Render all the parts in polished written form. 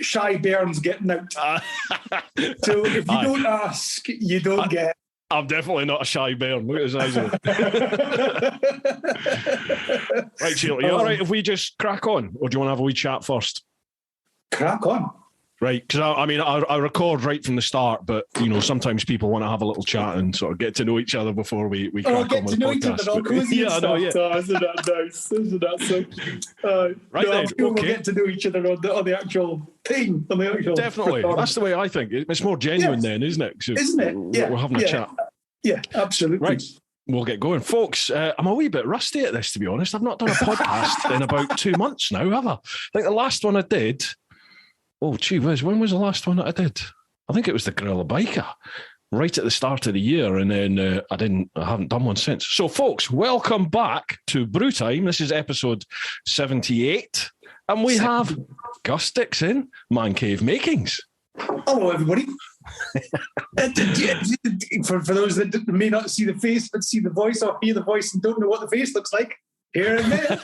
Shy Bairns getting out. So if you don't ask, you don't get. I'm definitely not a shy bairn. Look at his eyes. Right, Sheila, you all right if we just crack on? Or do you want to have a wee chat first? Crack on. Right, because I record right from the start, but sometimes people want to have a little chat and sort of get to know each other before we crack on with the podcast. Get to know each other, all cozy and stuff. Oh, isn't that nice? Isn't that so cute? Right then, we'll get to know each other on the actual thing. Definitely, that's the way I think. It's more genuine then, isn't it? Isn't it? Yeah, we're having a chat. Yeah, absolutely. Right. We'll get going. Folks, I'm a wee bit rusty at this, to be honest. I've not done a podcast in about 2 months now, have I? I think the last one I did... Oh, gee whiz, when was the last one that I did? I think it was the Gorilla Biker, right at the start of the year, and then I haven't done one since. So, folks, welcome back to Brew Time. This is episode 78, and we have Gus Dixon, Man Cave Makings. Hello, everybody. For those that may not see the face, but see the voice, or hear the voice and don't know what the face looks like, here and there.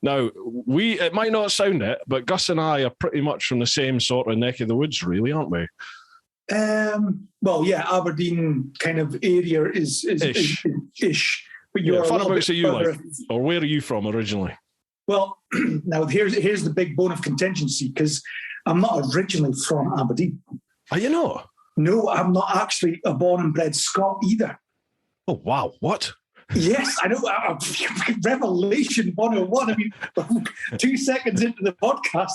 No, it might not sound it, but Gus and I are pretty much from the same sort of neck of the woods, really, aren't we? Well, yeah, Aberdeen kind of area is ish. But you're whereabouts are you like, or where are you from originally? Well, now here's the big bone of contention, because I'm not originally from Aberdeen. Are you not? No, I'm not actually a born and bred Scot either. Oh wow, what? Yes, I know. Revelation 101. I mean, 2 seconds into the podcast.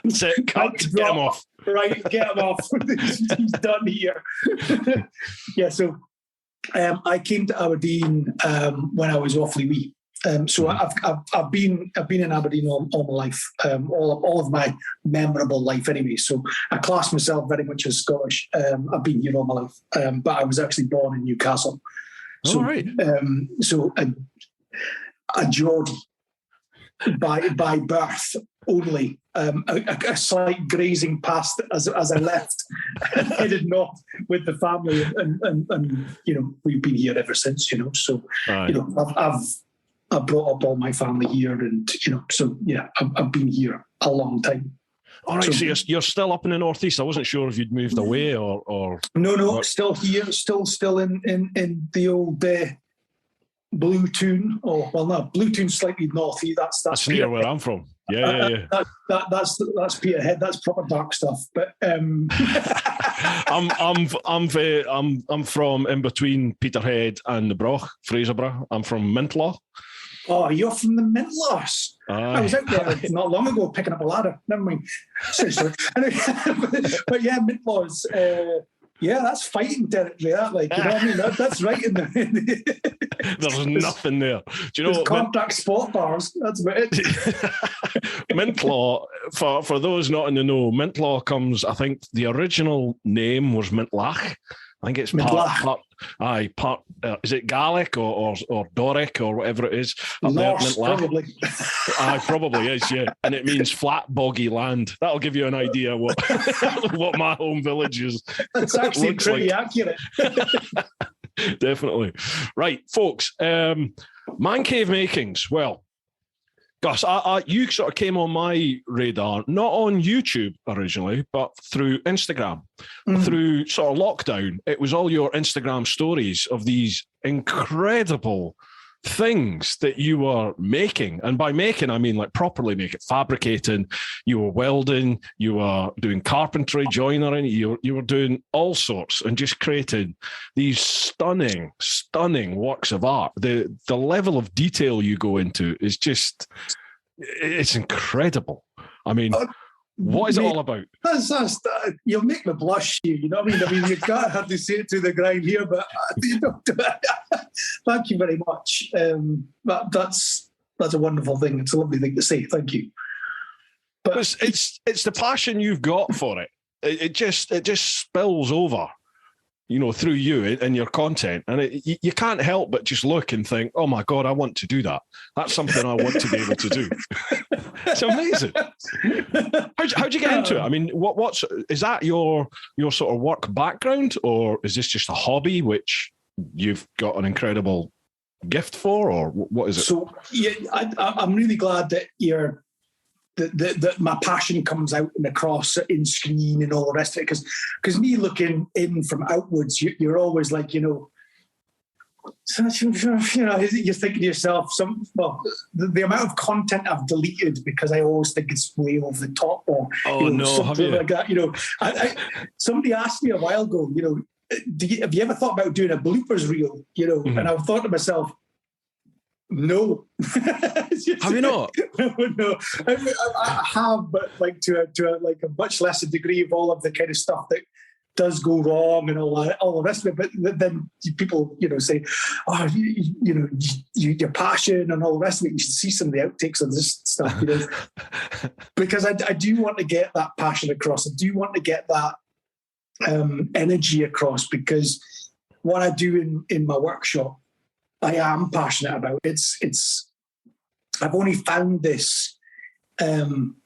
That's it. Get him off. Right, get him off. He's done here. Yeah, so I came to Aberdeen when I was awfully wee. So I've been in Aberdeen all my life, all of my memorable life anyway. So I class myself very much as Scottish. I've been here all my life, but I was actually born in Newcastle. So, right. So a Geordie by birth only. A slight grazing past as I left and headed north with the family, and we've been here ever since. So I've brought up all my family here, and so yeah, I've been here a long time. All right, so you're still up in the northeast. I wasn't sure if you'd moved away or no, still here, still in the old Blue Toon. Oh well, no, Blue Toon's slightly north. That's near where I'm from. Yeah. That's Peterhead. That's proper dark stuff. But I'm from in between Peterhead and the Broch, Fraserburgh. I'm from Mintlaw. Oh, you're from the Mintlaws. I was out there not long ago picking up a ladder. Never mind. But yeah, Mintlaws. Yeah, that's fighting territory. That, you know what I mean? That's right in there. There's nothing there. Do you know what? Contact sport bars. That's about it. Mintlaw, for those not in the know, Mintlaw comes, I think the original name was Mintlach. I think it's part is it Gaelic or Doric or whatever it is? Norse, probably. Probably is, yeah. And it means flat, boggy land. That'll give you an idea what what my home village is. That's actually pretty accurate. Definitely. Right, folks. Man Cave Makings. Well, Gus, you sort of came on my radar, not on YouTube originally, but through Instagram. Through sort of lockdown, it was all your Instagram stories of these incredible things that you were making. And by making, I mean like properly making, fabricating. You were welding, you were doing carpentry, joinery, you were doing all sorts and just creating these stunning works of art. The level of detail you go into is just, it's incredible. I mean, what is it all about? You'll make me blush here, you know what I mean? You can't have to say it to the grind here, but thank you very much. That's a wonderful thing. It's a lovely thing to say. Thank you. But it's the passion you've got for it. It just spills over, through you and your content. And you can't help but just look and think, oh my God, I want to do that. That's something I want to be able to do. It's amazing. How'd you get into it? I mean, is that your sort of work background, or is this just a hobby which you've got an incredible gift for, or what is it? So yeah, I'm really glad that you're my passion comes out and across in screen and all the rest of it. Because me looking in from outwards, you're always like, you're thinking to yourself, the amount of content I've deleted because I always think it's way over the top, or something like that. Somebody asked me a while ago, have you ever thought about doing a bloopers reel? And I've thought to myself, no. Have you not? No. I have, but like to a much lesser degree of all of the kind of stuff that does go wrong and all the rest of it. But then people, say, oh, your passion and all the rest of it. You should see some of the outtakes of this stuff, because I do want to get that passion across. I do want to get that energy across, because what I do in my workshop, I am passionate about. I've only found this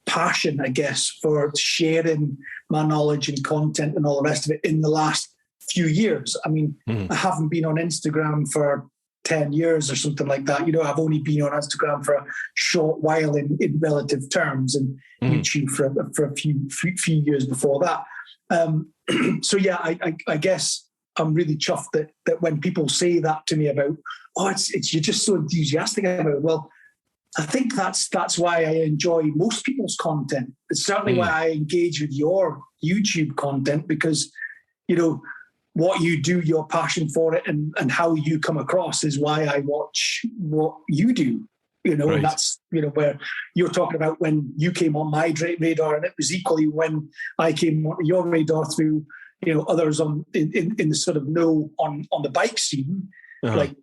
passion, I guess, for sharing my knowledge and content and all the rest of it in the last few years. I mean, I haven't been on Instagram for 10 years or something like that. I've only been on Instagram for a short while in relative terms, and YouTube for a few years before that. So yeah, I guess I'm really chuffed that when people say that to me about, it's you're just so enthusiastic about it. Well, I think that's why I enjoy most people's content. It's certainly why I engage with your YouTube content, because, what you do, your passion for it, and how you come across is why I watch what you do. Right. And that's, where you're talking about when you came on my radar, and it was equally when I came on your radar through, others in the sort of know on the bike scene, like,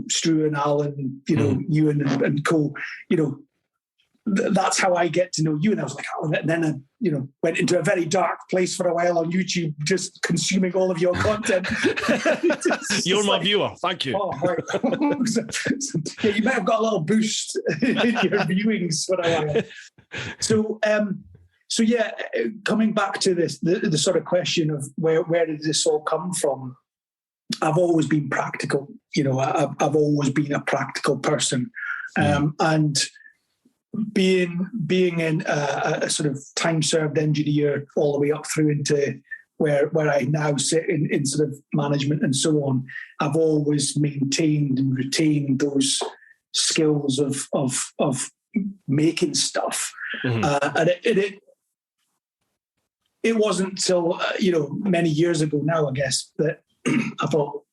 Stu and Alan, Ewan and co, that's how I get to know you. And I was like, and then I, went into a very dark place for a while on YouTube, just consuming all of your content. You're my viewer. Thank you. Oh, right. Yeah, you might have got a little boost in your viewings for a while. So yeah, coming back to this, the sort of question of where did this all come from? I've always been practical. I've always been a practical person, and being in a sort of time-served engineer all the way up through into where I now sit in sort of management and so on, I've always maintained and retained those skills of making stuff, and it wasn't until many years ago now, I guess, that I thought,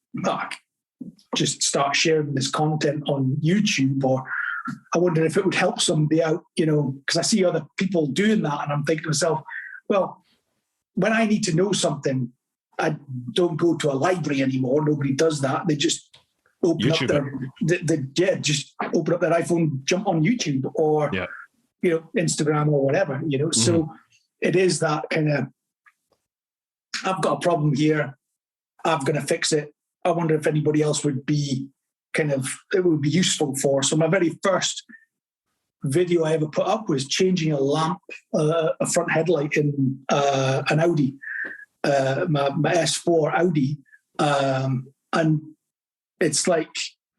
just start sharing this content on YouTube, or I wonder if it would help somebody out, because I see other people doing that, and I'm thinking to myself, well, when I need to know something, I don't go to a library anymore. Nobody does that. They just open up just open up their iPhone, jump on YouTube or Instagram or whatever. So it is that kind of, I've got a problem here, I'm going to fix it. I wonder if anybody else would be it would be useful for. So my very first video I ever put up was changing a lamp, a front headlight in an Audi, my S4 Audi. And it's like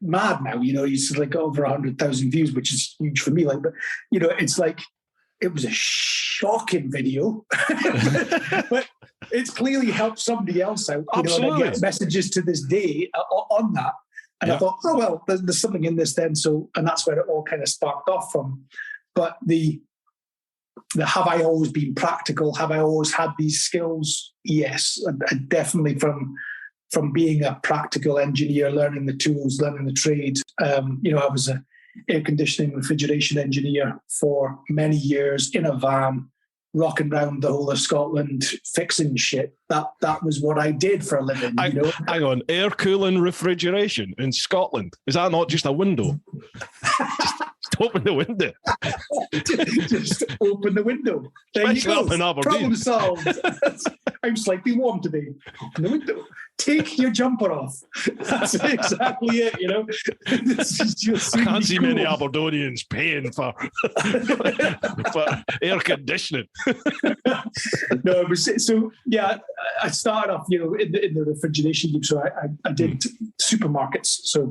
mad now, it's like over 100,000 views, which is huge for me. But it's like, it was a shocking video, but it's clearly helped somebody else out. And I get messages to this day on that. And I thought, there's something in this then. So, and that's where it all kind of sparked off from. But the have I always been practical? Have I always had these skills? Yes, and definitely from being a practical engineer, learning the tools, learning the trade. I was a air conditioning refrigeration engineer for many years in a van, rocking around the whole of Scotland, fixing shit. That was what I did for a living. Hang on, air cooling refrigeration in Scotland. Is that not just a window? just open the window. Just open the window. There you go. Problem solved. I'm slightly warm today. Open the window. Take your jumper off. That's exactly it, I can't see many Aberdonians paying for air conditioning. No, it was, so yeah, I started off, in the refrigeration game. So I did supermarkets. So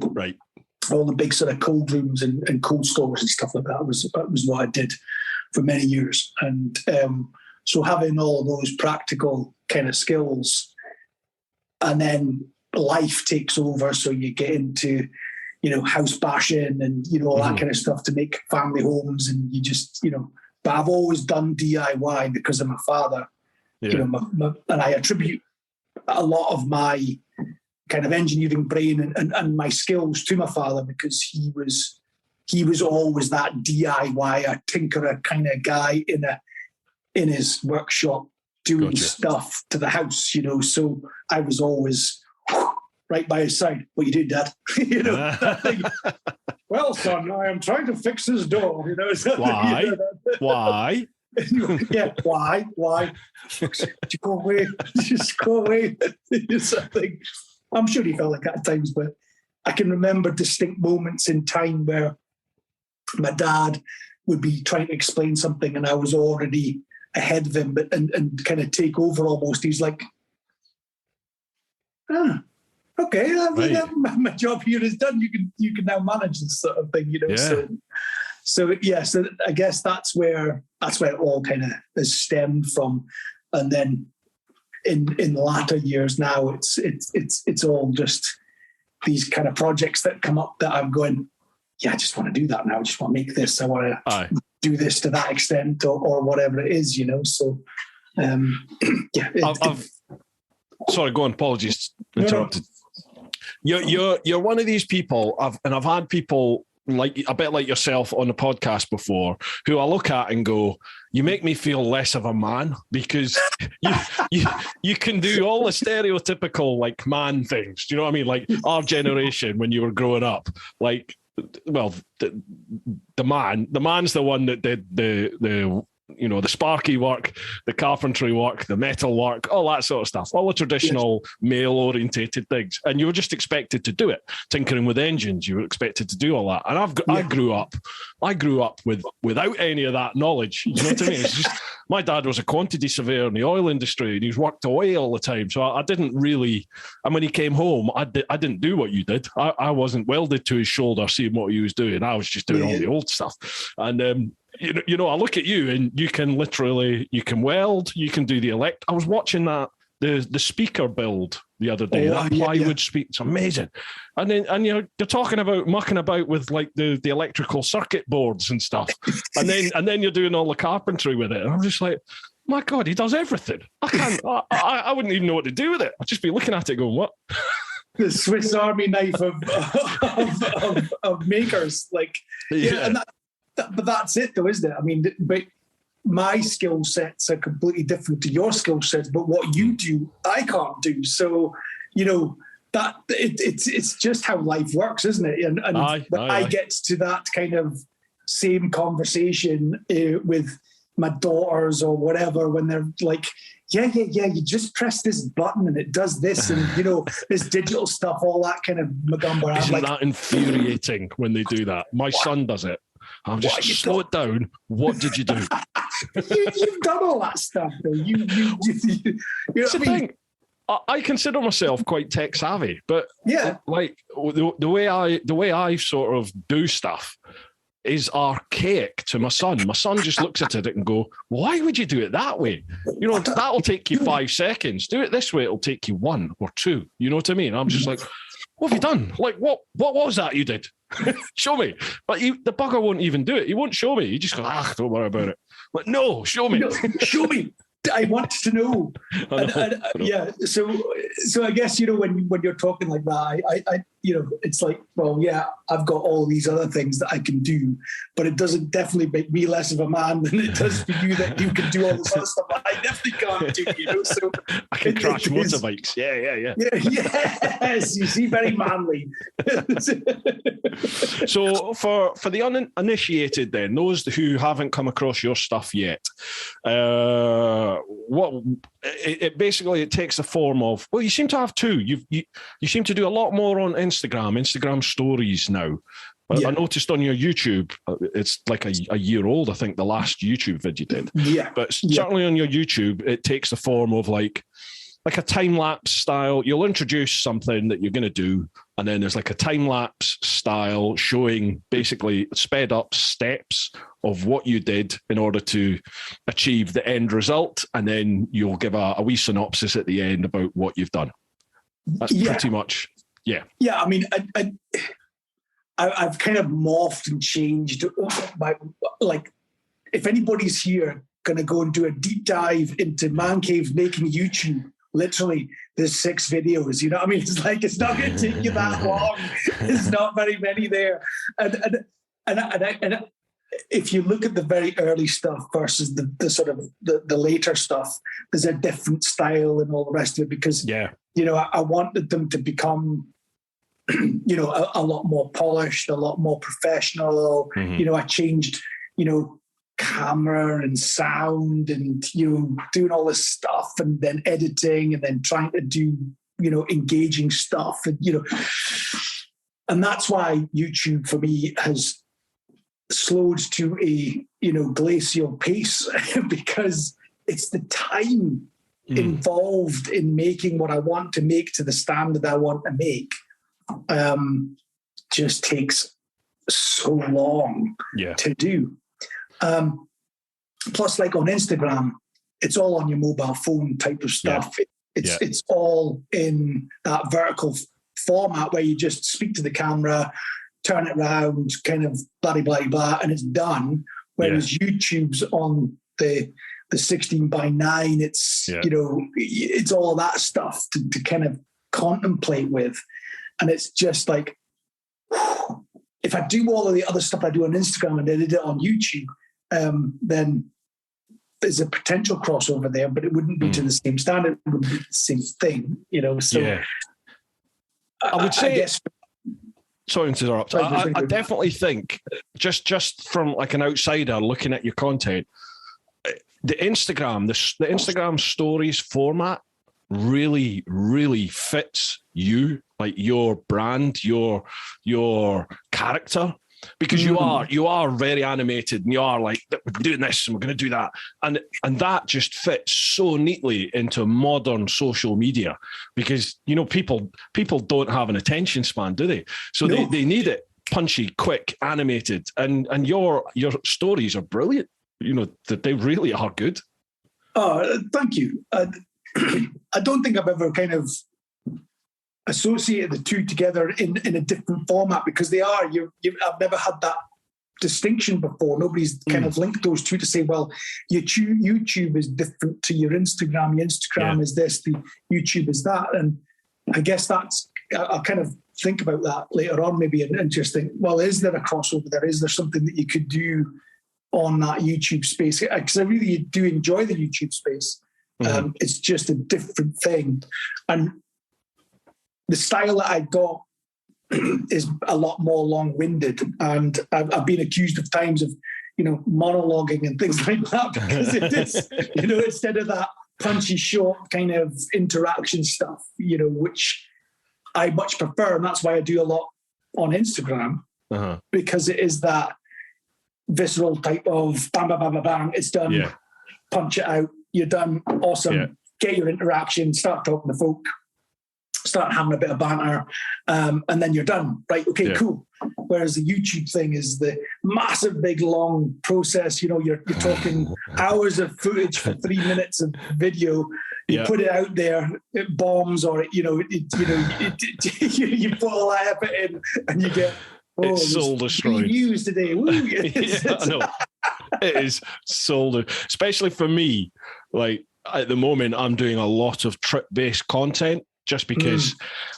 all the big sort of cold rooms and cold stores and stuff like that was what I did many years. And so having all those practical kind of skills, and then life takes over. So you get into, house bashing and, all that kind of stuff to make family homes. And you just, but I've always done DIY because of my father, and I attribute a lot of my kind of engineering brain and my skills to my father, because he was always that DIY tinkerer kind of guy in his workshop doing stuff to the house, so I was always right by his side. What you do, Dad? That thing. Well, son, I am trying to fix this door. Why? Why? Yeah, why? Just go away. Just go away. Something. I'm sure he felt like that at times, but I can remember distinct moments in time where my dad would be trying to explain something and I was already ahead of him, but and kind of take over almost. He's like, okay, my job here is done. You can now manage this sort of thing, Yeah. So I guess that's where it all kind of has stemmed from. And then in latter years now, it's all just these kind of projects that come up that I'm going, yeah, I just want to do that now. I just want to make this. I want to do this to that extent or whatever it is, So, yeah. Sorry, go on. Apologies, interrupted. No. You're one of these people. I've had people like a bit like yourself on the podcast before, who I look at and go, you make me feel less of a man, because you can do all the stereotypical like man things. Do you know what I mean? Like our generation when you were growing up, like, well, the man's the one that did the sparky work, the carpentry work, the metal work, all that sort of stuff, all the traditional male-orientated things. And you were just expected to do it. Tinkering with engines, you were expected to do all that. And I grew up without any of that knowledge. You know what I mean? It's just, my dad was a quantity surveyor in the oil industry, and he's worked away all the time. So I didn't really, and when he came home, I didn't do what you did. I wasn't welded to his shoulder seeing what he was doing. I was just doing all the old stuff. And I look at you and you can weld, you can do the I was watching the speaker build the other day, that plywood speaker. It's amazing. And you're talking about mucking about with like the electrical circuit boards and stuff. And then you're doing all the carpentry with it. And I'm just like, my God, he does everything. I can't, I wouldn't even know what to do with it. I'd just be looking at it going, what? The Swiss Army knife of makers. Like, and but that's it, though, isn't it? I mean, but my skill sets are completely different to your skill sets. But what you do, I can't do. So, that it's just how life works, isn't it? And I get to that kind of same conversation with my daughters or whatever when they're like, yeah, you just press this button and it does this, and this digital stuff, all that kind of magumba. Isn't that infuriating when they do that? My son does it. I'm just slow it down. What did you do? You've done all that stuff, though. You know what I mean? I consider myself quite tech savvy, but like the way I sort of do stuff is archaic to my son. My son just looks at it and go, why would you do it that way? That'll take you 5 seconds. Do it this way, it'll take you 1 or 2. You know what I mean? I'm just like, what have you done? Like, what was that you did? Show me. But the bugger won't even do it. He won't show me. He just goes, don't worry about it. Like, no, show me. No, show me. I want to know. Yeah. So I guess, when you're talking like that, I it's like, well, yeah, I've got all these other things that I can do, but it doesn't definitely make me less of a man than it does for you that you can do all this other stuff I definitely can't do, So I can crash motorbikes. Yeah. Yes, you see, very manly. So for the uninitiated then, those who haven't come across your stuff yet, what it basically takes the form of, well, you seem to have two. You seem to do a lot more on Instagram stories now. I noticed on your YouTube, it's like a year old, I think, the last YouTube vid you did. Yeah. But certainly on your YouTube, it takes the form of like a time-lapse style. You'll introduce something that you're going to do, and then there's like a time-lapse style showing basically sped up steps of what you did in order to achieve the end result, and then you'll give a wee synopsis at the end about what you've done. That's pretty much, yeah. Yeah, I mean, I've kind of morphed and changed. Like, if anybody's here going to go and do a deep dive into Man Cave making YouTube, literally, there's 6 videos. You know what I mean? It's like, it's not going to take you that long. There's not very many there. And if you look at the very early stuff versus the sort of the later stuff, there's a different style and all the rest of it, because, you know, I wanted them to become, you know, a lot more polished, a lot more professional. You know, I changed, you know, camera and sound and, you know, doing all this stuff, and then editing, and then trying to do, you know, engaging stuff, and, you know, and that's why YouTube for me has slowed to a, you know, glacial pace, because it's the time involved in making what I want to make to the standard I want to make just takes so long to do. Plus, like on Instagram, it's all on your mobile phone type of stuff. It's all in that vertical format where you just speak to the camera, turn it around, kind of blah, blah, blah, and it's done. Whereas YouTube's on the 16:9, it's, you know, it's all that stuff to kind of contemplate with. And it's just like, if I do all of the other stuff I do on Instagram and edit it on YouTube, then there's a potential crossover there, but it wouldn't be to the same standard. It wouldn't be the same thing, you know? So I would say, sorry to interrupt. I definitely think, just from like an outsider looking at your content, the Instagram stories format really, really fits you, like your brand, your character, because you are very animated, and you are like, we're doing this and we're going to do that, and that just fits so neatly into modern social media, because, you know, people don't have an attention span, do they? So they need it punchy, quick, animated, and your stories are brilliant. You know, that they really are good. Oh, thank you. I don't think I've ever kind of associated the two together in a different format, because they are. I've never had that distinction before. Nobody's kind of linked those two to say, well, YouTube is different to your Instagram. Your Instagram is this, the YouTube is that. And I guess I'll kind of think about that later on maybe, and just think, well, is there a crossover there? Is there something that you could do on that YouTube space? Because I really do enjoy the YouTube space. It's just a different thing. And the style that I got is a lot more long-winded, and I've been accused of times of, you know, monologuing and things like that, because it is, you know, instead of that punchy, short kind of interaction stuff, you know, which I much prefer, and that's why I do a lot on Instagram, because it is that visceral type of bam, bam, bam, bam, bam, it's done, punch it out, you're done, awesome, get your interaction, start talking to folk, start having a bit of banter, and then you're done. Right, okay, cool. Whereas the YouTube thing is the massive, big, long process. You know, you're talking hours of footage for 3 minutes of video. You put it out there, it bombs, or you put all that effort in, and you get it's soul destroyed. 3 views today. Woo. I know. It is soul, especially for me. Like at the moment, I'm doing a lot of trip-based content, just because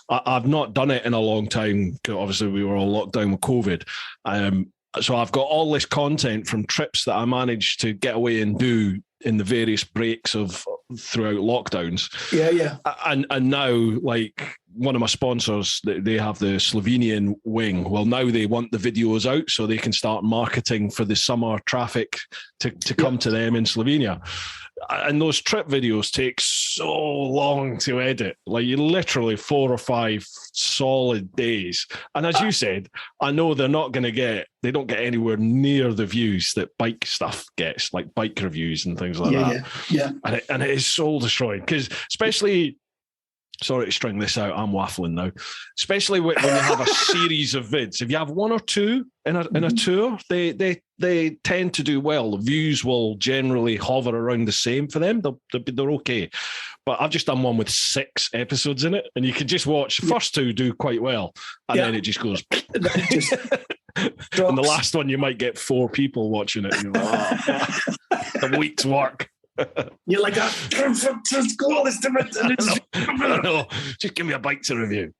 I've not done it in a long time. Obviously, we were all locked down with COVID. So I've got all this content from trips that I managed to get away and do in the various breaks of throughout lockdowns. And now, like, one of my sponsors, they have the Slovenian wing. Well, now they want the videos out so they can start marketing for the summer traffic to come to them in Slovenia. And those trip videos take so long to edit, like you literally 4 or 5 solid days. And as you said, I know they don't get anywhere near the views that bike stuff gets, like bike reviews and things like that. And it is soul destroying, because especially sorry to string this out, I'm waffling now. Especially when you have a series of vids. If you have one or two in a tour, they tend to do well. The views will generally hover around the same for them. They're okay. But I've just done one with 6 episodes in it, and you can just watch the first 2 do quite well, and then it just goes. And the last one, you might get 4 people watching it. You're like, a week's work. You're like, just go, it's different. No, just give me a bite to review.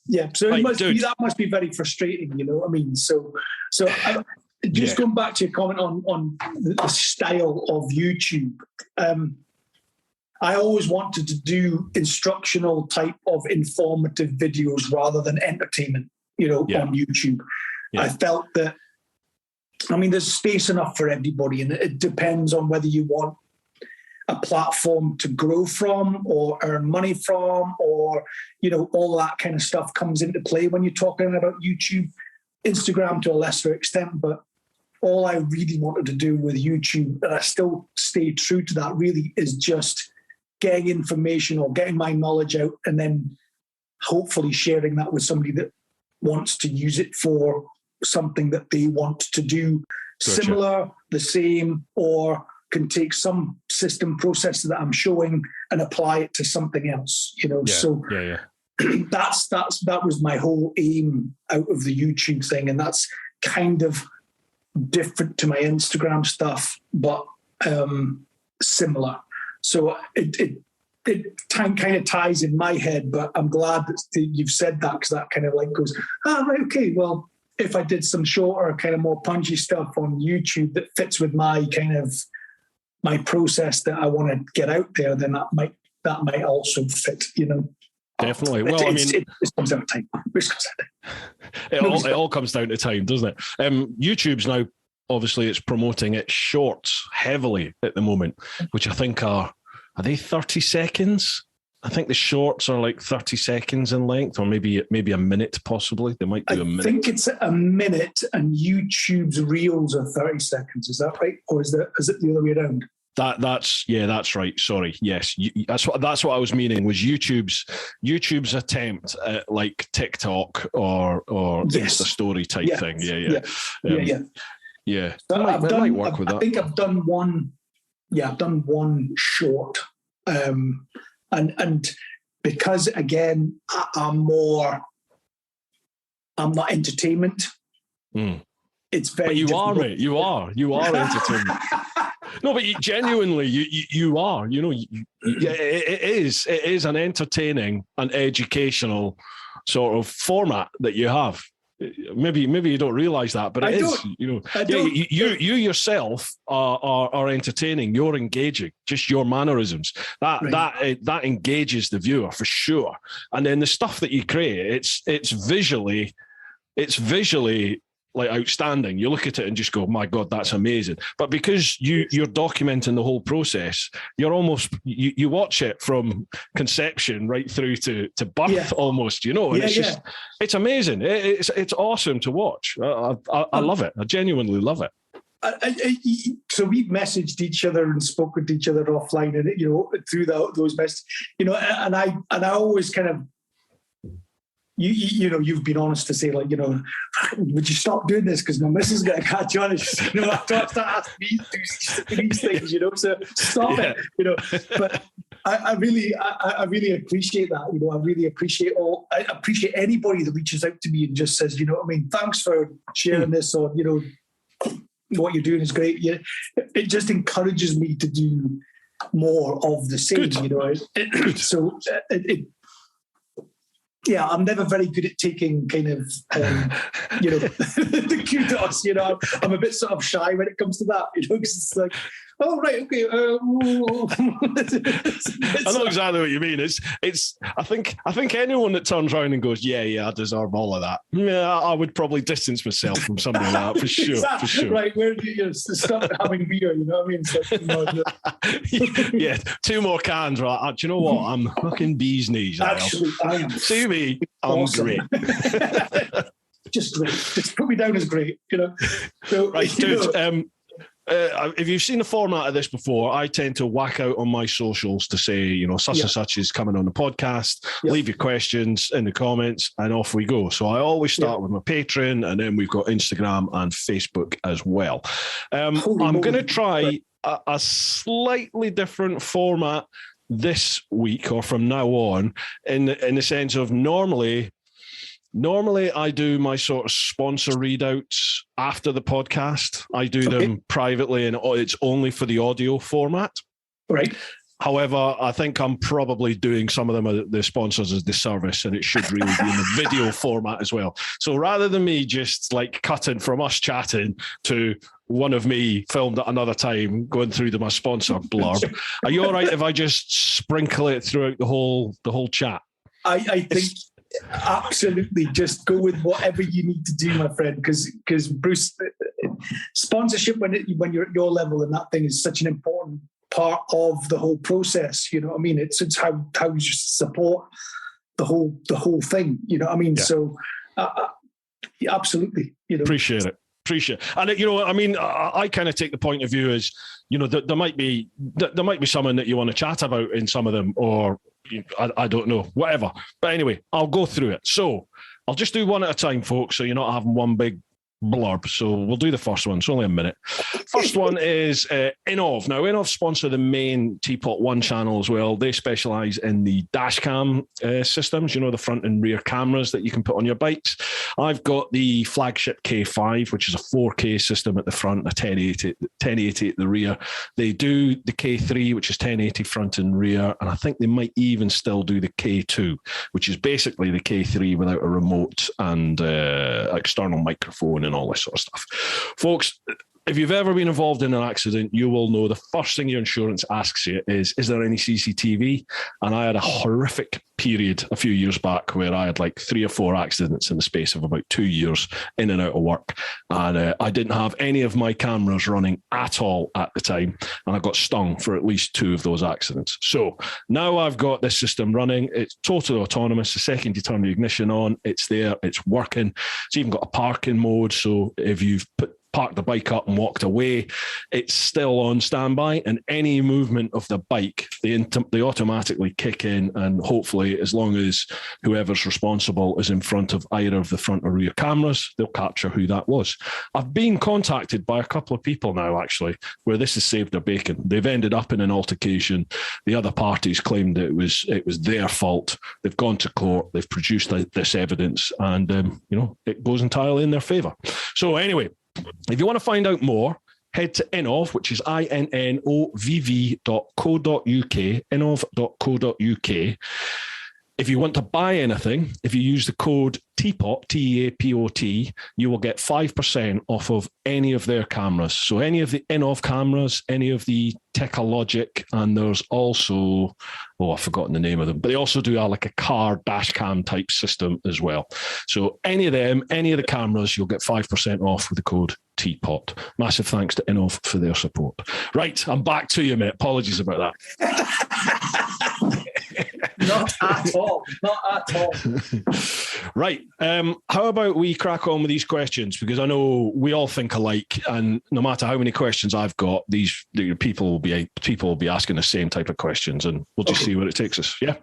Yeah, so that must be very frustrating, you know what I mean? So going back to your comment on the style of YouTube, I always wanted to do instructional type of informative videos rather than entertainment, on YouTube. Yeah. I felt that, there's space enough for everybody, and it depends on whether you want a platform to grow from or earn money from, or, all that kind of stuff comes into play when you're talking about YouTube, Instagram to a lesser extent. But all I really wanted to do with YouTube, and I still stay true to that, really is just getting information or getting my knowledge out, and then hopefully sharing that with somebody that wants to use it for something that they want to do. Gotcha. Similar, the same, or can take some system process that I'm showing and apply it to something else, that was my whole aim out of the YouTube thing. And that's kind of different to my Instagram stuff, but similar. So it kind of ties in my head, but I'm glad that you've said that, because that kind of like goes, right, okay, well, if I did some shorter, kind of more punchy stuff on YouTube that fits with my kind of my process that I want to get out there, then that might also fit, Definitely. Well, it comes down to time. It all comes down to time, doesn't it? YouTube's now, obviously, it's promoting its shorts heavily at the moment, which I think are they 30 seconds? I think the shorts are like 30 seconds in length, or maybe a minute, possibly. They might do a minute. I think it's a minute, and YouTube's Reels are 30 seconds. Is that right? Or is it the other way around? That's right. Sorry. Yes. That's what I was meaning, was YouTube's attempt at like TikTok or Insta story type thing. Yeah. I might work with that. I think I've done one. Yeah, I've done one short. And because, again, I'm not entertainment. It's very. But you difficult. are, mate. You are entertainment. No, but genuinely, you are. It is an entertaining and educational sort of format that you have. Maybe you don't realise that, but it is. You yourself are entertaining. You're engaging. Just your mannerisms that engages the viewer for sure. And then the stuff that you create, it's visually like outstanding. You look at it and just go, my God, that's amazing. But because you're documenting the whole process, you're almost, you watch it from conception right through to birth almost, and it's it's amazing. It's awesome to watch. I love it. I genuinely love it. So we've messaged each other and spoke with each other offline, and through those messages, and I always kind of, you've been honest to say, like, would you stop doing this, because my missus is going to catch on, and she's start asking me to do these things, so stop it, But I really appreciate that. I really appreciate I appreciate anybody that reaches out to me and just says, thanks for sharing this, or what you're doing is great. It just encourages me to do more of the same. Good. So yeah, I'm never very good at taking kind of, the kudos. I'm a bit sort of shy when it comes to that, because it's like, oh right, okay. I know exactly what you mean. It's. I think anyone that turns around and goes, yeah, I deserve all of that. Yeah, I would probably distance myself from something like that for sure. Exactly. For sure. Right, where stop having beer. You know what I mean? So, yeah, 2 more cans. Right? Do you know what? I'm fucking bee's knees. Actually, I am. See me. I'm awesome. Great. Just great. Just put me down as great. So, right, dude. if you've seen the format of this before, I tend to whack out on my socials to say, such and such is coming on the podcast. Leave your questions in the comments and off we go. So I always start with my Patreon, and then we've got Instagram and Facebook as well. I'm going to try a slightly different format this week or from now on, in the sense of normally I do my sort of sponsor readouts after the podcast. I do them privately, and it's only for the audio format. Right. However, I think I'm probably doing some of them, the sponsors, as disservice, and it should really be in the video format as well. So rather than me just like cutting from us chatting to one of me filmed at another time going through my sponsor blurb, are you all right if I just sprinkle it throughout the whole chat? I think absolutely, just go with whatever you need to do, my friend, because Bruce, sponsorship when you're at your level and that thing is such an important part of the whole process. You know what I mean? It's how you support the whole thing. You know what I mean? Yeah. So absolutely. Appreciate it. And I kind of take the point of view as, there might be someone that you want to chat about in some of them, or I don't know, whatever. But anyway, I'll go through it. So I'll just do one at a time, folks, so you're not having one big blurb. So we'll do the first one. It's only a minute. First one is Inov. Now, Inov sponsor the main TeapotOne channel as well. They specialize in the dash cam systems, the front and rear cameras that you can put on your bikes. I've got the flagship K5, which is a 4K system at the front, a 1080 at the rear. They do the K3, which is 1080 front and rear, and I think they might even still do the K2, which is basically the K3 without a remote and external microphone and all this sort of stuff. Folks, if you've ever been involved in an accident, you will know the first thing your insurance asks you is there any CCTV? And I had a horrific period a few years back where I had like 3 or 4 accidents in the space of about 2 years in and out of work. And I didn't have any of my cameras running at all at the time. And I got stung for at least 2 of those accidents. So now I've got this system running. It's totally autonomous. The second you turn the ignition on, it's there, it's working. It's even got a parking mode. So if you've parked the bike up and walked away, it's still on standby, and any movement of the bike, they automatically kick in, and hopefully, as long as whoever's responsible is in front of either of the front or rear cameras, they'll capture who that was. I've been contacted by a couple of people now, actually, where this has saved their bacon. They've ended up in an altercation. The other parties claimed that it was their fault. They've gone to court. They've produced this evidence, and it goes entirely in their favour. So anyway, if you want to find out more, head to Inov, which is INNOVV.co.uk, inov.co.uk. If you want to buy anything, if you use the code TEAPOT, TEAPOT, you will get 5% off of any of their cameras. So any of the Inov cameras, any of the Technologic, and there's also, I've forgotten the name of them, but they also do a car dash cam type system as well. So any of them, any of the cameras, you'll get 5% off with the code TEAPOT. Massive thanks to Inov for their support. Right, I'm back to you, mate. Apologies about that. Not at all. Right. How about we crack on with these questions? Because I know we all think alike, and no matter how many questions I've got, people will be asking the same type of questions, and we'll just see where it takes us. Yeah.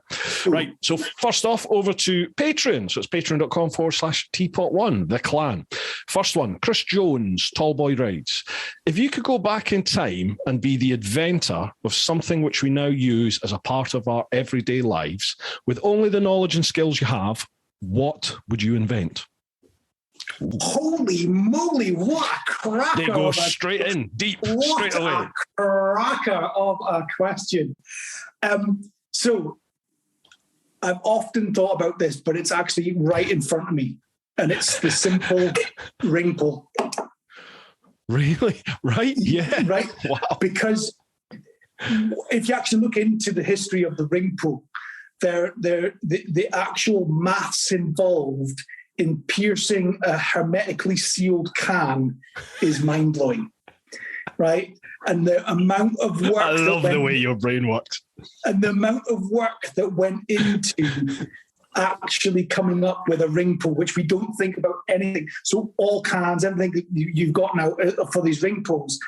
Right. So first off, over to Patreon. So it's patreon.com/TeapotOne, the clan. First one, Chris Jones, Tallboy Rides. If you could go back in time and be the inventor of something which we now use as a part of our everyday lives, with only the knowledge and skills you have, what would you invent? Holy moly, what a cracker! They go straight in, deep, straight away. What a cracker of a question. So I've often thought about this, but it's actually right in front of me, and it's the simple ring pull. Really? Right? Yeah. Right? Wow. Because if you actually look into the history of the ring pull, the actual maths involved in piercing a hermetically sealed can is mind-blowing, right? And the amount of work... I love the way your brain works. And the amount of work that went into actually coming up with a ring pull, which we don't think about anything. So all cans, everything that you've got now for these ring pulls,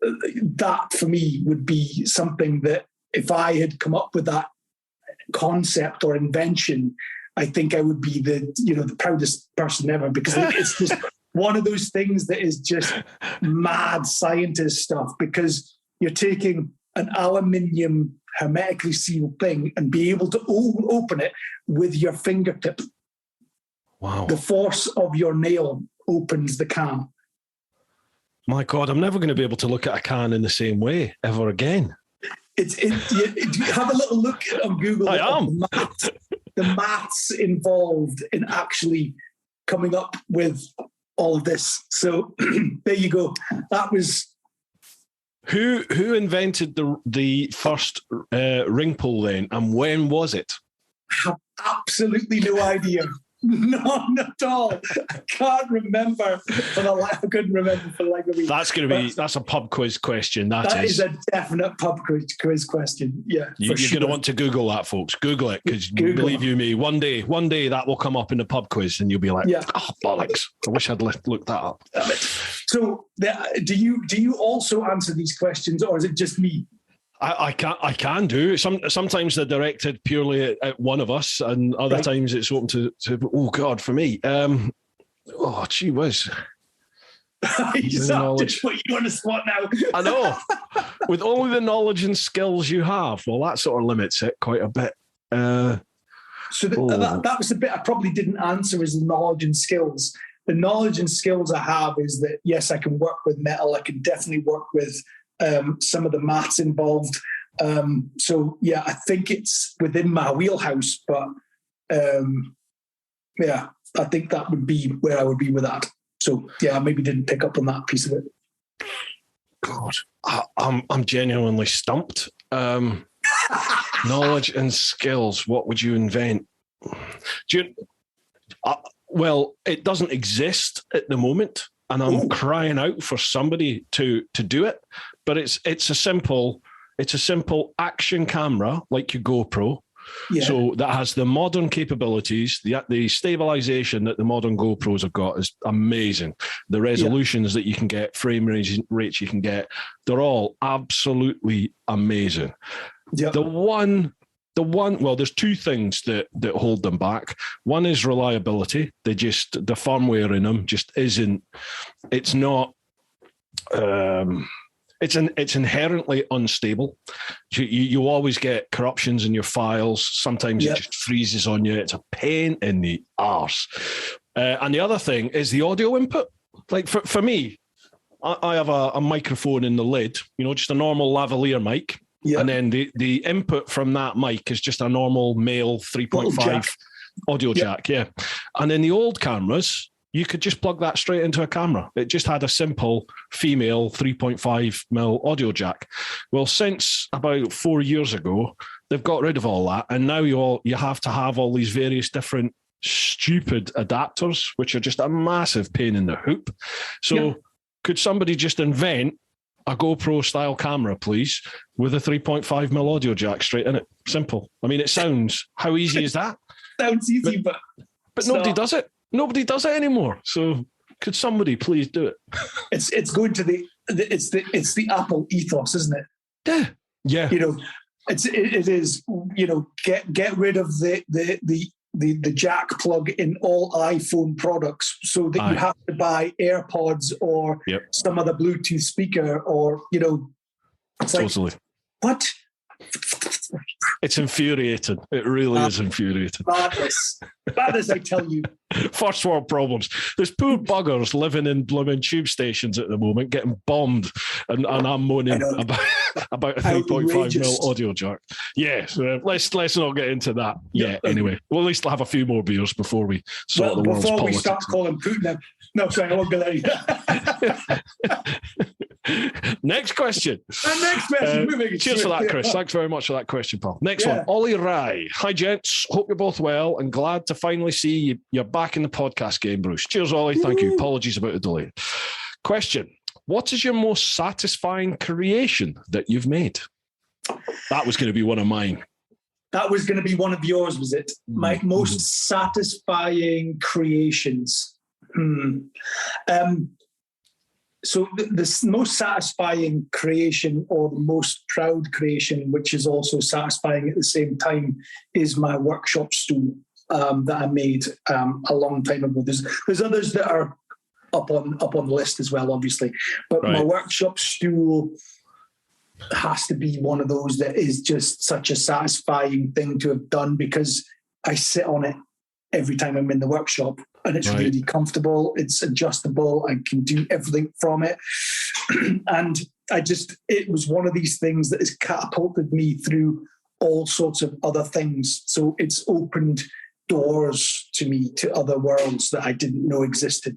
that for me would be something that if I had come up with that concept or invention, I think I would be the proudest person ever, because it's just one of those things that is just mad scientist stuff, because you're taking an aluminium hermetically sealed thing and be able to open it with your fingertip. Wow. The force of your nail opens the can. My God, I'm never going to be able to look at a can in the same way ever again. Have a little look on Google. I am. The maths involved in actually coming up with all of this. So there you go. That was... Who invented the first ring pull then, and when was it? I have absolutely no idea. None at all. I can't remember I couldn't remember for the life of me. That's a pub quiz question. That is a definite pub quiz question. Yeah, you're going to want to Google that, folks. Google it, because believe you me, one day that will come up in the pub quiz, and you'll be like, "Oh bollocks! I wish I'd looked that up." So, do you also answer these questions, or is it just me? I can do. Sometimes they're directed purely at one of us, and other times it's open to oh God, for me. Oh gee whiz. Just put you on the spot now. I know. With only the knowledge and skills you have, well, that sort of limits it quite a bit. That was the bit I probably didn't answer, is the knowledge and skills. The knowledge and skills I have is that, yes, I can work with metal. I can definitely work with some of the maths involved. So yeah, I think it's within my wheelhouse, but I think that would be where I would be with that. So yeah, I maybe didn't pick up on that piece of it. God, I'm genuinely stumped. Knowledge and skills. What would you invent? Well, it doesn't exist at the moment, and I'm crying out for somebody to do it. But it's a simple action camera like your GoPro. Yeah. So that has the modern capabilities. The stabilization that the modern GoPros have got is amazing. The resolutions that you can get, frame rates you can get, they're all absolutely amazing. Yeah. The one. Well, there's two things that hold them back. One is reliability. The firmware in them just isn't. It's not. It's inherently unstable. You always get corruptions in your files. Sometimes it just freezes on you. It's a pain in the arse. And the other thing is the audio input. Like for me, I have a microphone in the lid, just a normal lavalier mic. Yeah. And then the input from that mic is just a normal male 3.5 audio jack. Yeah. And in the old cameras, you could just plug that straight into a camera. It just had a simple female 3.5mm audio jack. Well, since about 4 years ago, they've got rid of all that. And now you have to have all these various different stupid adapters, which are just a massive pain in the hoop. So could somebody just invent a GoPro style camera, please, with a 3.5mm audio jack straight in it? Simple. I mean, it sounds, how easy is that? Sounds easy, but nobody does it. Nobody does it anymore. So could somebody please do it? It's going to it's the Apple ethos, isn't it? Yeah. Yeah. It is, get rid of the jack plug in all iPhone products, so that you have to buy AirPods or some other Bluetooth speaker, or it's totally. Like, what? It's infuriating. It really is infuriating. Madness, I tell you. First world problems. There's poor buggers living in blooming tube stations at the moment, getting bombed, and I'm moaning about a 3.5mm audio jack. Yes, let's not get into that yet. Anyway, we'll at least have a few more beers before we sort the world's politics. Before we start calling Putin. No, sorry, I won't go there. Next question. Next question. Cheers for that, Chris. Thanks very much for that question, pal. Next one. Ollie Rye. Hi, gents. Hope you're both well and glad to finally see you're back in the podcast game, Bruce. Cheers, Ollie. Thank you. Apologies about the delay. Question. What is your most satisfying creation that you've made? That was going to be one of mine. That was going to be one of yours, was it? My most satisfying creations. So the most satisfying creation, or the most proud creation, which is also satisfying at the same time, is my workshop stool that I made a long time ago. There's others that are up on the list as well, obviously, but my workshop stool has to be one of those that is just such a satisfying thing to have done, because I sit on it every time I'm in the workshop, and it's really comfortable. It's adjustable. I can do everything from it. And it was one of these things that has catapulted me through all sorts of other things. So it's opened doors to me to other worlds that I didn't know existed.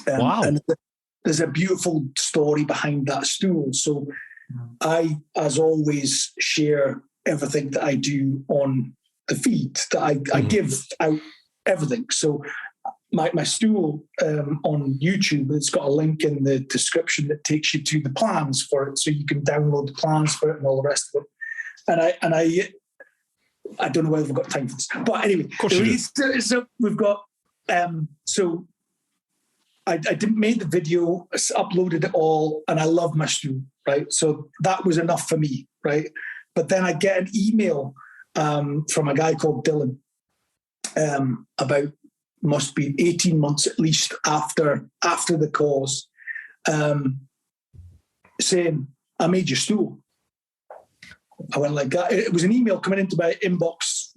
Wow. And there's a beautiful story behind that stool. So I, as always, share everything that I do on the feed, that I give out everything. So my stool on YouTube, it's got a link in the description that takes you to the plans for it, so you can download the plans for it and all the rest of it. And I don't know whether we've got time for this, but anyway, so we've got so I didn't make the video, uploaded it all, and I love my stool, right? So that was enough for me, right? But then I get an email from a guy called Dylan about, must be 18 months at least after the cause, saying, I made your stool. I went like that. It was an email coming into my inbox,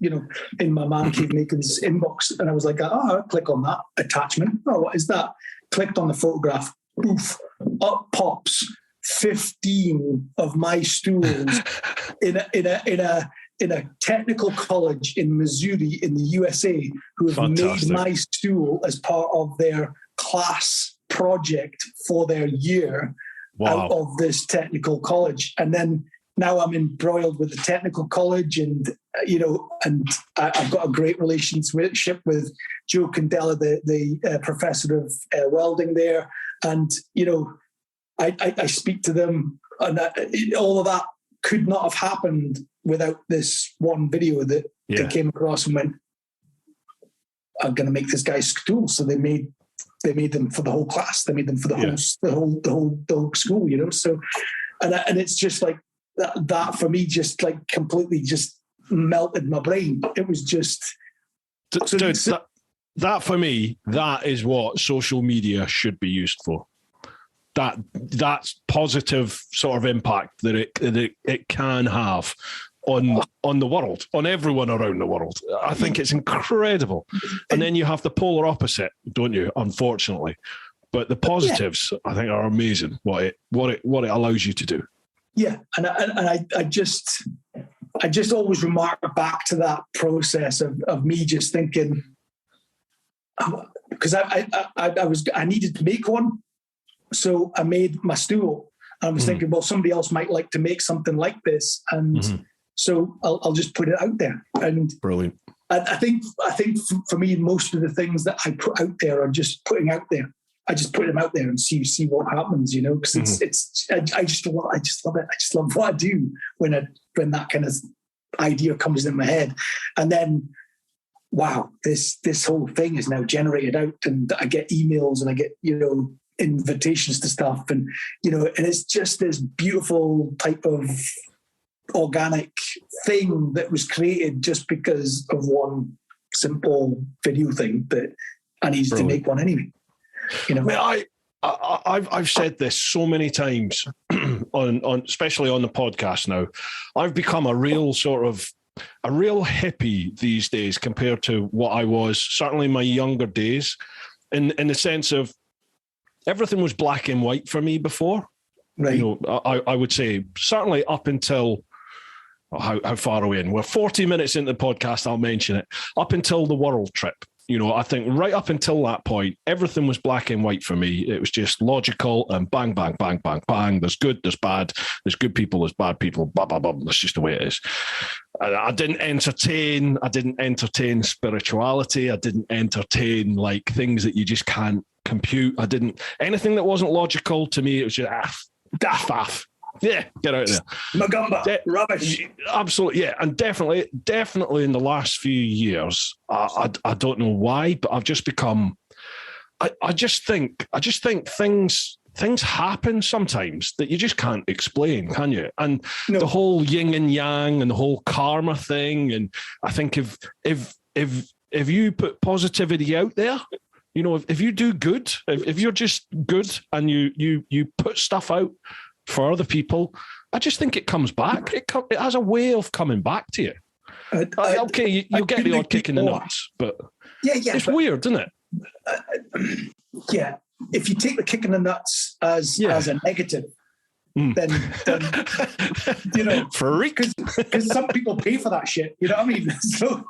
in my Man Cave Making's inbox. And I was like, I'll click on that attachment. Oh, what is that? Clicked on the photograph. Poof, up pops 15 of my stools in a technical college in Missouri in the USA, who have made my stool as part of their class project for their year out of this technical college. And then now I'm embroiled with the technical college, and I've got a great relationship with Joe Candela, the professor of welding there, and I speak to them, and all of that could not have happened without this one video that they came across and went, I'm going to make this guy's stool. So they made them for the whole class. They made them for the whole school. So, and it's just like that for me, just like completely just melted my brain. It was just that for me, that is what social media should be used for. That's positive sort of impact that it can have on the world, on everyone around the world. I think it's incredible. And then you have the polar opposite, don't you? Unfortunately, but the positives I think are amazing. What it allows you to do. Yeah, and I just always remark back to that process of me just thinking, because I needed to make one, so I made my stool. I was thinking, well, somebody else might like to make something like this, and so I'll just put it out there. And brilliant. I think for me, most of the things that I put out there are just putting out there. I just put them out there and see what happens, because I just love it. I just love what I do when that kind of idea comes in my head, and then wow, this whole thing is now generated out, and I get emails and I get invitations to stuff, and and it's just this beautiful type of organic thing that was created just because of one simple video thing that I needed to make one anyway. I've said this so many times on especially on the podcast now. I've become a real hippie these days compared to what I was certainly in my younger days, in the sense of everything was black and white for me before. Right. I would say certainly up until how far are we in? We're 40 minutes into the podcast. I'll mention it. Up until the world trip. I think right up until that point, everything was black and white for me. It was just logical and bang, bang, bang, bang, bang. There's good, there's bad. There's good people, there's bad people. Blah, blah, blah. That's just the way it is. I didn't entertain spirituality. I didn't entertain like things that you just can't compute. Anything that wasn't logical to me. It was just daff. Yeah, get out of there. Magamba, rubbish. Absolutely, yeah. And definitely in the last few years, I don't know why, but I've just become, I just think things things happen sometimes that you just can't explain, can you? And No. the whole yin and yang and the whole karma thing. And I think if you put positivity out there, you know, if you do good, if you're just good and you put stuff out for other people, I just think it comes back. It has a way of coming back to you. Okay, you'll get the odd kick in the nuts, but it's weird, isn't it? Yeah. If you take the kick in the nuts as a negative, then you know, because some people pay for that shit. You know what I mean? So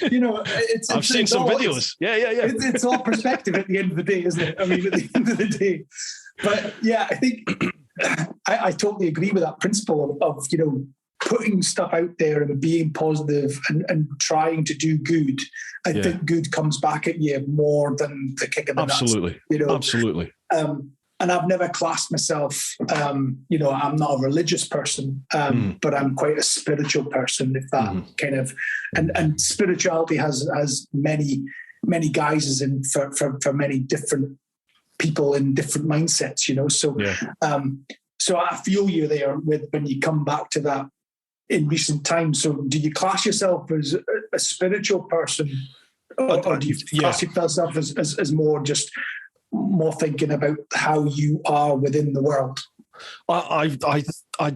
you know, I've seen some videos. Yeah. It's all perspective at the end of the day, isn't it? I mean, at the end of the day. But yeah, I think I totally agree with that principle of you know, putting stuff out there and being positive and trying to do good. I think good comes back at you more than the kick in the nuts. Absolutely. You know? Absolutely. And I've never classed myself, you know, I'm not a religious person, but I'm quite a spiritual person, if that kind of, and spirituality has many guises and for many different people in different mindsets, you know. So, so I feel you there with when you come back to that in recent times. So do you class yourself as a spiritual person, or do you class yourself as more thinking about how you are within the world? I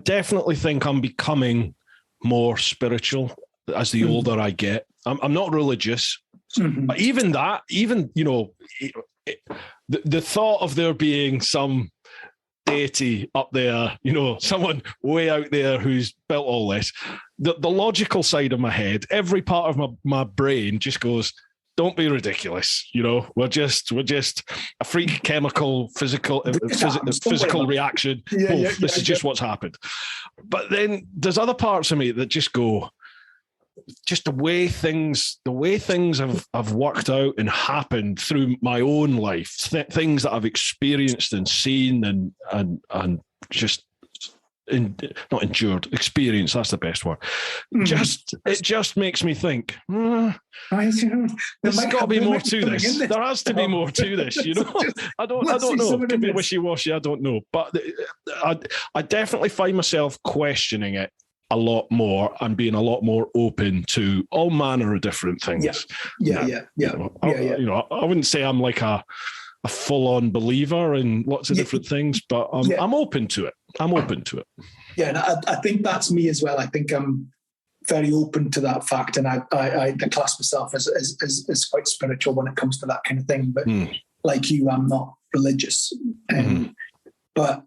definitely think I'm becoming more spiritual as the older I get. I'm not religious. But even you know, the thought of there being some deity up there, you know, someone way out there who's built all this, the logical side of my head, every part of my brain just goes, don't be ridiculous. You know, we're just a freak chemical, physical reaction. This is just what's happened. But then there's other parts of me that just go, just the way things have worked out and happened through my own life, things that I've experienced and seen and just not endured, experience. That's the best word. It just makes me think. There's got to be more to this. There has to be more to this. You know, I don't know. It could be wishy-washy. I don't know, but I definitely find myself questioning it a lot more and being a lot more open to all manner of different things. Yeah. You know, I wouldn't say I'm like a full-on believer in lots of different things, but I'm open to it. Yeah, and I think that's me as well. I think I'm very open to that fact, and I class myself as quite spiritual when it comes to that kind of thing. But like you, I'm not religious, but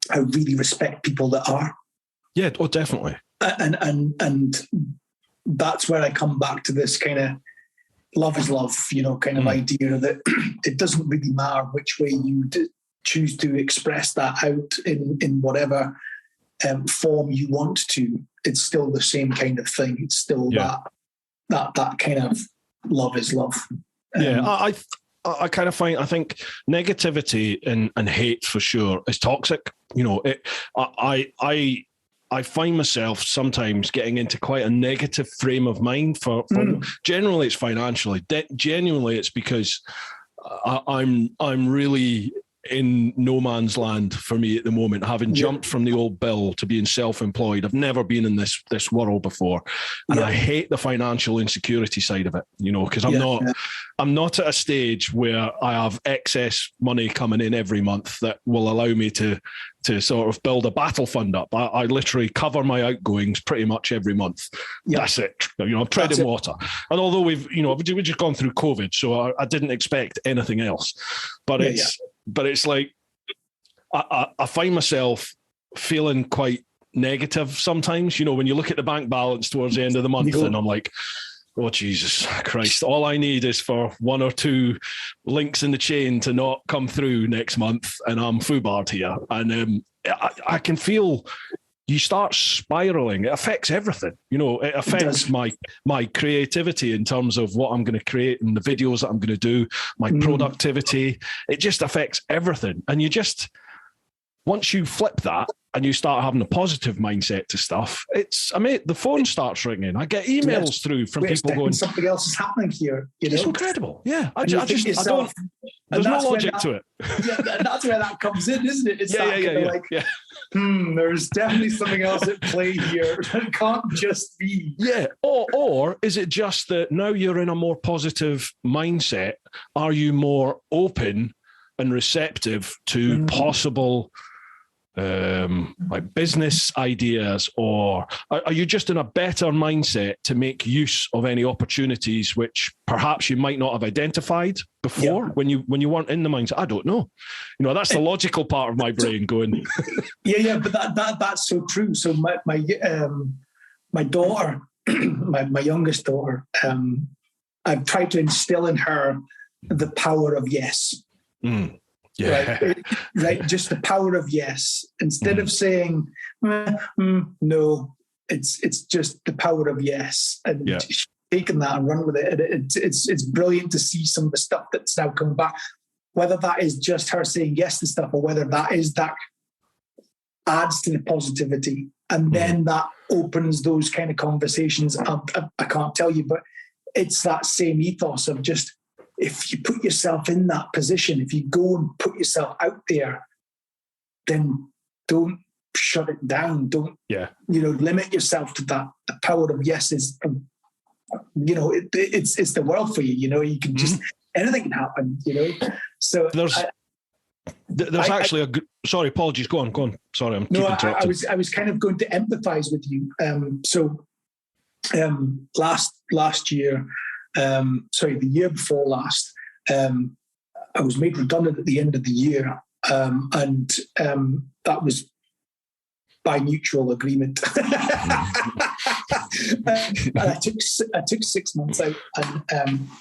I really respect people that are. Yeah, definitely. And that's where I come back to this kind of love is love, you know, kind of idea that it doesn't really matter which way you choose to express that out in whatever form you want to. It's still the same kind of thing. It's still that kind of love is love. I kind of I think negativity and hate for sure is toxic. You know, I find myself sometimes getting into quite a negative frame of mind for generally it's financially. Genuinely it's because I'm really in no man's land for me at the moment, having jumped from the old bill to being self-employed. I've never been in this world before, and I hate the financial insecurity side of it, you know, because I'm not at a stage where I have excess money coming in every month that will allow me to sort of build a battle fund up. I literally cover my outgoings pretty much every month. That's it. You know, I'm treading water. And although we've just gone through COVID, so I didn't expect anything else. But it's like I find myself feeling quite negative sometimes. You know, when you look at the bank balance towards the end of the month, and I'm like, oh, Jesus Christ, all I need is for one or two links in the chain to not come through next month and I'm foobarred here. And I can feel you start spiraling. It affects everything. You know, it affects my creativity in terms of what I'm going to create and the videos that I'm going to do, my productivity. It just affects everything. And you just, once you flip that and you start having a positive mindset to stuff, the phone starts ringing. I get emails through from people going, something else is happening here. It's incredible. Yeah. I don't, there's no logic to it. Yeah, that's where that comes in, isn't it? It's there's definitely something else at play here. It can't just be. Yeah. Or is it just that now you're in a more positive mindset? Are you more open and receptive to possible like business ideas, or are you just in a better mindset to make use of any opportunities which perhaps you might not have identified before when you weren't in the mindset? I don't know. That's the logical part of my brain going. But that's so true. So my daughter, my youngest daughter, I've tried to instill in her the power of yes. Mm. Yeah. Right, just the power of yes. Instead of saying no, it's just the power of yes, and taking that and run with it. It's brilliant to see some of the stuff that's now coming back. Whether that is just her saying yes to stuff, or whether that adds to the positivity, and then that opens those kind of conversations. I can't tell you, but it's that same ethos of just. If you put yourself in that position, if you go and put yourself out there, then don't shut it down. Don't, limit yourself to that. The power of yes is, it's the world for you. You can just, anything can happen, So there's actually a good, sorry, apologies. Go on. Sorry, I'm keeping interrupting. I was kind of going to empathize with you. Last year, the year before last, I was made redundant at the end of the year, and that was by mutual agreement. And I took 6 months out, and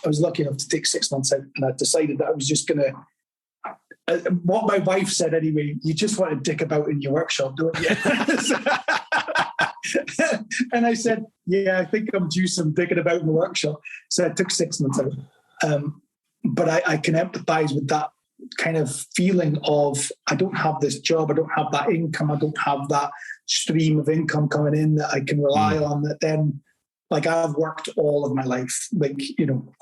I was lucky enough to take 6 months out, and I decided that I was just going to. What my wife said anyway, you just want to dick about in your workshop, don't you? And I said, I think I'm due some dicking about in the workshop. So I took 6 months out. But I can empathize with that kind of feeling of, I don't have this job, I don't have that income, I don't have that stream of income coming in that I can rely on. That then, like, I've worked all of my life,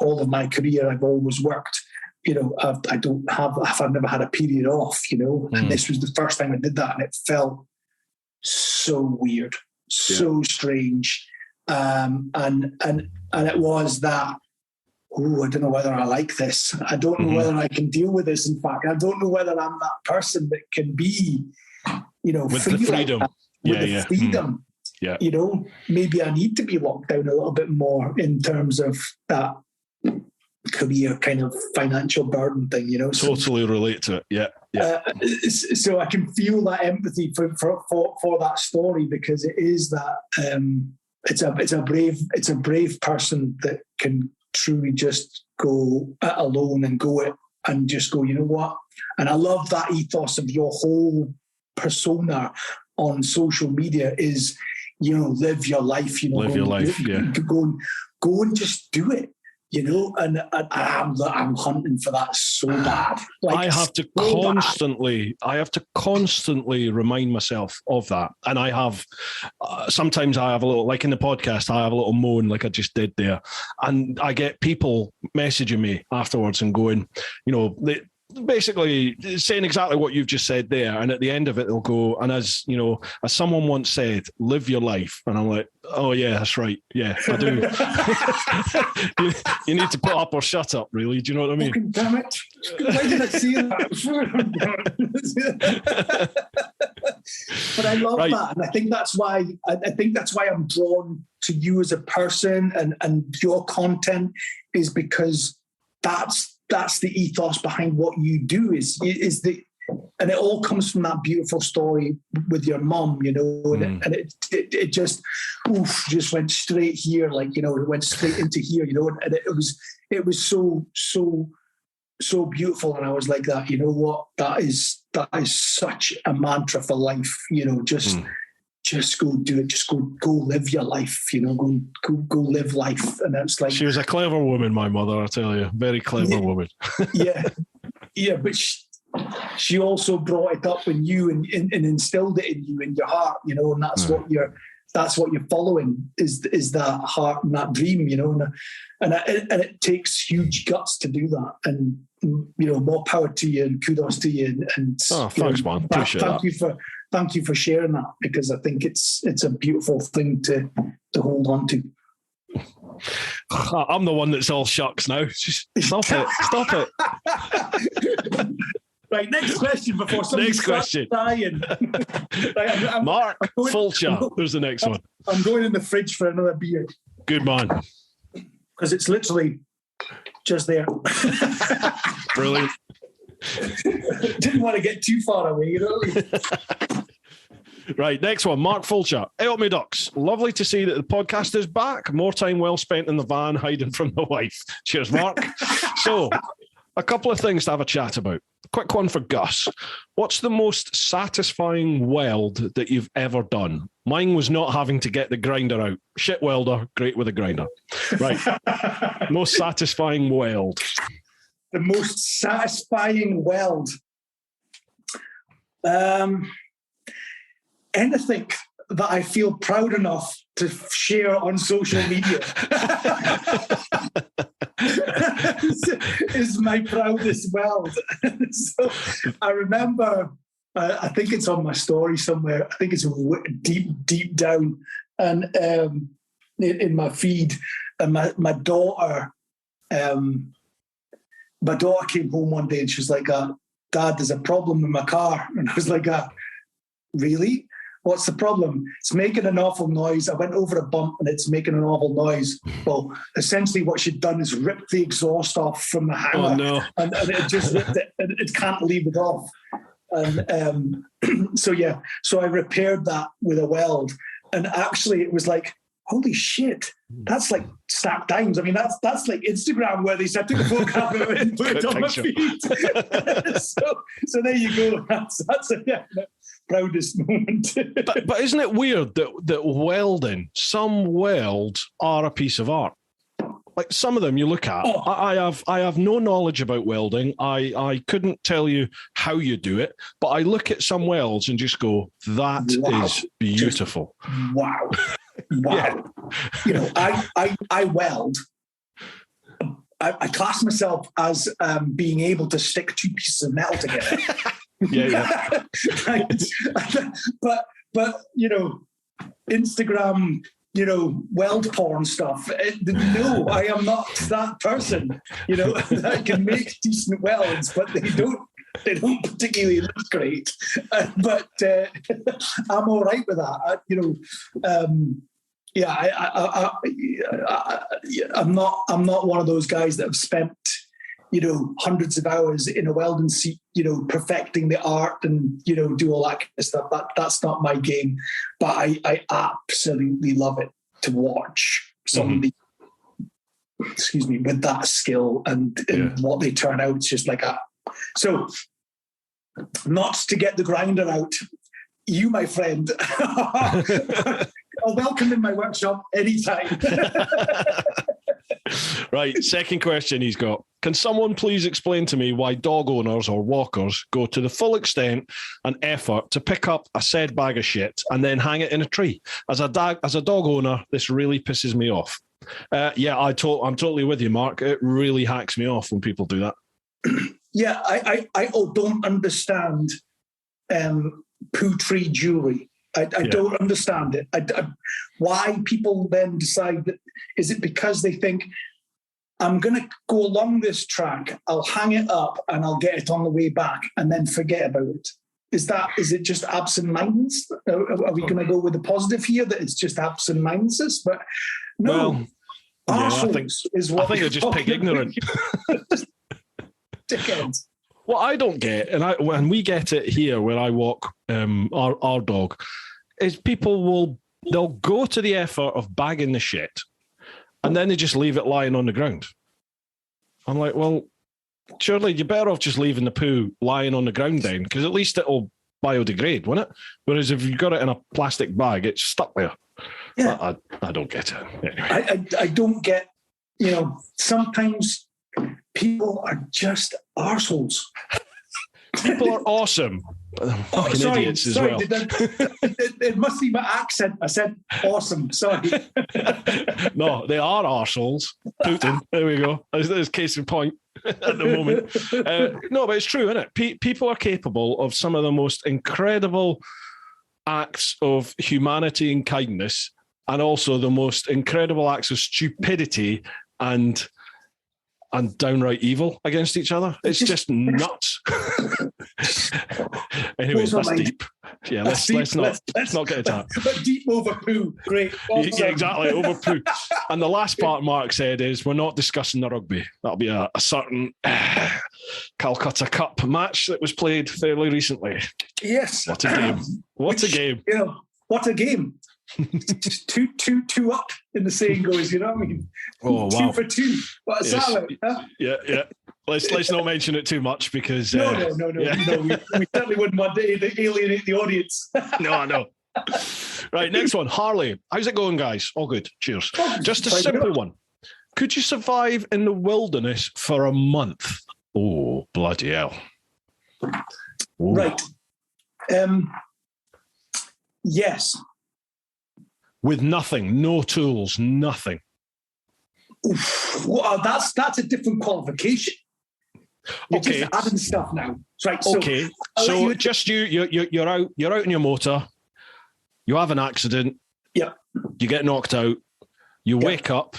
all of my career, I've always worked. I've never had a period off, and this was the first time I did that, and it felt so weird, so strange, and it was that. Oh, I don't know whether I like this. I don't know whether I can deal with this. In fact, I don't know whether I'm that person that can be, with the freedom, freedom. Maybe I need to be locked down a little bit more in terms of that career kind of financial burden thing, Totally relate to it. So I can feel that empathy for that story, because it is that it's a brave person that can truly just go alone and go it and just go, you know what? And I love that ethos of your whole persona on social media is, live your life, live your life, go and just do it. And I'm hunting for that so bad. I have to constantly remind myself of that. And I have, sometimes I have a little, like in the podcast, I have a little moan like I just did there. And I get people messaging me afterwards and going, basically saying exactly what you've just said there, and at the end of it they'll go, and as someone once said, live your life. And I'm like, oh yeah, that's right, yeah, I do. you need to put up or shut up, really. Do you know what I mean? Fucking damn it, why did I see that? But I love that, and I think that's why I'm drawn to you as a person, and your content is because that's the ethos behind what you do, is and it all comes from that beautiful story with your mum, and it just went straight here, it went straight into here, and it was so beautiful. And I was like, that, what, that is such a mantra for life, just go do it. Just go live your life, go live life. And that's like, she was a clever woman, my mother, I tell you, very clever woman. yeah. But she also brought it up in you and instilled it in you, in your heart, you know, and that's what you're following is that heart and that dream, you know, and it takes huge guts to do that. And, you know, more power to you and kudos to you. And thanks, man. Appreciate that. Thank you for sharing that, because I think it's a beautiful thing to hold on to. I'm the one that's all shucks now. Just stop it. Right, next question before somebody starts dying. Right, Mark Fulcher, who's the next one? I'm going in the fridge for another beer. Good man. Because it's literally just there. Brilliant. Didn't want to get too far away, you know? Right, next one. Mark Fulcher. Help me, ducks. Lovely to see that the podcast is back. More time well spent in the van hiding from the wife. Cheers, Mark. So, a couple of things to have a chat about. Quick one for Gus. What's the most satisfying weld that you've ever done? Mine was not having to get the grinder out. Shit welder, great with a grinder. Right. Most satisfying weld. The most satisfying weld. Anything that I feel proud enough to share on social media is my proudest weld. So I remember, I think it's on my story somewhere. I think it's deep down and in my feed. And my daughter came home one day and she was like, "Dad, there's a problem with my car." And I was like, "Really? What's the problem?" "It's making an awful noise. I went over a bump and it's making an awful noise." Well, essentially what she'd done is ripped the exhaust off from the hanger. Oh, no. and it just ripped it, and it can't leave it off. And so I repaired that with a weld. And actually it was like, holy shit, that's like Snap Dimes. I mean, that's like Instagram where they said, "Took a photograph of it and put it on my feed." so there you go. That's proudest moment. but isn't it weird that welding, some welds are a piece of art? Like some of them you look at, I have no knowledge about welding. I couldn't tell you how you do it, but I look at some welds and just go, that is beautiful. Wow. Yeah. You know, I weld. I class myself as being able to stick two pieces of metal together. Yeah. but you know, Instagram, you know, weld porn stuff. No, I am not that person. You know, that can make decent welds, but they don't particularly look great. But I'm all right with that. I'm not one of those guys that have spent, you know, hundreds of hours in a welding seat, you know, perfecting the art and, you know, do all that kind of stuff. That's not my game. But I absolutely love it to watch somebody, with that skill and what they turn out. It's just like a... So, not to get the grinder out, you, my friend, are welcome in my workshop anytime. Right, second question he's got. Can someone please explain to me why dog owners or walkers go to the full extent and effort to pick up a said bag of shit and then hang it in a tree? As a dog owner, this really pisses me off. I'm totally with you, Mark. It really hacks me off when people do that. Yeah, I don't understand poo tree jewelry. I don't understand it. Why people then decide that, is it because they think, I'm going to go along this track, I'll hang it up and I'll get it on the way back and then forget about it? Is it just absent-mindedness? Are we going to go with the positive here, that it's just absent-mindedness? But no, I think they're just pig ignorant. Dickheads. What I don't get, and we get it here where I walk our dog, is they'll go to the effort of bagging the shit and then they just leave it lying on the ground. I'm like, well, surely you're better off just leaving the poo lying on the ground then, because at least it'll biodegrade, won't it? Whereas if you've got it in a plastic bag, it's stuck there. Yeah. I don't get it. Anyway. I don't get, you know, sometimes people are just arseholes. People are awesome. Fucking idiots as well. It must be my accent. I said awesome. Sorry. No, they are arseholes. Putin. There we go. There's case in point at the moment. No, but it's true, isn't it? People are capable of some of the most incredible acts of humanity and kindness, and also the most incredible acts of stupidity and downright evil against each other. It's just nuts. Anyway, that's deep. Yeah, let's not get into that. But deep over poo. Great. Awesome. Yeah, exactly, over poo. And the last part Mark said is, we're not discussing the rugby. That'll be a certain Calcutta Cup match that was played fairly recently. Yes. What a game. What a game. Yeah, what a game. two up, in the saying goes, you know what I mean? Oh, wow. 2 for 2. What a salad, huh? Yeah. Let's not mention it too much because... No. Yeah. No, we certainly wouldn't want to alienate the audience. No, I know. Right, next one. Harley. How's it going, guys? All good. Cheers. Just a simple one. Could you survive in the wilderness for a month? Oh, bloody hell. Ooh. Right. Yes. With nothing, no tools, nothing. Oof. Well, that's a different qualification. You're just adding stuff now. Right. So okay. So just you're out in your motor. You have an accident. Yeah. You get knocked out. You wake up.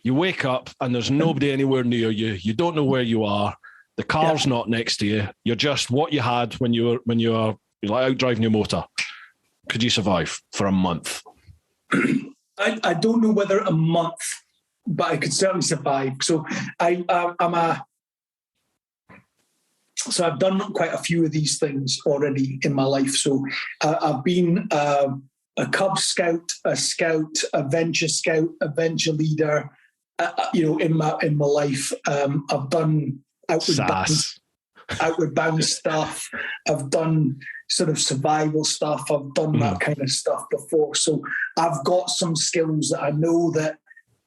And there's nobody anywhere near you. You don't know where you are. The car's not next to you. You're just what you had when you were out driving your motor. Could you survive for a month? I don't know whether a month, but I could certainly survive. So I've done quite a few of these things already in my life. So I've been a Cub Scout, a Scout, a Venture Scout, a Venture Leader. In my life, I've done outward bound stuff. I've done sort of survival stuff. I've done that kind of stuff before. So I've got some skills that I know that,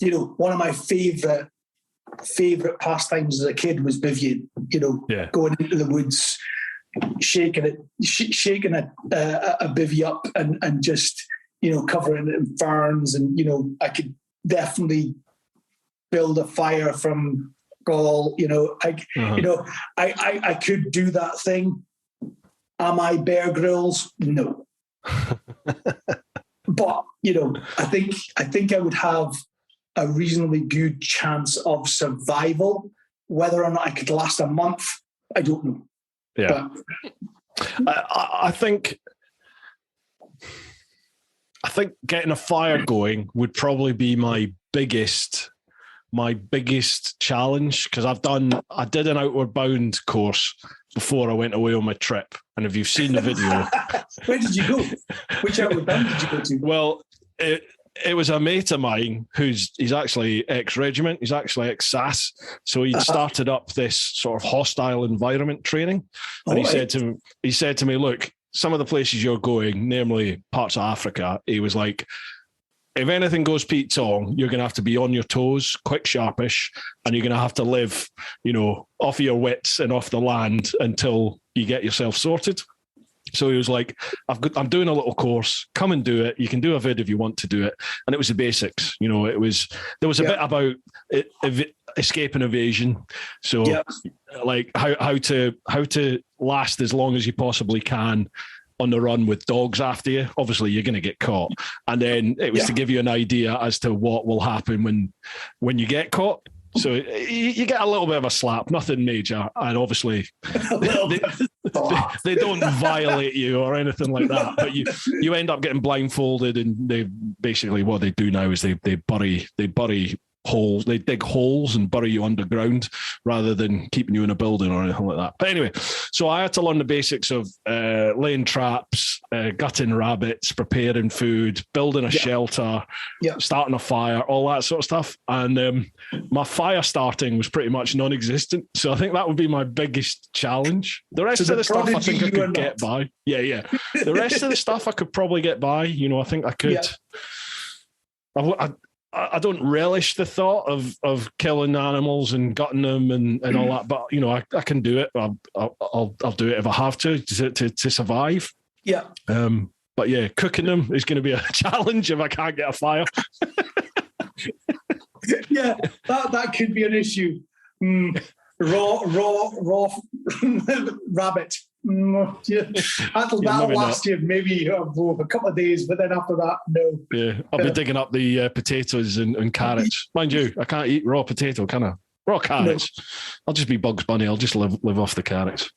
one of my favorite pastimes as a kid was bivvying, going into the woods, shaking a bivvy up and just, covering it in ferns. And, I could definitely build a fire from gall, I could do that thing. Am I Bear Grylls? No. But, I think I would have a reasonably good chance of survival. Whether or not I could last a month, I don't know. Yeah. But I think getting a fire going would probably be my biggest challenge, because I did an outward bound course before I went away on my trip. And if you've seen the video... Where did you go? Which outward bound did you go to? Well, it was a mate of mine he's actually ex-regiment, he's actually ex-SAS. So he'd started up this sort of hostile environment training. And he said to me, look, some of the places you're going, namely parts of Africa, he was like, if anything goes Pete Tong, you're going to have to be on your toes, quick, sharpish, and you're going to have to live, off your wits and off the land until you get yourself sorted. So he was like, I'm doing a little course. Come and do it. You can do a vid if you want to do it. And it was the basics. There was a bit about escape and evasion. So like how to last as long as you possibly can on the run with dogs after you. Obviously, you're going to get caught. And then it was to give you an idea as to what will happen when you get caught. So you get a little bit of a slap, nothing major. And obviously, they don't violate you or anything like that. But you end up getting blindfolded, and they basically, what they do now is they bury holes, they dig holes and bury you underground rather than keeping you in a building or anything like that. But anyway, so I had to learn the basics of laying traps, gutting rabbits, preparing food, building a shelter, starting a fire, all that sort of stuff. And my fire starting was pretty much non-existent. So I think that would be my biggest challenge. The rest of the stuff I think I could get by. Yeah. The rest of the stuff I could probably get by. I think I could. I don't relish the thought of killing animals and gutting them and all that, but you know, I can do it. I'll do it if I have to survive. Yeah. But yeah, cooking them is going to be a challenge if I can't get a fire. Yeah, that could be an issue. Raw rabbit. Yeah. That'll last you maybe a couple of days, but then after that, no. Yeah, I'll be digging up the potatoes and carrots. Mind you, I can't eat raw potato, can I? Raw carrots. No. I'll just be Bugs Bunny. I'll just live off the carrots.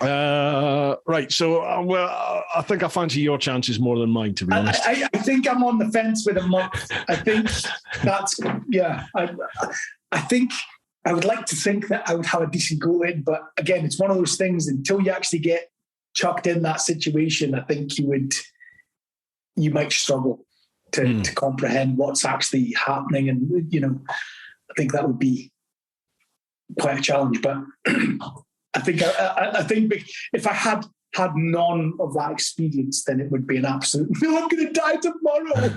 Right, so I think I fancy your chances more than mine, to be honest. I think I'm on the fence with a month. I think that's, yeah. I think I would like to think that I would have a decent go in, but again, it's one of those things, until you actually get chucked in that situation, I think you might struggle to comprehend what's actually happening. And, you know, I think that would be quite a challenge, but I think if I had none of that experience, then it would be an absolute, no, I'm going to die tomorrow.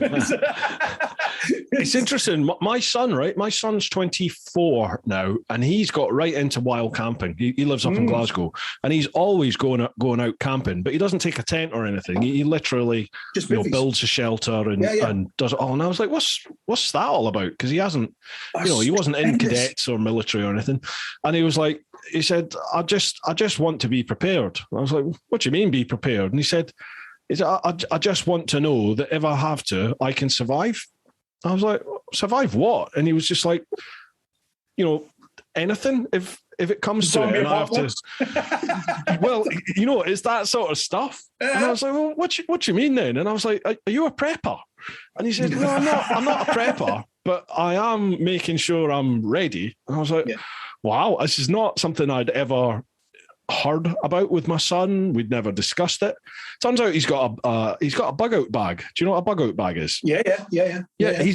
It's interesting. My son, right? My son's 24 now, and he's got right into wild camping. He lives up in Glasgow, and he's always going out camping, but he doesn't take a tent or anything. He literally just builds a shelter and does it all. And I was like, what's that all about? Because he hasn't, he wasn't in cadets or military or anything. And he said, I just want to be prepared. I was like, what do you mean be prepared? And he said, I just want to know that if I have to, I can survive. I was like, survive what? And he was just like, anything if it comes to it, and I have to. Well, it's that sort of stuff. And I was like, well, what do you mean then? And I was like, are you a prepper? And he said, no, I'm not a prepper, but I am making sure I'm ready. And I was like, wow, this is not something I'd ever heard about with my son. We'd never discussed it. Turns out he's got a bug out bag. Do you know what a bug out bag is? Yeah.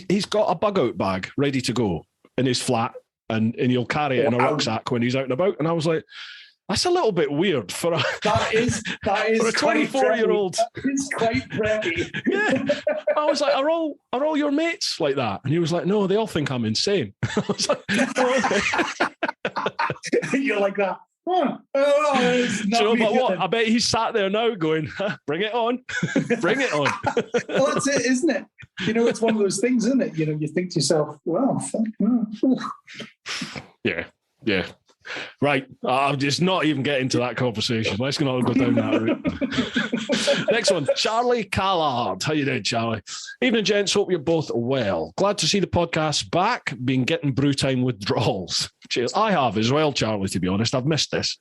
He's got a bug out bag ready to go in his flat, and he'll carry it in a rucksack when he's out and about. And I was like, that's a little bit weird for a that is for a 24-year-old. It's quite preppy. Yeah. I was like, are all your mates like that? And he was like, no, they all think I'm insane. I was like, oh, okay. You're like that. Do you know about what? I bet he's sat there now going, bring it on. Bring it on. Well, that's it, isn't it? It's one of those things, isn't it? You think to yourself, well, fuck no. Yeah. Right. I'm just not even getting to that conversation. Let's not go down that route. Next one, Charlie Callard. How you doing, Charlie? Evening, gents. Hope you're both well. Glad to see the podcast back. Been getting brew time withdrawals. Cheers. I have as well, Charlie, to be honest. I've missed this.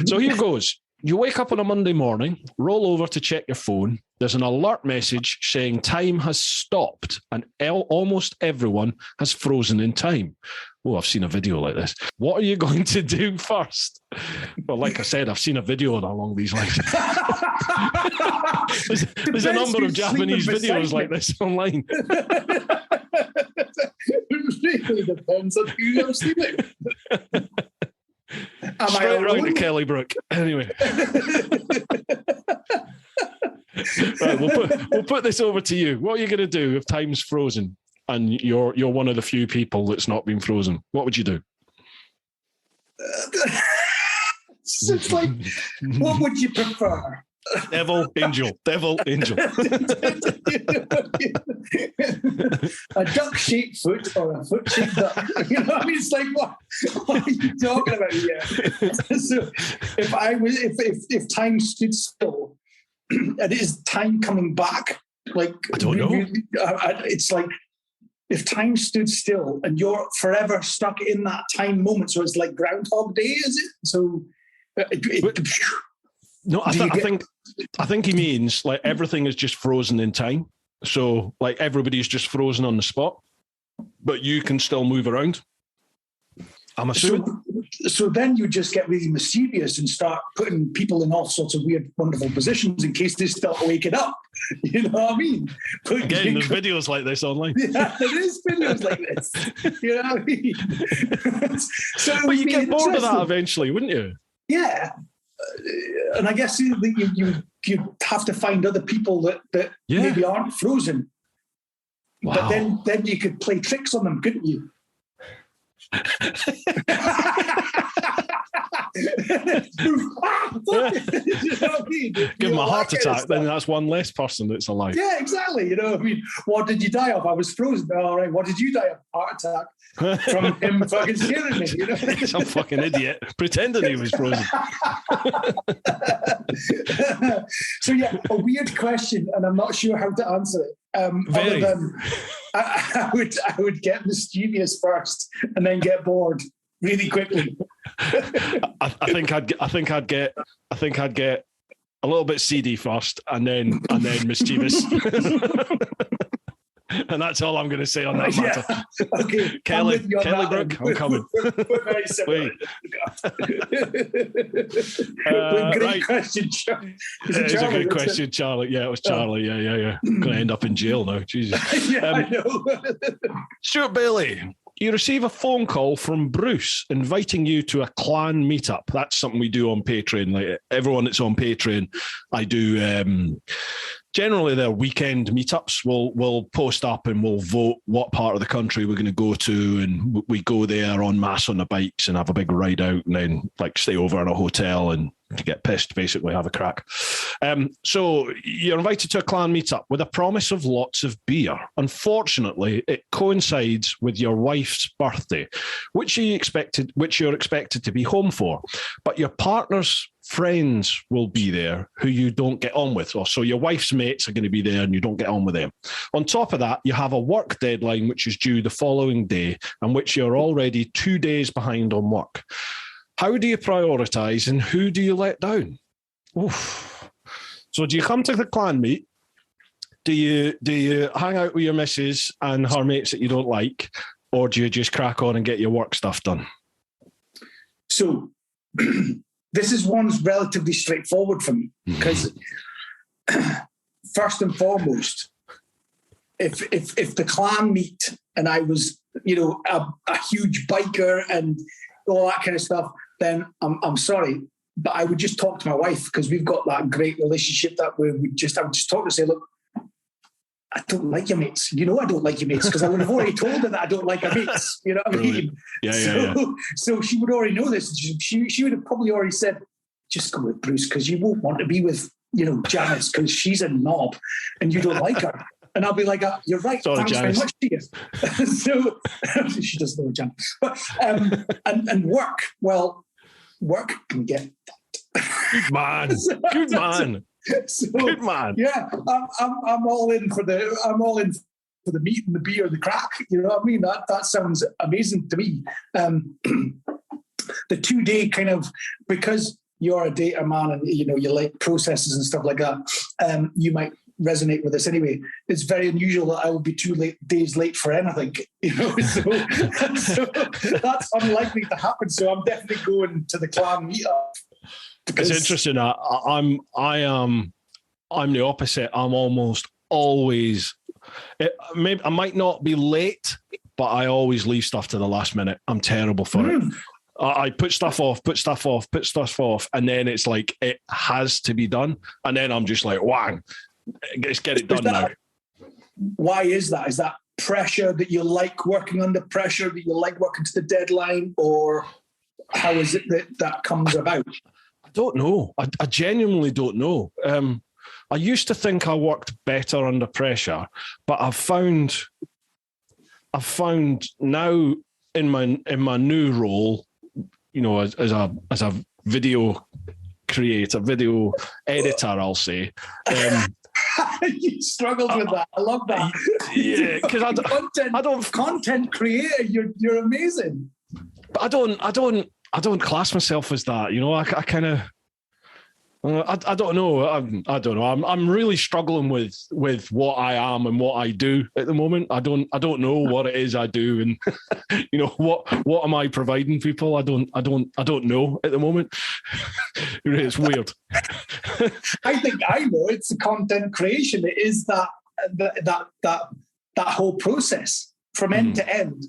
So here goes. You wake up on a Monday morning, roll over to check your phone. There's an alert message saying time has stopped and almost everyone has frozen in time. Oh, I've seen a video like this. What are you going to do first? Well, like I said, I've seen a video along these lines. there's a number of Japanese videos like this online. It really depends on who you're sleeping. Straight around to Kellybrook. Anyway. Right, we'll put this over to you. What are you going to do if time's frozen and you're one of the few people that's not been frozen? What would you do? It's like, what would you prefer? Devil, angel. A duck-shaped foot or a foot-shaped duck. It's like, what are you talking about here? So if time stood still, and is time coming back? Like, I don't know. It's like, if time stood still and you're forever stuck in that time moment, so it's like Groundhog Day, is it? So no, I think he means like everything is just frozen in time. So like everybody's just frozen on the spot, but you can still move around. I'm assuming. So then you just get really mischievous and start putting people in all sorts of weird, wonderful positions in case they start waking up. You know what I mean? Again, there's videos like this online. Yeah, there is videos like this. You know what I mean? But you get bored of that eventually, wouldn't you? Yeah. And I guess you have to find other people that maybe aren't frozen. But then you could play tricks on them, couldn't you? You know what I mean? Give him a heart attack, then that's one less person that's alive. Yeah, exactly. You know what I mean? What did you die of? I was frozen. All right. What did you die of? Heart attack from him fucking scaring me. You know? Some fucking idiot pretending he was frozen. So yeah, a weird question, and I'm not sure how to answer it. Very. Other than I would get mischievous first, and then get bored really quickly. I think I'd get a little bit seedy first, and then mischievous. And that's all I'm going to say on that matter. Yeah. Okay, Kelly Brook, I'm coming. We're very similar. Great question, Charlie. It's a great question, Charlie. Yeah, it was Charlie. Yeah. Going to end up in jail now. Jesus. Yeah, I know. Stuart Bailey, you receive a phone call from Bruce inviting you to a clan meetup. That's something we do on Patreon. Like everyone that's on Patreon, I do. Generally, they're weekend meetups. We'll post up and we'll vote what part of the country we're going to go to, and we go there en masse on the bikes and have a big ride out, and then like stay over in a hotel and to get pissed, basically have a crack. So you're invited to a clan meetup with a promise of lots of beer. Unfortunately, it coincides with your wife's birthday, which you're expected to be home for, but your partner's friends will be there who you don't get on with. So your wife's mates are going to be there and you don't get on with them. On top of that, you have a work deadline which is due the following day and which you're already 2 days behind on work. How do you prioritise and who do you let down? Oof. So do you come to the clan meet? Do you hang out with your missus and her mates that you don't like, or do you just crack on and get your work stuff done? So this is one's relatively straightforward for me because first and foremost, if the clan meet and I was, a huge biker and all that kind of stuff, then I'm sorry, but I would just talk to my wife because we've got that great relationship that I would just talk to say, look, I don't like your mates. I don't like your mates because I would have already told her that I don't like her mates. You know what I mean? Yeah. So she would already know this. She would have probably already said, just go with Bruce because you won't want to be with, Janice because she's a knob and you don't like her. And I'll be like, you're right. Sorry, thanks Janice. very much to you. So she doesn't know Janice. But and work, well, work can get Good man. Good man. So, good man. Yeah, I'm all in for the meat and the beer and the crack. You know what I mean? That sounds amazing to me. The 2 day kind of, because you're a data man and you like processes and stuff like that, you might resonate with this anyway. It's very unusual that I will be 2 days late for anything. So that's unlikely to happen. So I'm definitely going to the clan meetup. It's interesting. I'm the opposite. I'm almost always. I might not be late, but I always leave stuff to the last minute. I'm terrible for it. I put stuff off, and then it's like it has to be done, and then I'm just like, whang, let's get it done now. Why is that? Is that pressure that you like working under pressure, that you like working to the deadline, or how is it that comes about? I don't know. I genuinely don't know. I used to think I worked better under pressure, but I've found now in my new role, as a video creator, video editor, I'll say. You struggled with that. I love that. Yeah, because I don't content creator. You're amazing. But I don't class myself as that. I kind of. I don't know. I don't know. I'm really struggling with what I am and what I do at the moment. I don't know what it is I do, and what am I providing people? I don't know at the moment. It's weird. I think I know. It's the content creation. It is that whole process from end to end,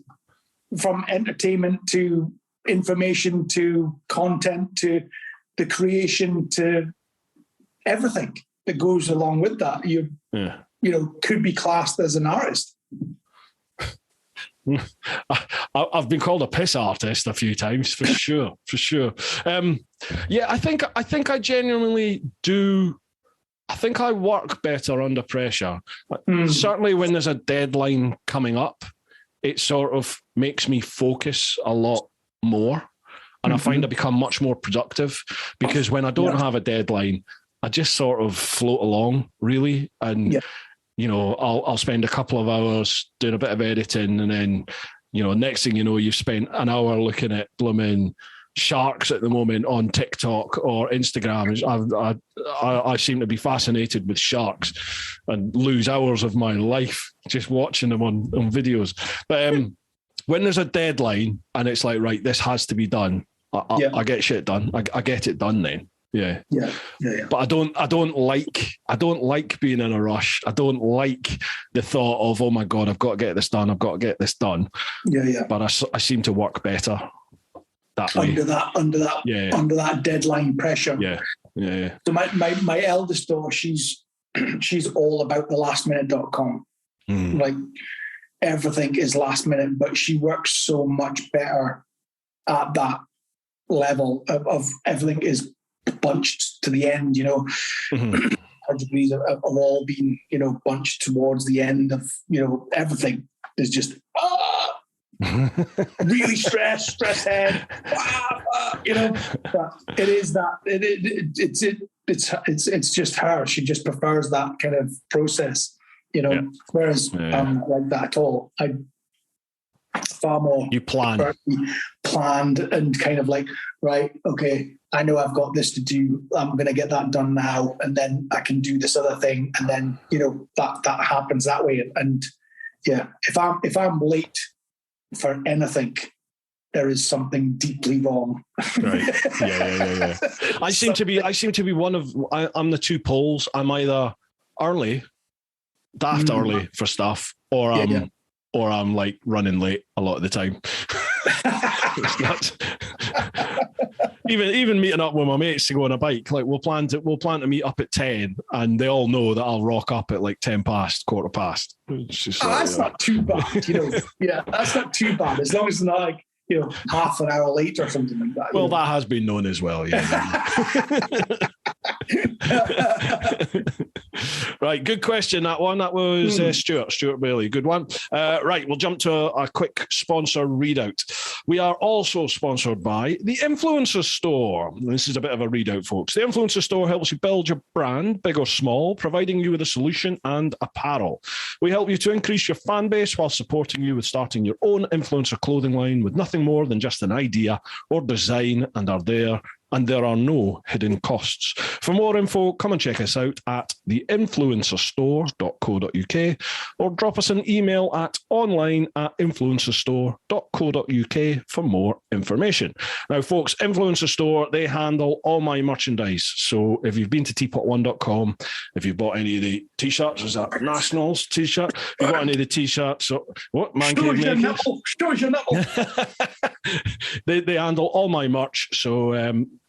from entertainment to information to content to the creation to everything that goes along with that. You could be classed as an artist. I've been called a piss artist a few times, for sure. Yeah, I think I genuinely do. I think I work better under pressure. Certainly when there's a deadline coming up, it sort of makes me focus a lot more. And I find I become much more productive, because when I don't have a deadline, I just sort of float along, really. And, you know, I'll spend a couple of hours doing a bit of editing, and then, you know, next thing you know, you've spent an hour looking at blooming sharks at the moment on TikTok or Instagram. I seem to be fascinated with sharks and lose hours of my life just watching them on videos. But when there's a deadline and it's like, right, this has to be done, I get shit done. I get it done then. Yeah. But I don't like being in a rush. I don't like the thought of, oh my God, I've got to get this done. Yeah. But I seem to work better that way. Under that deadline pressure. Yeah. So my eldest daughter, she's all about the lastminute.com. Like, everything is last minute, but she works so much better at that level of everything is bunched to the end, you know. Her degrees have all been, you know, bunched towards the end of, you know, everything is just really stress head, you know. But it is that it's just her. She just prefers that kind of process, you know. Whereas I'm not like that at all. I far more planned and kind of like, right, okay, I know I've got this to do. I'm going to get that done now, and then I can do this other thing, and then, you know, that happens that way. And yeah, if I'm late for anything, there is something deeply wrong. Right. Yeah. I seem to be one of. I'm the two poles. I'm either early, daft early for stuff, or I'm like running late a lot of the time. It's nuts. Even meeting up with my mates to go on a bike, like we'll plan to meet up at 10, and they all know that I'll rock up at like 10 past, quarter past. It's just that's not too bad, you know. Yeah, that's not too bad, as long as it's not like, you know, half an hour late or something like that. Well, that has been known as well, yeah. Right, good question, that one. That was Stuart Bailey. Good one. Right, we'll jump to a quick sponsor readout. We are also sponsored by the Influencer Store. This is a bit of a readout, folks. The Influencer Store helps you build your brand, big or small, providing you with a solution and apparel. We help you to increase your fan base while supporting you with starting your own influencer clothing line with nothing more than just an idea or design, and there are no hidden costs. For more info, come and check us out at theinfluencerstore.co.uk or drop us an email at online@influencerstore.co.uk for more information. Now, folks, Influencer Store, they handle all my merchandise. So if you've been to teapotone.com, if you've bought any of the T-shirts, is that Nationals T-shirt? If you've bought any of the T-shirts, what? Man Cave Makers? Show your nipple. They handle all my merch. So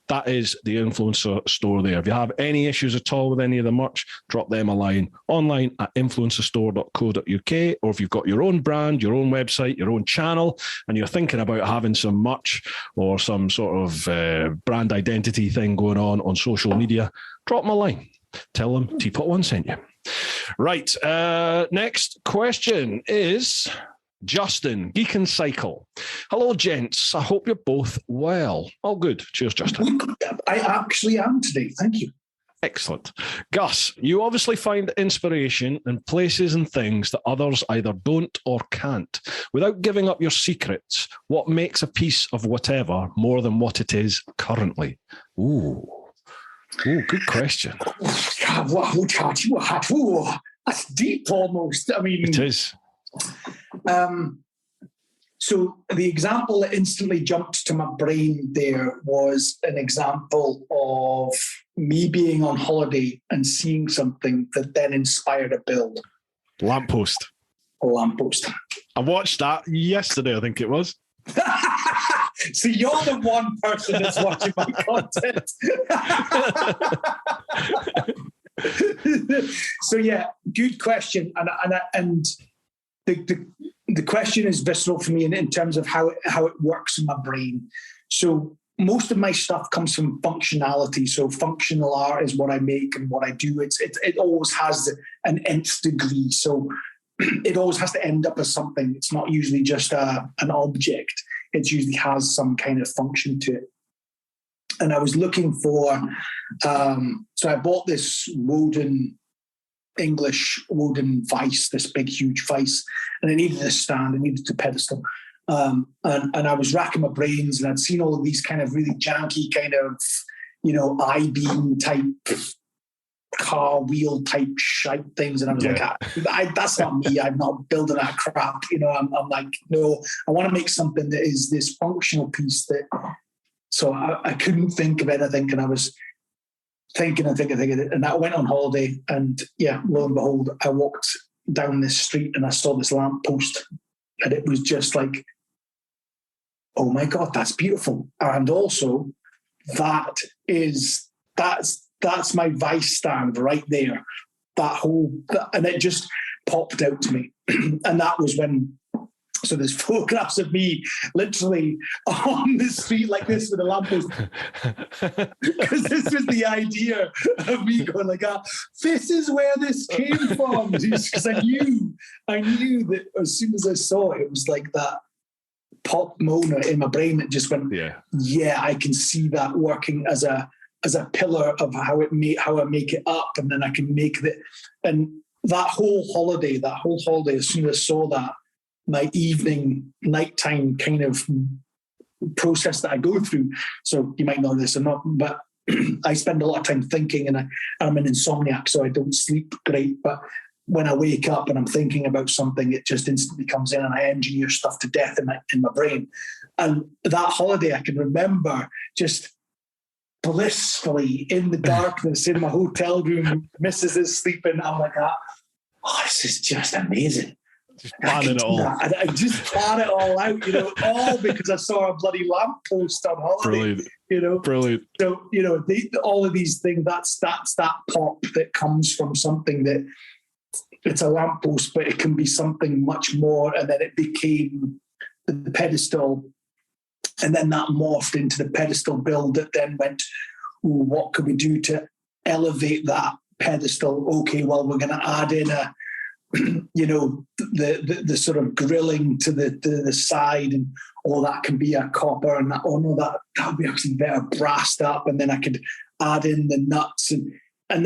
that is the Influencer Store there. If you have any issues at all with any of the merch, drop them a line online at influencerstore.co.uk. Or if you've got your own brand, your own website, your own channel, and you're thinking about having some merch or some sort of brand identity thing going on social media, drop them a line. Tell them TeapotOne sent you. Right. Next question is Justin, Geek and Cycle. Hello, gents. I hope you're both well. All good. Cheers, Justin. I actually am today. Thank you. Excellent. Gus, you obviously find inspiration in places and things that others either don't or can't. Without giving up your secrets, what makes a piece of whatever more than what it is currently? Ooh, good question. That's deep almost. I mean, it is. So the example that instantly jumped to my brain there was an example of me being on holiday and seeing something that then inspired a build. Lamppost. A lamppost. I watched that yesterday, I think it was. So you're the one person that's watching my content. So yeah, good question. And the question is visceral for me in terms of how it works in my brain. So most of my stuff comes from functionality. So functional art is what I make and what I do. It always has an nth degree. So it always has to end up as something. It's not usually just an object. It usually has some kind of function to it. And I was looking for, so I bought this English wooden vise, this big, huge vise, and I needed a stand, I needed a pedestal. And I was racking my brains, and I'd seen all of these kind of really janky kind of, I-beam type, car wheel type shite things. And I was like, that's not me. I'm not building that crap. I'm like, no, I want to make something that is this functional piece that, so I couldn't think of anything. And I was thinking, and I went on holiday, and lo and behold, I walked down this street and I saw this lamppost, and it was just like, oh my God, that's beautiful. And also that's my vice stand right there. And it just popped out to me. And that was when, so there's photographs of me literally on the street like this with a lamppost. Because this was the idea of me going like, this is where this came from. Because I knew that as soon as I saw it, it was like that pop moment in my brain that just went, I can see that working as a pillar of how I make it up, and then I can make it. And that whole holiday, as soon as I saw that, my nighttime kind of process that I go through. So you might know this or not, but I spend a lot of time thinking, and I'm an insomniac, so I don't sleep great. But when I wake up and I'm thinking about something, it just instantly comes in, and I engineer stuff to death in my brain. And that holiday, I can remember just blissfully in the darkness in my hotel room. Mrs. is sleeping. I'm like, this is just amazing. Just planning it all. I just plan it all out, all because I saw a bloody lamppost on holiday. Brilliant. So, all of these things, that's that pop that comes from something that it's a lamppost, but it can be something much more. And then it became the pedestal. And then that morphed into the pedestal build that then went, what can we do to elevate that pedestal? Okay, well, we're going to add in the sort of grilling to the side, and all that can be a copper, and that would be actually better brassed up, and then I could add in the nuts, and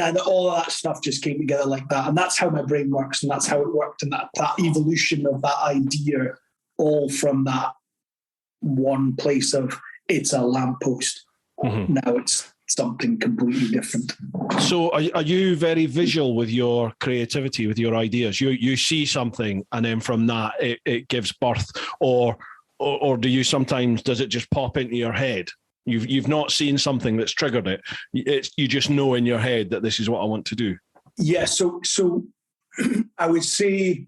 then all of that stuff just came together like that. And that's how my brain works, and that's how it worked, and that evolution of that idea, all from that one place of it's a lamppost. Mm-hmm. Now it's something completely different. So are you very visual with your creativity, with your ideas? You see something, and then from that it gives birth, or do you sometimes, does it just pop into your head? You've not seen something that's triggered it. You just know in your head that this is what I want to do. Yeah. So I would say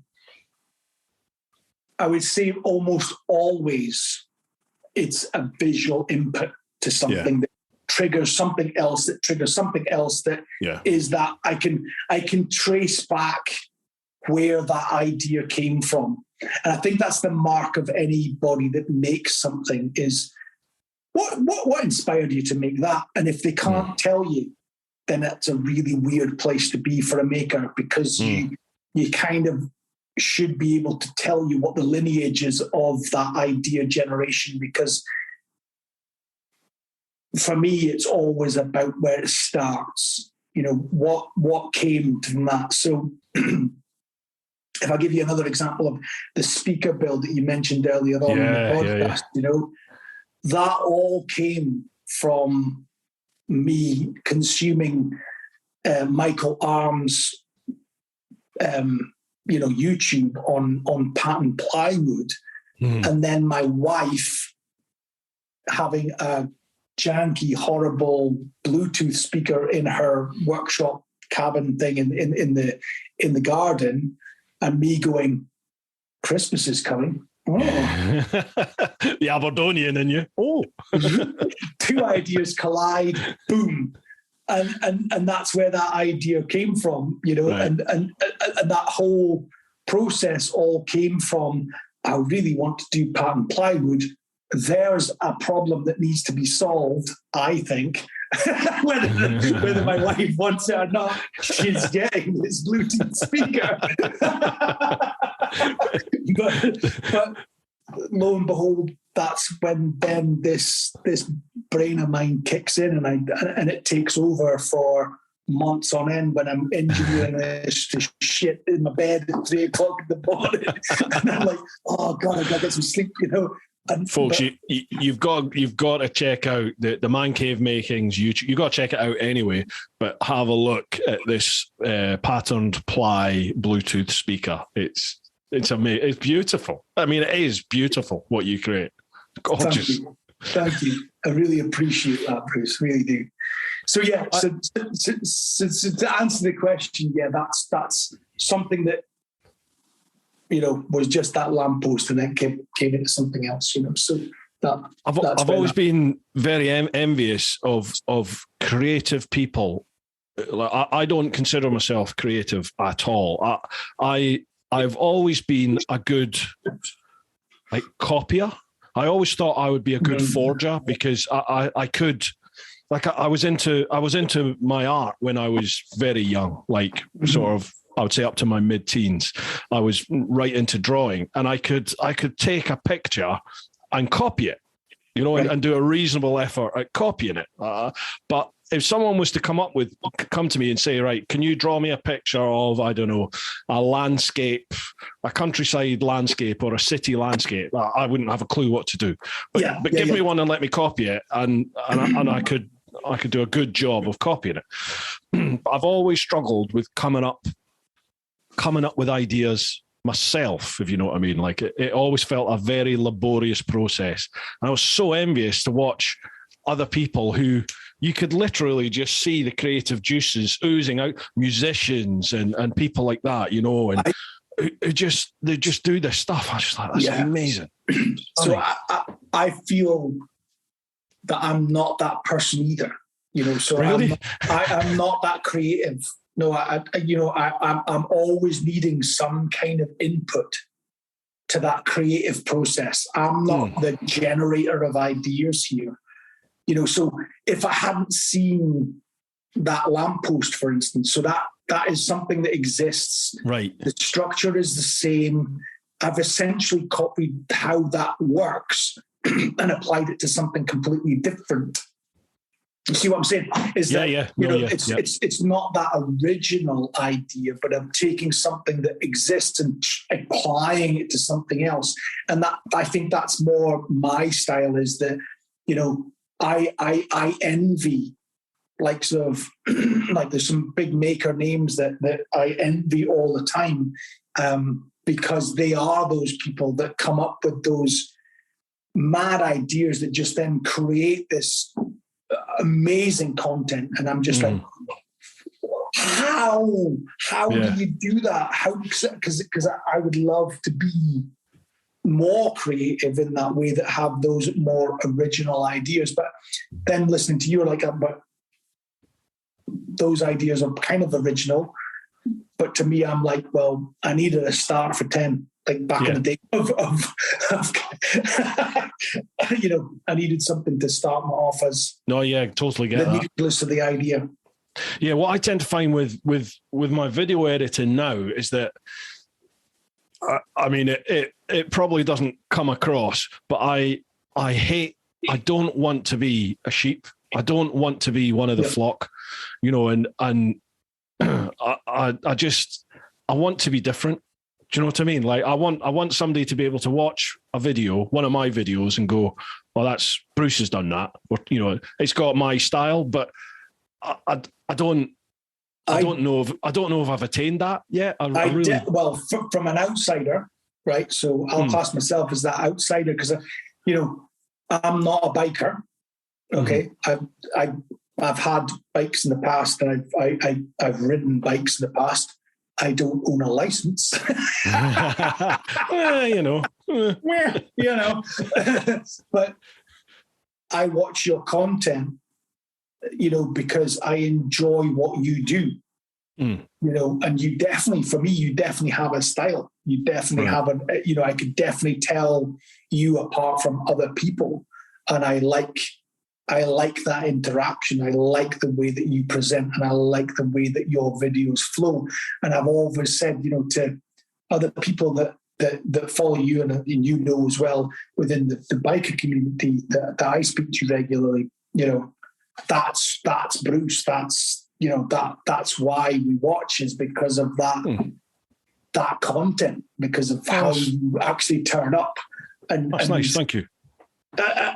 almost always it's a visual input to something that triggers something else that is that I can trace back where that idea came from. And I think that's the mark of anybody that makes something is what inspired you to make that? And if they can't tell you, then that's a really weird place to be for a maker, because you kind of should be able to tell you what the lineage is of that idea generation, because for me, it's always about where it starts, what came from that. So if I give you another example of the speaker build that you mentioned earlier on in the podcast, that all came from me consuming Michael Arm's YouTube on pattern plywood, and then my wife having a janky, horrible Bluetooth speaker in her workshop cabin thing in the garden, and me going, Christmas is coming. Oh. The Aberdonian in you. Oh. Two ideas collide, boom. And that's where that idea came from, right. And that whole process all came from, I really want to do pattern plywood. There's a problem that needs to be solved, I think. whether my wife wants it or not, she's getting this Bluetooth speaker. but lo and behold, that's when then this brain of mine kicks in, and it takes over for months on end when I'm engineering this shit in my bed at 3 o'clock in the morning, and I'm like, oh god, I gotta get some sleep, And, folks, you've got to check out the Man Cave Makings YouTube. You've got to check it out anyway, but have a look at this patterned ply Bluetooth speaker. It's amazing. It's beautiful. I mean, it is beautiful what you create. Gorgeous. Thank you. I really appreciate that, Bruce. Really do. So yeah. So to answer the question, yeah, that's something that was just that lamppost, and then came into something else. So I've always been very envious of creative people. Like, I don't consider myself creative at all. I've always been a good copier. I always thought I would be a good forger because I could. Like I was into my art when I was very young, like sort of, I would say up to my mid-teens. I was right into drawing, and I could take a picture and copy it, and do a reasonable effort at copying it. But if someone was to come to me and say, right, can you draw me a picture of, I don't know, a landscape, a countryside landscape or a city landscape, I wouldn't have a clue what to do. But give me one and let me copy it, and I could do a good job of copying it. But I've always struggled with coming up with ideas myself, if you know what I mean. Like it always felt a very laborious process. And I was so envious to watch other people who you could literally just see the creative juices oozing out, musicians and people like that, and they just do this stuff. I was just like, that's amazing. So I feel that I'm not that person either, so really? I'm not that creative. No, I'm always needing some kind of input to that creative process. I'm not the generator of ideas here. So if I hadn't seen that lamppost, for instance, so that is something that exists. Right. The structure is the same. I've essentially copied how that works and applied it to something completely different. You see what I'm saying? It's not that original idea, but I'm taking something that exists and applying it to something else. And that, I think that's more my style, is that, I envy like sort of like there's some big maker names that I envy all the time, because they are those people that come up with those mad ideas that just then create this amazing content. And I'm just like, how do you do that? How? Because I would love to be more creative in that way, that have those more original ideas. But then listening to you, like, but those ideas are kind of original. But to me, I'm like, well, I needed a start for 10, like back in the day of I needed something to start me off as. No, yeah, totally get the that. nucleus of the idea. Yeah, what I tend to find with my video editing now is that, I mean, it probably doesn't come across, but I don't want to be a sheep. I don't want to be one of the flock, and I want to be different. Do you know what I mean? Like I want somebody to be able to watch a video, one of my videos, and go, "Oh, that's Bruce has done that," or it's got my style. But I don't know if I've attained that yet. From an outsider, right? So I'll class myself as that outsider because I'm not a biker. Okay, I've had bikes in the past, and I've ridden bikes in the past. I don't own a license. But I watch your content, because I enjoy what you do. And you definitely, for me, you definitely have a style. You definitely have I could definitely tell you apart from other people. And I like that interaction. I like the way that you present, and I like the way that your videos flow. And I've always said, to other people that follow you and as well within the biker community that I speak to regularly, that's Bruce. That's why we watch, is because of that content, because of how you actually turn up. That's nice. Thank you.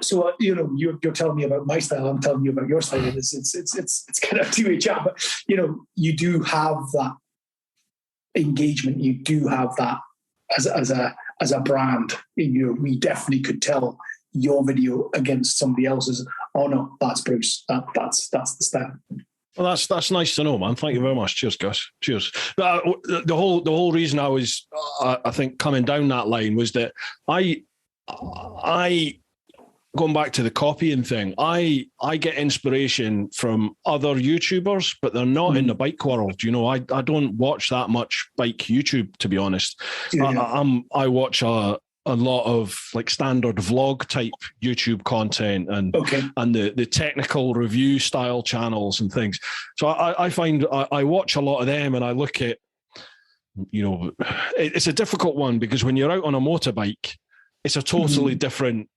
So you're telling me about my style. I'm telling you about your style. It's kind of two-way chat, but you do have that engagement. You do have that as a brand. We definitely could tell your video against somebody else's. Oh no, that's Bruce. That's the style. Well, that's nice to know, man. Thank you very much. Cheers, Gus. Cheers. The whole reason I was, I think, coming down that line was that I going back to the copying thing, I get inspiration from other YouTubers, but they're not in the bike world. I don't watch that much bike YouTube, to be honest. Yeah. I watch a lot of like standard vlog type YouTube content and the technical review style channels and things. So I find I watch a lot of them, and I look at, it's a difficult one, because when you're out on a motorbike, it's a totally different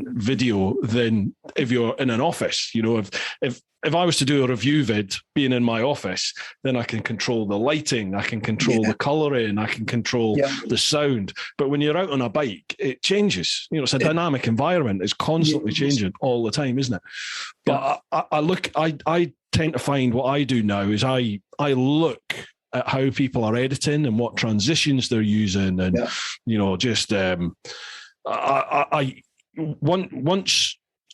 video than if you're in an office. If I was to do a review vid being in my office, then I can control the lighting, I can control the colouring, I can control the sound. But when you're out on a bike, it changes. It's a dynamic environment. It's constantly changing all the time, isn't it? But I tend to find what I do now is I look at how people are editing and what transitions they're using, and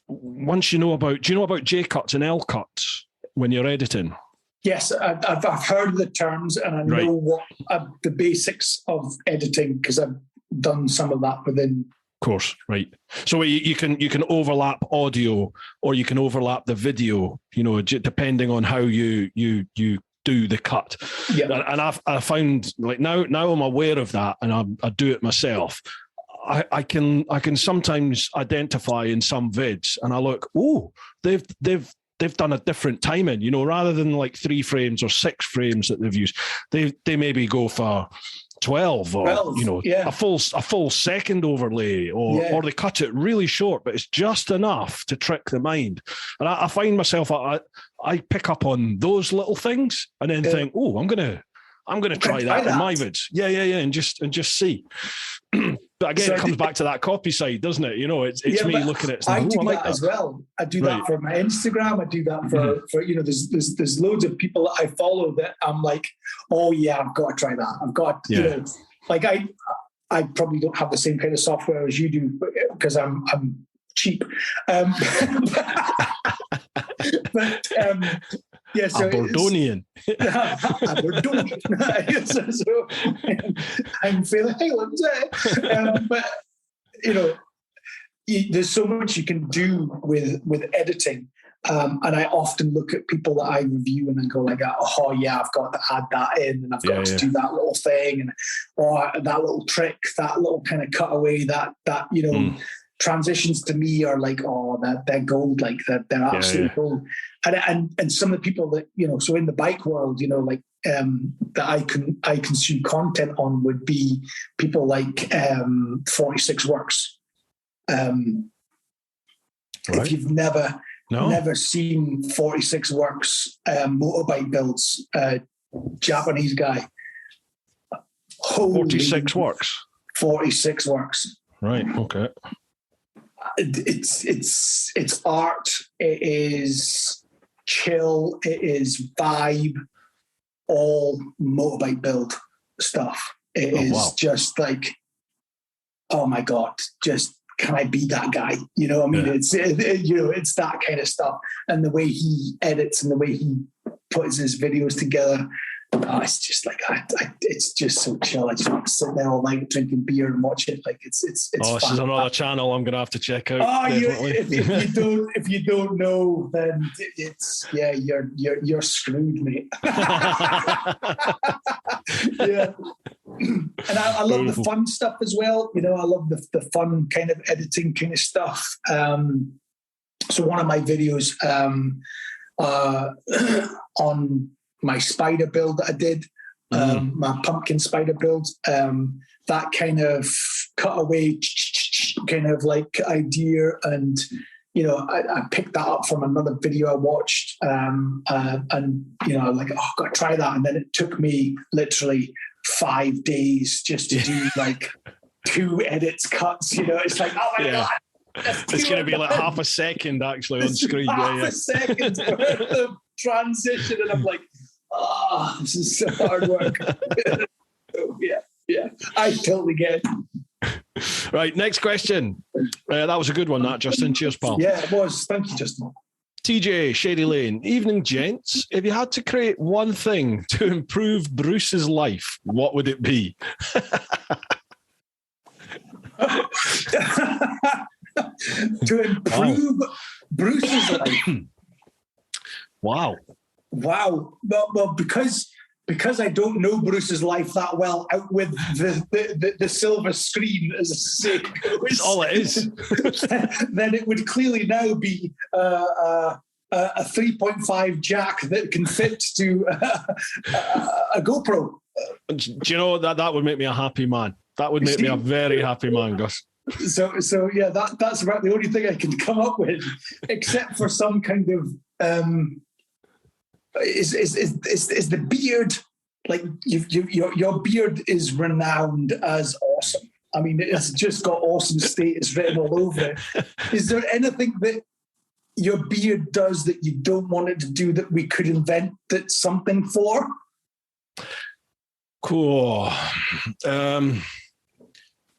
once you know about, do you know about J cuts and L cuts when you're editing? Yes, I've heard the terms, and I know what the basics of editing, because I've done some of that within. Of course, right. So you can overlap audio, or you can overlap the video, depending on how you do the cut. Yeah. And I found, like, now I'm aware of that, and I do it myself. I can sometimes identify in some vids, and I look, they've done a different timing, rather than like 3 frames or 6 frames that they've used. They maybe go for 12 or a full second overlay, or they cut it really short, but it's just enough to trick the mind. And I find myself, I pick up on those little things, and then think, I'm gonna try that in my vids. Yeah, and just see. But again, it comes back to that copy side, doesn't it? It's me looking at it. I do that as well. I do that for my Instagram. I do that for there's loads of people that I follow that I'm like, oh yeah, I've got to try that. I've got like I probably don't have the same kind of software as you do, because I'm cheap. Yeah, so Bordonian. so I'm feeling Highlands, but there's so much you can do with editing, and I often look at people that I review and I go like, oh yeah, I've got to add that in, and I've got to do that little thing, and or that little trick, that little kind of cutaway, that transitions to me are like, they're gold, like they're absolute gold. And some of the people that, so in the bike world, like that I consume content on would be people like 46 Works. If you've never seen 46 Works motorbike builds, Japanese guy. 46 Works. 46 Works. Right. Okay. It's art. It is chill. It is vibe. All motorbike build stuff. It is just like, oh my god, just can I be that guy? I mean, it's that kind of stuff, and the way he edits and the way he puts his videos together. Oh, it's just like it's just so chill. I just want to sit there all night drinking beer and watch it. Like it's Oh, this is another channel I'm going to have to check out. Oh, if you don't know, then you're screwed, mate. Yeah, and I love the fun stuff as well. You know, I love the fun kind of editing kind of stuff. So one of my videos on my spider build that I did, my pumpkin spider build, that kind of cutaway kind of like idea, and you know, I picked that up from another video I watched, and you know, like, oh, I've got to try that, and then it took me literally 5 days just to do like 2 edits, cuts. You know, it's like, oh my god. It's going to be like half a second actually on screen. Half a second worth of transition, and I'm like, this is so hard work. So, yeah, I totally get it. Right, next question. That was a good one, that, Justin. Cheers, pal. Yeah, it was. Thank you, Justin. TJ, Shady Lane. Evening, gents. If you had to create one thing to improve Bruce's life, what would it be? To improve Bruce's life. Wow. Well, because I don't know Bruce's life that well, out with the silver screen, as I say, That's all it is. Then it would clearly now be a 3.5 jack that can fit to a GoPro. Do you know that would make me a happy man? That would make me a very happy man, Gus. So yeah, that's about the only thing I can come up with, except for some kind of is the beard. Like your beard is renowned as awesome. I mean, it's just got awesome status written all over it. Is there anything that your beard does that you don't want it to do that we could invent that's something for? Cool.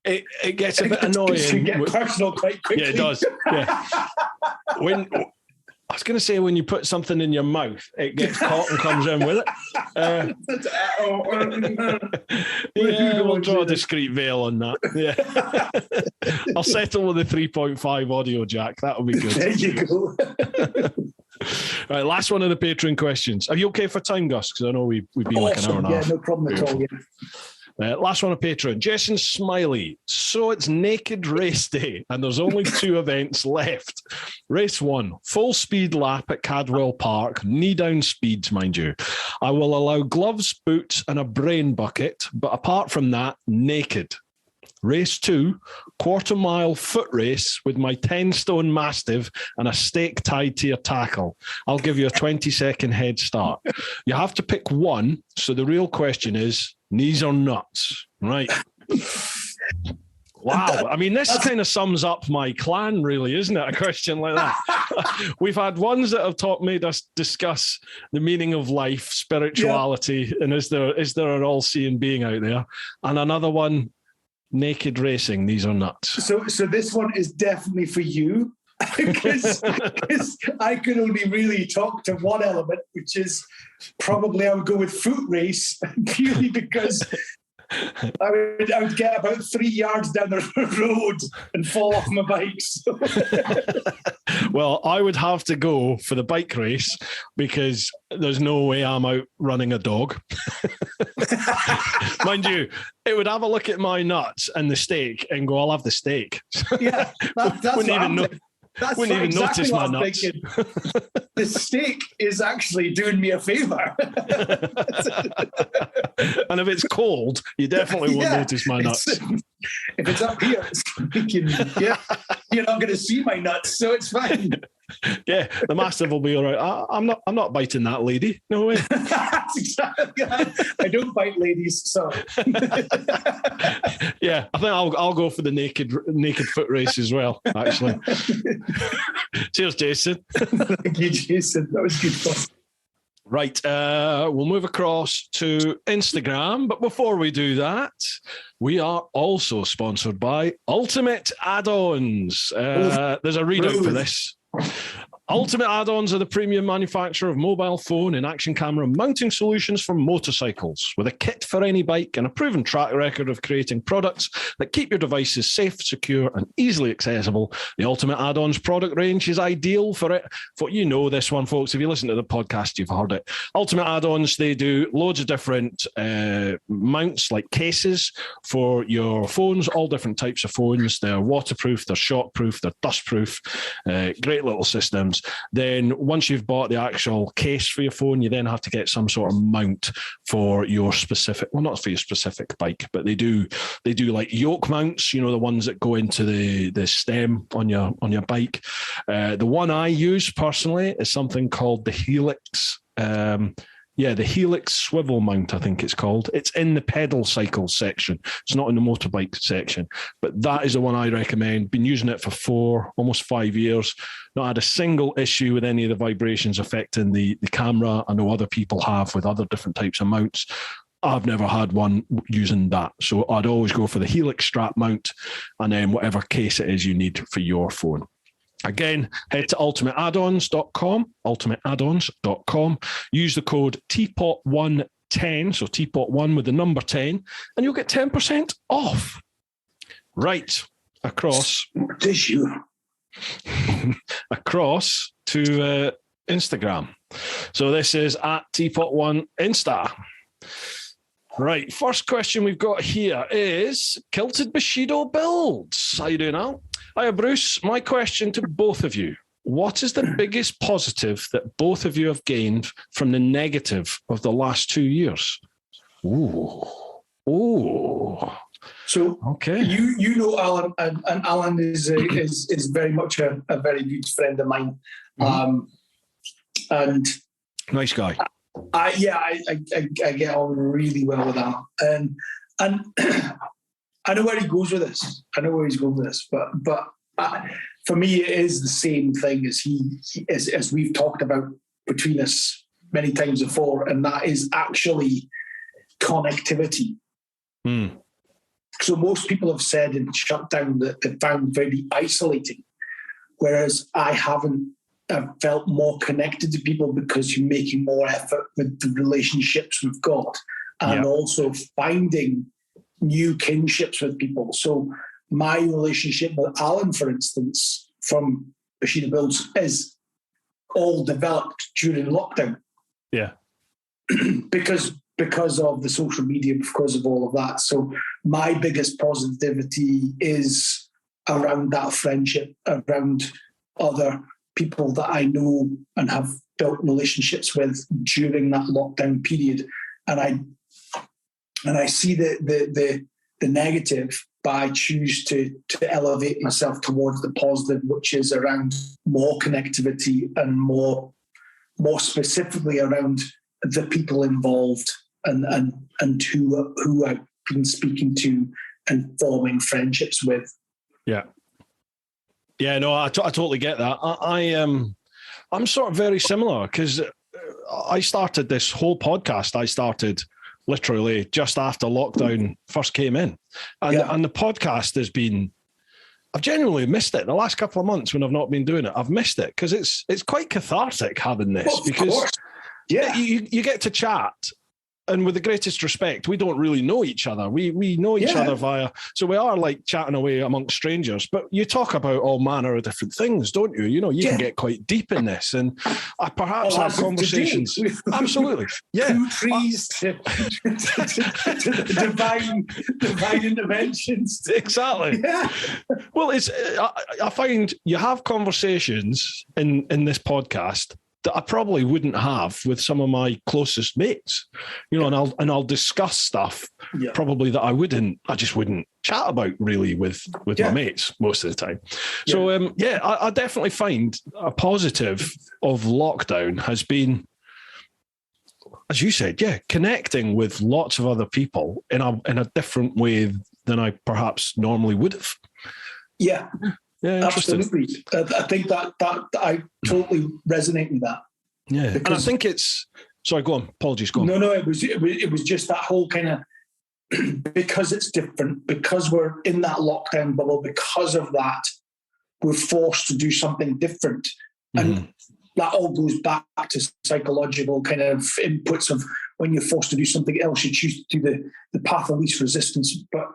It gets a bit annoying. It can get personal quite quickly. Yeah, it does. Yeah. I was going to say, when you put something in your mouth, it gets caught and comes in with it. We'll draw a discreet veil on that. Yeah, I'll settle with the 3.5 audio jack. That'll be good. There you go. Right, last one of the Patreon questions. Are you okay for time, Gus? Because I know we've been awesome. Like an hour and a half. Yeah, no problem at all. Yeah. Last one on Patreon. Jason Smiley. So it's Naked Race Day, and there's only 2 events left. Race 1, full speed lap at Cadwell Park, knee-down speeds, mind you. I will allow gloves, boots, and a brain bucket, but apart from that, naked. Race 2, quarter-mile foot race with my 10-stone Mastiff and a stake tied to your tackle. I'll give you a 20-second head start. You have to pick one, so the real question is, knees or nuts, right? Wow. I mean, this kind of sums up my clan, really, isn't it? A question like that. We've had ones that have made us discuss the meaning of life, spirituality, and is there an all-seeing being out there? And another one, naked racing, knees or nuts. So this one is definitely for you. Because I can only really talk to one element, which is probably I would go with foot race, purely because I would get about 3 yards down the road and fall off my bike. So. Well, I would have to go for the bike race because there's no way I'm out running a dog. Mind you, it would have a look at my nuts and the steak and go, I'll have the steak. Yeah, that's wouldn't even know. Wouldn't even exactly notice my I'm nuts. thinking. The steak is actually doing me a favour. And if it's cold, you definitely won't notice my nuts. If it's up here, it's thinking, you're not going to see my nuts, so it's fine. Yeah, the Mastiff will be all right. I'm not biting that lady. No way. That's exactly. I don't bite ladies, so. Yeah, I think I'll go for the naked foot race as well. Actually. Cheers, Jason. Thank you, Jason. That was good fun. Right, we'll move across to Instagram. But before we do that, we are also sponsored by Ultimate Add-ons. There's a readout for this. Ultimate Add-ons are the premium manufacturer of mobile phone and action camera mounting solutions for motorcycles, with a kit for any bike and a proven track record of creating products that keep your devices safe, secure, and easily accessible. The Ultimate Add-ons product range is ideal for it. For you know this one, folks. If you listen to the podcast, you've heard it. Ultimate Add-ons, they do loads of different mounts, like cases for your phones, all different types of phones. They're waterproof, they're shockproof, they're dustproof. Great little systems. Then once you've bought the actual case for your phone, you then have to get some sort of mount for your specific, well, not for your specific bike, but they do like yoke mounts, you know, the ones that go into the stem on your bike. The one I use personally is something called the Helix. The Helix swivel mount, I think it's called. It's in the pedal cycle section. It's not in the motorbike section, but that is the one I recommend. Been using it for almost 5 years. Not had a single issue with any of the vibrations affecting the camera. I know other people have with other different types of mounts. I've never had one using that. So I'd always go for the Helix strap mount and then whatever case it is you need for your phone. Again, head to ultimateaddons.com, use the code TeapotOne10, so TeapotOne with the number 10, and you'll get 10% off. Right, across to Instagram. So this is at TeapotOne Insta. Right, first question we've got here is Kilted Bushido Builds. How you doing, Al? Hiya, Bruce. My question to both of you. What is the biggest positive that both of you have gained from the negative of the last 2 years? Ooh. So okay, you know Alan, and Alan is very much a very good friend of mine, and nice guy. I get on really well with Alan, and I know where he goes with this. But for me, it is the same thing as we've talked about between us many times before, and that is actually connectivity. So most people have said in shutdown that they found very isolating, whereas I haven't. I've felt more connected to people because you're making more effort with the relationships we've got, and also finding new kinships with people. So my relationship with Alan, for instance, from Bushido Builds, is all developed during lockdown. Yeah. because of the social media, because of all of that. So my biggest positivity is around that friendship, around other people that I know and have built relationships with during that lockdown period. And I see the negative, but I choose to elevate myself towards the positive, which is around more connectivity and more specifically around the people involved and who I've been speaking to and forming friendships with. Yeah. Yeah, no, I totally get that. I'm sort of very similar because I started this whole podcast. I started literally just after lockdown first came in. And the podcast has been, I've genuinely missed it. The last couple of months when I've not been doing it, I've missed it because it's quite cathartic having this because you get to chat. And with the greatest respect, we don't really know each other. We know each other via, so we are like chatting away amongst strangers, but you talk about all manner of different things, don't you? You know, you can get quite deep in this and I perhaps have conversations. Absolutely. Yeah. Two trees to divine interventions. Exactly. Yeah. Well, I find you have conversations in this podcast that I probably wouldn't have with some of my closest mates, you know, and I'll discuss stuff probably that I just wouldn't chat about really with my mates most of the time. Yeah. So I definitely find a positive of lockdown has been, as you said, connecting with lots of other people in a different way than I perhaps normally would have. Yeah. Yeah, absolutely. I think that I totally resonate with that. Yeah, because, and I think it's. Sorry, go on. Apologies, go on. No, it was just that whole kind of because it's different, because we're in that lockdown bubble. Because of that, we're forced to do something different. And that all goes back to psychological kind of inputs of when you're forced to do something else, you choose to do the path of least resistance. But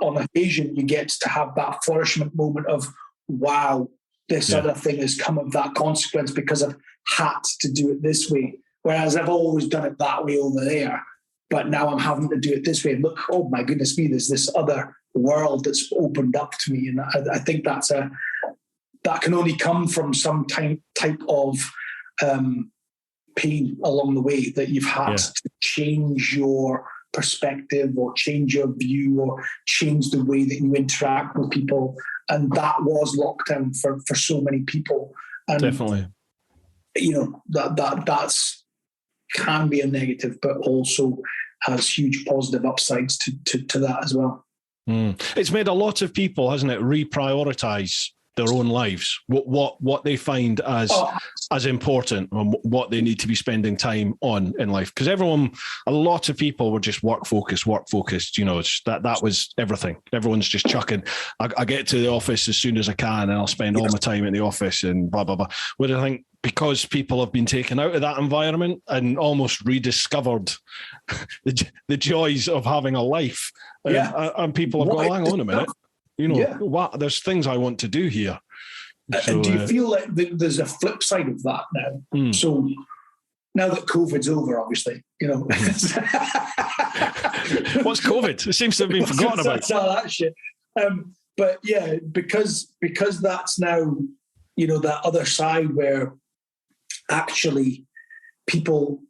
on occasion, you get to have that flourishment moment of, wow, this other thing has come of that consequence because I've had to do it this way. Whereas I've always done it that way over there. But now I'm having to do it this way. And look, oh my goodness me, there's this other world that's opened up to me. And I think that can only come from some type of pain along the way, that you've had to change your perspective or change your view or change the way that you interact with people. And that was lockdown for so many people. And, definitely. That's can be a negative, but also has huge positive upsides to that as well. It's made a lot of people, hasn't it, reprioritize their own lives, what they find as important and what they need to be spending time on in life. Because a lot of people were just work focused. That was everything. Everyone's just chucking. I get to the office as soon as I can, and I'll spend all my time in the office and blah blah blah. What I think, because people have been taken out of that environment and almost rediscovered the joys of having a life, and people have gone, hang on a minute. What? There's things I want to do here. So, and do you feel like there's a flip side of that now? So now that COVID's over, obviously, what's COVID? It seems to have been forgotten about. That's all that shit. But yeah, because that's now, that other side where actually people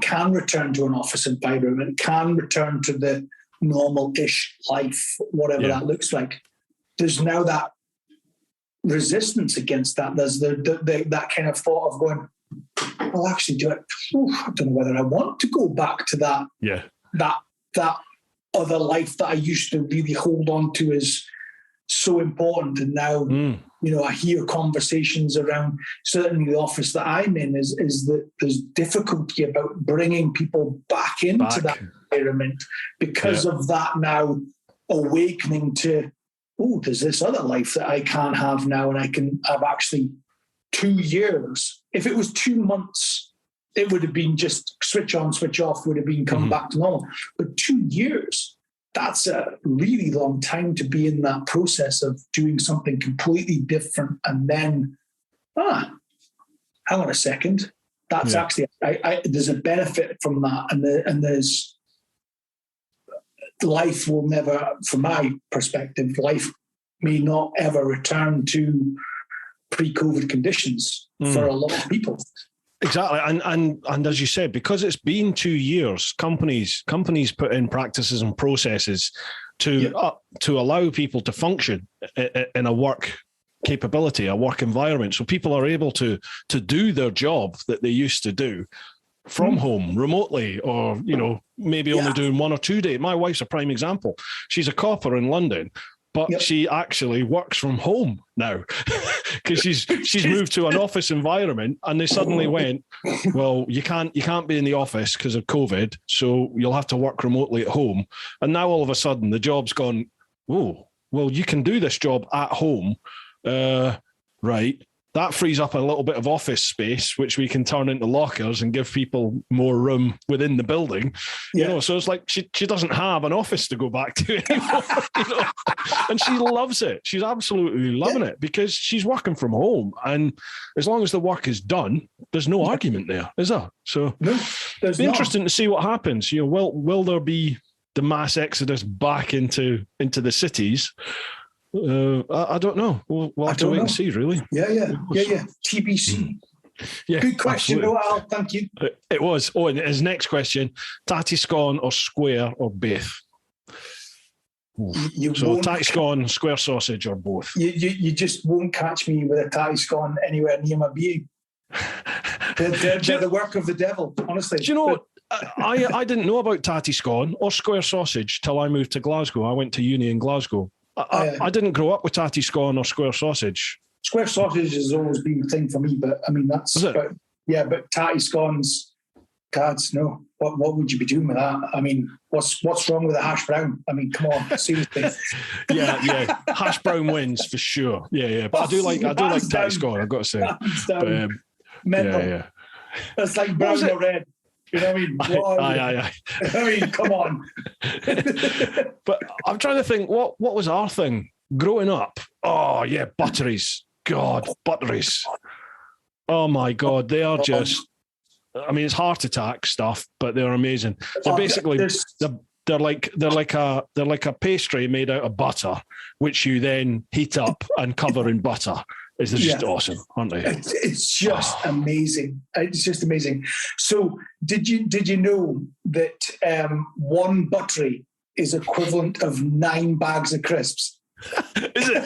can return to an office environment, can return to the normal-ish life, whatever that looks like. There's now that resistance against that. There's that kind of thought of going, well, actually, I don't know whether I want to go back to that. That other life that I used to really hold on to is so important. And now, I hear conversations around, certainly the office that I'm in, is that there's difficulty about bringing people back into that environment because of that now awakening to, there's this other life that I can't have now, and I can have actually 2 years. If it was 2 months, it would have been just switch on, switch off, would have been come back to normal. But 2 years, that's a really long time to be in that process of doing something completely different. And then, hang on a second. That's actually, there's a benefit from that. And there's, life will never, from my perspective, life may not ever return to pre-COVID conditions for a lot of people. Exactly, and as you said, because it's been 2 years, companies put in practices and processes to allow people to function in a work capability, a work environment, so people are able to do their job that they used to do from home, remotely, or maybe only doing 1 or 2 days. My wife's a prime example. She's a copper in London, but she actually works from home now because she's moved to an office environment, and they suddenly went, well, you can't be in the office because of COVID, so you'll have to work remotely at home. And now all of a sudden the job's gone, oh, well, you can do this job at home, right? That frees up a little bit of office space, which we can turn into lockers and give people more room within the building. So it's like she doesn't have an office to go back to anymore. And she loves it. She's absolutely loving it because she's working from home. And as long as the work is done, there's no argument there, is there? So it's interesting to see what happens. Will there be the mass exodus back into the cities? I don't know. We'll have to wait and see, really. Yeah. TBC. Yeah, good question. Al, thank you. It was. Oh, and his next question: tatty scone or square or both? So tatty scone, square sausage, or both? You just won't catch me with a tatty scone anywhere near my being. They're the work of the devil, honestly. Do you know what? I didn't know about tatty scone or square sausage till I moved to Glasgow. I went to uni in Glasgow. I didn't grow up with tatty scone or square sausage. Square sausage has always been a thing for me, but I mean, that's... Is it? But tatty scones, Gods, no. What would you be doing with that? I mean, what's wrong with a hash brown? I mean, come on, seriously. yeah. Hash brown wins for sure. Yeah. But I do like Thai scone, I've got to say. But, mental. Yeah. That's like brown or red. You know what I mean? Aye. I mean, come on. But I'm trying to think, what was our thing growing up? Oh yeah, butteries. God, butteries. Oh my God, they are just. I mean, it's heart attack stuff, but they're amazing. So basically, they're like a pastry made out of butter, which you then heat up and cover in butter. They're just awesome, aren't they? It's just amazing. It's just amazing. So, did you know that one buttery is equivalent of 9 bags of crisps? Is it?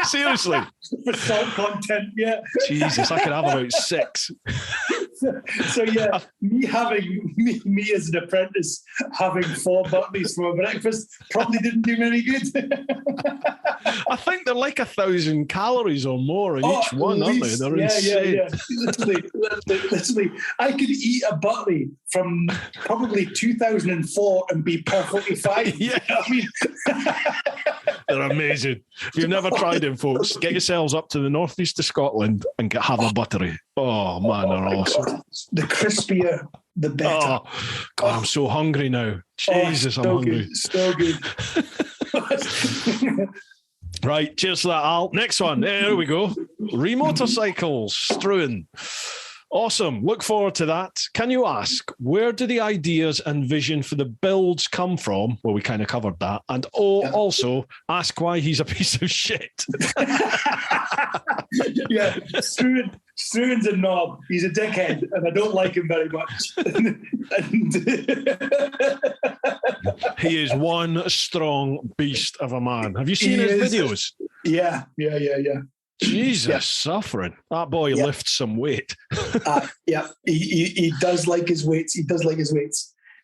Seriously? For salt content, yeah. Jesus, I could have about 6. So yeah, me as an apprentice having 4 butteries for breakfast probably didn't do me any good. I think they're like 1,000 calories or more in each one, aren't they? They're insane. Yeah. Literally, I could eat a buttery from probably 2004 and be perfectly fine. Yeah, I mean, they're amazing. If you've never tried them, folks, get yourselves up to the northeast of Scotland and have a buttery. Oh man, they're awesome. God. The crispier, the better. Oh God, I'm so hungry now. Jesus, I'm hungry. So good. Right, cheers to that, Al. Next one. There we go. Remotorcycles, Struan. Awesome. Look forward to that. Can you ask, where do the ideas and vision for the builds come from? Well, we kind of covered that. And also ask why he's a piece of shit. Yeah, Struan's a knob. He's a dickhead, and I don't like him very much. He is one strong beast of a man. Have you seen his videos? Yeah. Jesus, suffering. That boy lifts some weight. He does like his weights.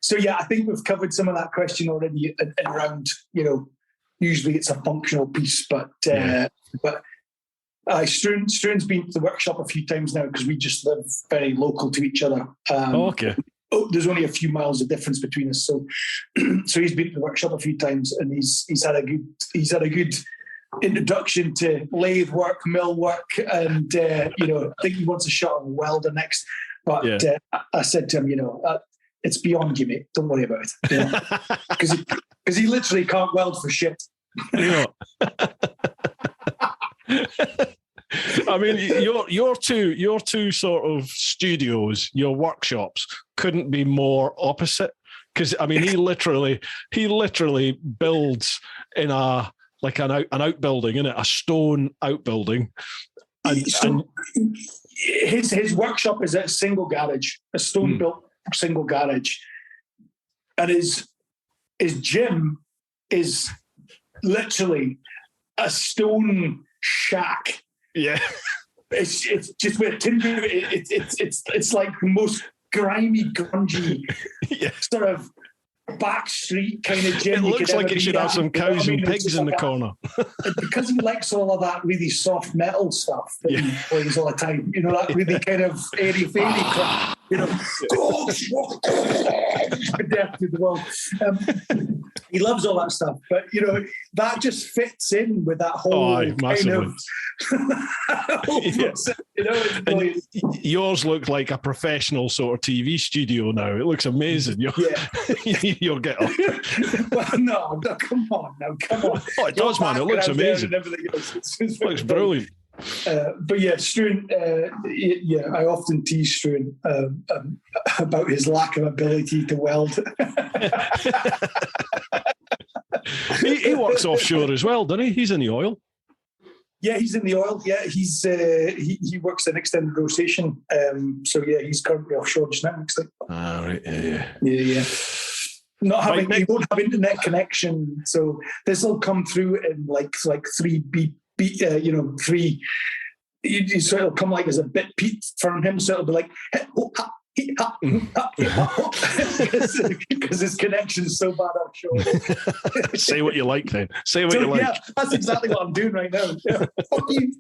So yeah, I think we've covered some of that question already around, usually it's a functional piece, but Struan's been to the workshop a few times now because we just live very local to each other. Okay. There's only a few miles of difference between us, so he's been to the workshop a few times, and he's had a good introduction to lathe work, mill work, and I think he wants a shot of a welder next. But I said to him, it's beyond you, mate. Don't worry about it, because he literally can't weld for shit. I mean, your two sort of studios, your workshops, couldn't be more opposite. Because I mean, he literally builds in an outbuilding, innit? A stone outbuilding. And his workshop is at a single garage, a stone built single garage, and his gym is literally a stone shack. Yeah, it's just with timber. It's like the most grimy, grungy sort of back street kind of gym. It looks like it should have some cows and pigs in the corner. Because he likes all of that really soft metal stuff that he plays all the time. That really kind of airy-fairy crap. Death to the world. He loves all that stuff, but that just fits in with that whole kind of. Yours look like a professional sort of TV studio now. It looks amazing. You'll get up. Well, no, come on. Oh, it does, man. It looks amazing. It looks brilliant. But yeah, Struan, I often tease Struan about his lack of ability to weld. He works offshore as well, doesn't he? He's in the oil. Yeah, he's in the oil. Yeah, he's he works in extended rotation. He's currently offshore just now. Right. Yeah. He won't have internet connection, so this will come through in like 3 3. So it'll come like as a bit beat from him. So it'll be like because his connection is so bad offshore. Say what you like, then. Say what you like. Yeah, that's exactly what I'm doing right now. Yeah. Fuck you.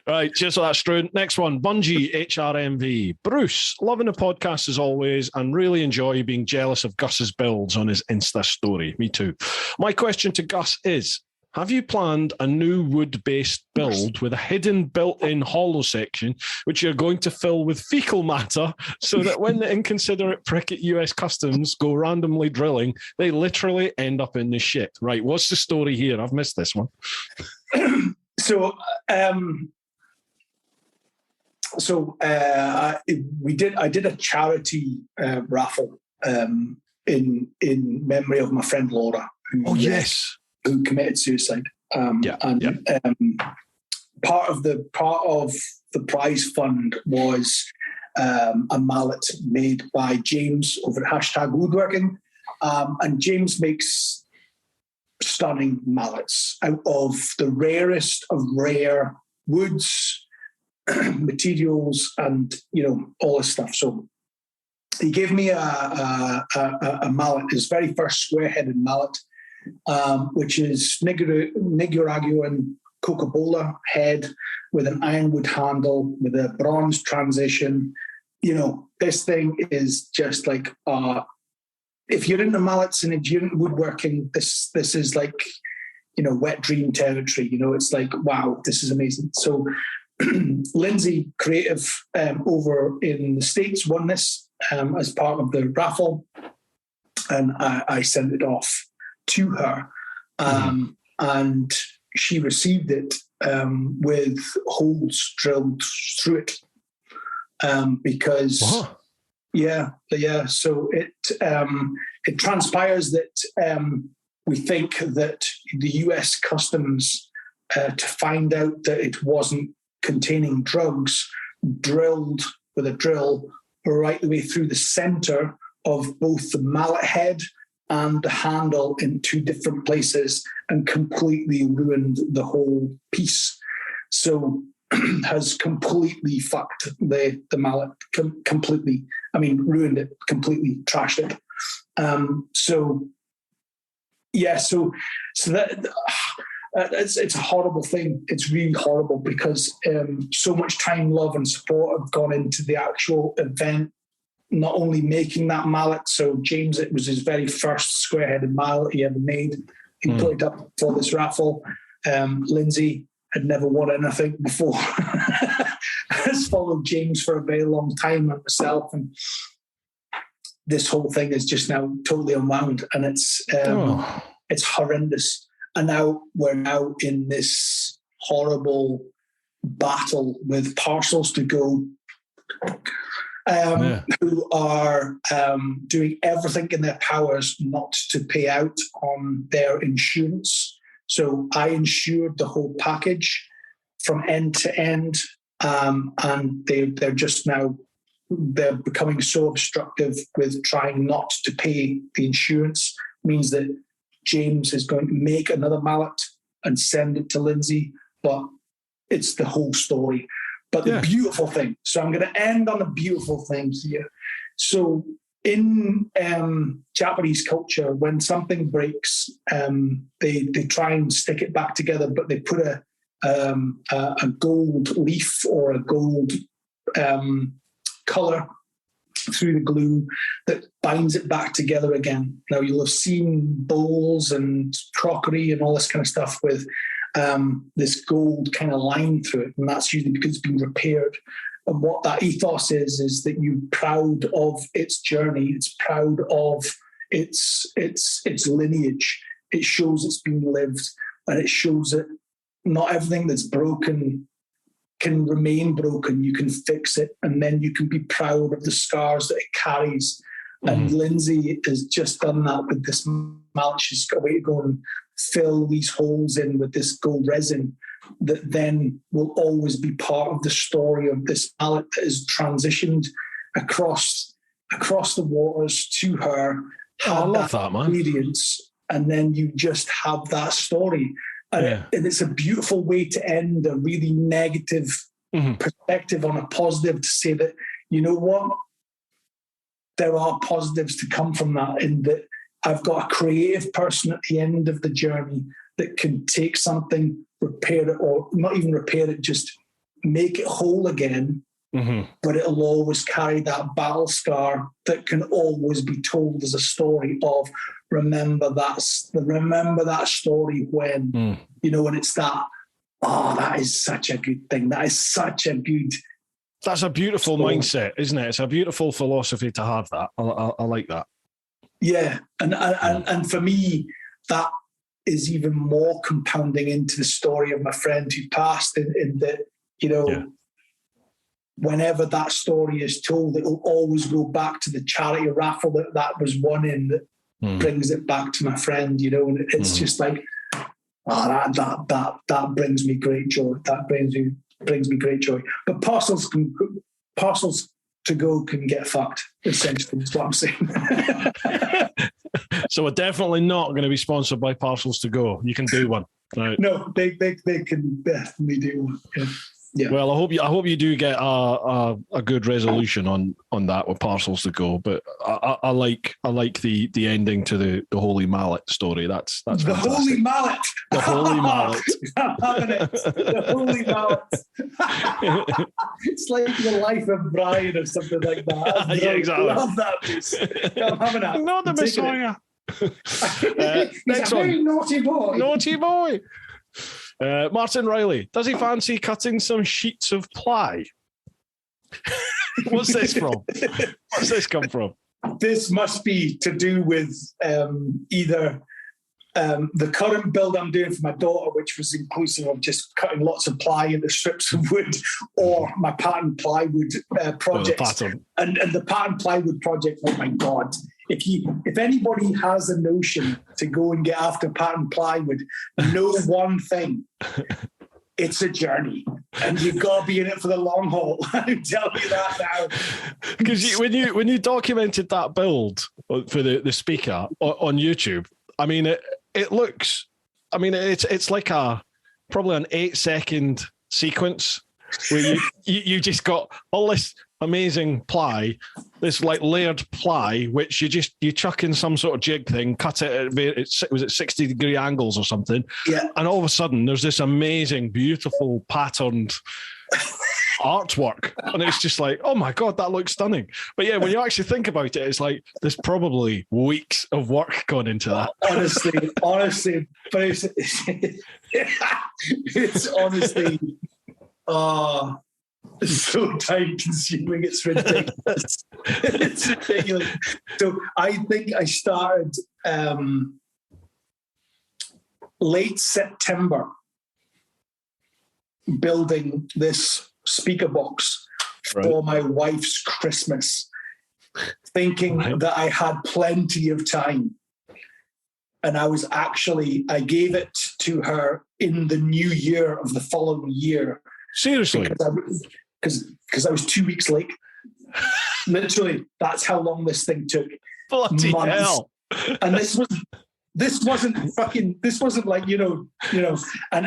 Right, cheers for that, Struan. Next one, Bungie HRMV. Bruce, loving the podcast as always and really enjoy being jealous of Gus's builds on his Insta story. Me too. My question to Gus is, have you planned a new wood-based build with a hidden built-in hollow section, which you're going to fill with fecal matter so that when the inconsiderate prick at US Customs go randomly drilling, they literally end up in the shit? Right, what's the story here? I've missed this one. So I did a charity raffle in memory of my friend Laura. Who committed suicide. Part of the prize fund was a mallet made by James over at #Woodworking, and James makes stunning mallets out of the rarest of rare woods, materials, and all this stuff. So he gave me a mallet, his very first square-headed mallet, which is Nicaraguan Coca-Cola head with an ironwood handle with a bronze transition. This thing is just like, if you're into mallets and if you're into woodworking, this is like, wet dream territory. It's like, wow, this is amazing. So Lindsay Creative over in the States won this as part of the raffle, and I sent it off to her, and she received it with holes drilled through it, because what? So it transpires that we think that the US Customs, to find out that it wasn't containing drugs, drilled with a drill right the way through the center of both the mallet head and the handle in two different places and completely ruined the whole piece. So has completely fucked the mallet, completely. I mean, ruined it, completely trashed it. So that it's a horrible thing. It's really horrible because so much time, love, and support have gone into the actual event. Not only making that mallet, so James, it was his very first square-headed mallet he ever made. He put it up for this raffle. Lindsay had never won anything before. Has followed James for a very long time, and myself, and this whole thing is just now totally unwound, and it's horrendous. And now we're in this horrible battle with parcels to go. Who are doing everything in their powers not to pay out on their insurance. So I insured the whole package from end to end, and they're just now, they're becoming so obstructive with trying not to pay the insurance. Means that James is going to make another mallet and send it to Lindsay, but it's the whole story. But the beautiful thing, so I'm going to end on a beautiful thing here. So in Japanese culture, when something breaks, they try and stick it back together, but they put a gold leaf or a gold colour through the glue that binds it back together again. Now, you'll have seen bowls and crockery and all this kind of stuff with this gold kind of line through it, and that's usually because it's been repaired. And what that ethos is that you're proud of its journey, it's proud of its lineage. It shows it's been lived, and it shows that not everything that's broken can remain broken. You can fix it, and then you can be proud of the scars that it carries. And Lindsay has just done that with this mallet. She's got a way to go and fill these holes in with this gold resin that then will always be part of the story of this mallet that is transitioned across the waters to her. I love that, man. Ingredients, and then you just have that story. And it's a beautiful way to end a really negative perspective on a positive, to say that, you know what, there are positives to come from that, in that I've got a creative person at the end of the journey that can take something repair it, or not even repair it, just make it whole again. Mm-hmm. But it'll always carry that battle scar that can always be told as a story of remember that story when and it's that. Oh, that is such a good thing. That is such a good. That's a beautiful mindset, isn't it? It's a beautiful philosophy to have. That I like that. Yeah, and for me, that is even more compounding into the story of my friend who passed. In that, whenever that story is told, it'll always go back to the charity raffle that was won in that brings it back to my friend, and it's just like, that brings me great joy. That brings me great joy. But parcels to go can get fucked, essentially, is what I'm saying. So we're definitely not going to be sponsored by Parcels to Go. You can do one. Right? No, they can definitely do one. Yeah. Well, I hope you do get a good resolution on that with Parcels to Go. But I like the ending to the Holy Mallet story. That's the fantastic. Holy Mallet. The Holy Mallet. I'm having it. The Holy Mallet. It's like The Life of Brian or something like that. Yeah, exactly. I love that piece. I'm having that. Not the Messiah. He's a very naughty boy. Naughty boy. Martin Riley, does he fancy cutting some sheets of ply? What's this from? What's this come from? This must be to do with either the current build I'm doing for my daughter, which was inclusive of just cutting lots of ply into strips of wood, or my pattern plywood project. And the pattern plywood project, oh my God. If anybody has a notion to go and get after pattern plywood, know one thing. It's a journey, and you've got to be in it for the long haul. I'm telling you that now. Because when you documented that build for the speaker on YouTube, I mean, it looks. I mean, it's like probably an 8-second sequence where you just got all this amazing ply, this like layered ply, which you chuck in some sort of jig thing, cut it was at 60-degree angles or something, and all of a sudden there's this amazing, beautiful patterned artwork, and it's just like, oh my God, that looks stunning. But yeah, when you actually think about it, it's like there's probably weeks of work gone into that. honestly, but it's honestly, it's so time consuming. It's ridiculous. It's ridiculous. So I think I started late September building this speaker box for my wife's Christmas, thinking that I had plenty of time. And I gave it to her in the new year of the following year. Seriously? Because I was 2 weeks late. Literally, that's how long this thing took. Bloody hell. And this wasn't like, an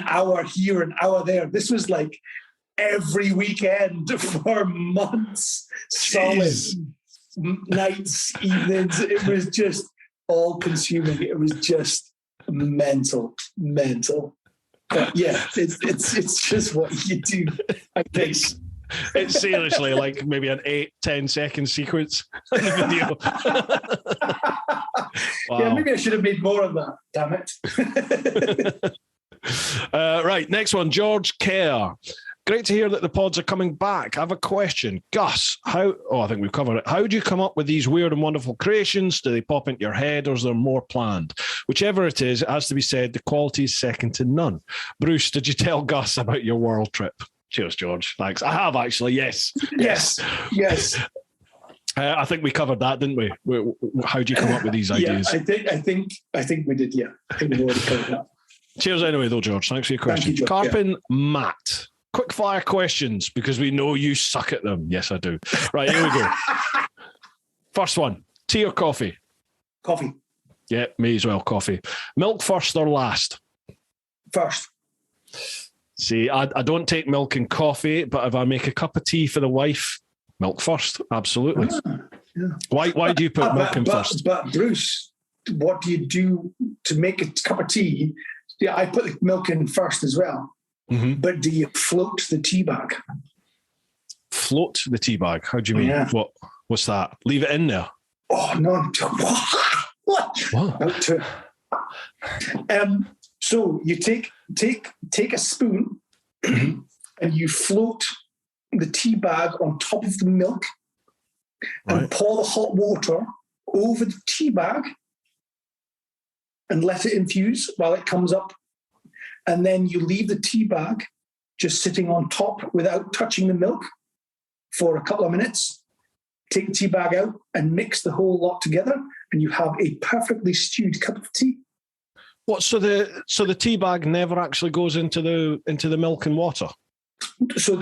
hour here, an hour there. This was like every weekend for months, solid nights, evenings. It was just all consuming. It was just mental. But yeah, it's just what you do. I think it's seriously like maybe an 8-10 second sequence in the video. Wow. Yeah, maybe I should have made more of that. Damn it. Right, next one, George Kerr. Great to hear that the pods are coming back. I have a question. Gus, I think we've covered it. How do you come up with these weird and wonderful creations? Do they pop into your head, or is there more planned? Whichever it is, it has to be said, the quality is second to none. Bruce, did you tell Gus about your world trip? Cheers, George. Thanks. I have actually, yes. Yes. I think we covered that, didn't we? How do you come up with these ideas? I think we did, yeah. I think we already covered that. Cheers anyway, though, George. Thanks for your question. Carpin Matt. Quick fire questions, because we know you suck at them. Yes, I do. Right, here we go. First one, tea or coffee? Coffee. Yeah, me as well, coffee. Milk first or last? First. See, I don't take milk in coffee, but if I make a cup of tea for the wife, milk first, absolutely. Yeah. Why do you put milk in first? But Bruce, what do you do to make a cup of tea? Yeah, I put the milk in first as well. Mm-hmm. But do you float the tea bag? Float the tea bag? How do you mean? Yeah. What's that? Leave it in there? Oh, no. What? So you take a spoon and you float the tea bag on top of the milk and pour the hot water over the tea bag and let it infuse while it comes up. And then you leave the tea bag just sitting on top without touching the milk for a couple of minutes. Take the tea bag out and mix the whole lot together, and you have a perfectly stewed cup of tea. What? So the tea bag never actually goes into the milk and water. So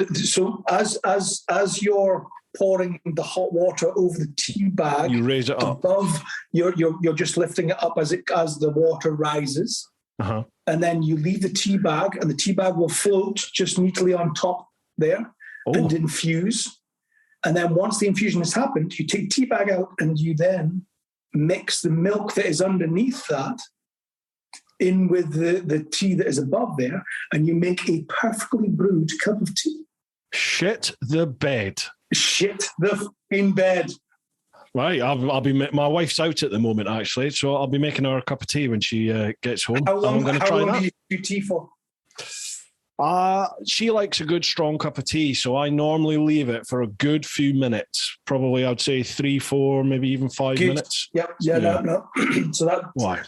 as you're pouring the hot water over the tea bag, you raise it up above. You're just lifting it up as the water rises, and then you leave the tea bag, and the tea bag will float just neatly on top there and infuse. And then once the infusion has happened, you take the tea bag out and you then mix the milk that is underneath that in with the tea that is above there, and you make a perfectly brewed cup of tea. Shit the bed. Shit the in bed. Right, I'll be. My wife's out at the moment, actually, so I'll be making her a cup of tea when she gets home. How long do you do tea for? She likes a good strong cup of tea, so I normally leave it for a good few minutes. Probably, I'd say 3, 4, maybe even 5 minutes. Yep. Yeah. No. So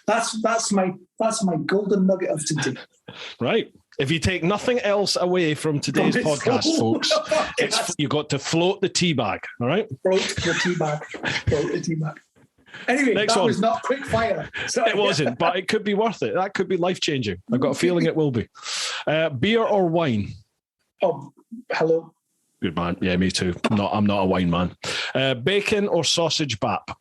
that's my golden nugget of today. Right. If you take nothing else away from today's podcast, folks, you got to float the tea bag. All right. Float the tea bag. Float the tea bag. Anyway, Next that one. was not quick fire. It wasn't, but it could be worth it. That could be life-changing. I've got a feeling it will be. Beer or wine? Oh, hello. Good man. Yeah, me too. I'm not a wine man. Bacon or sausage bap?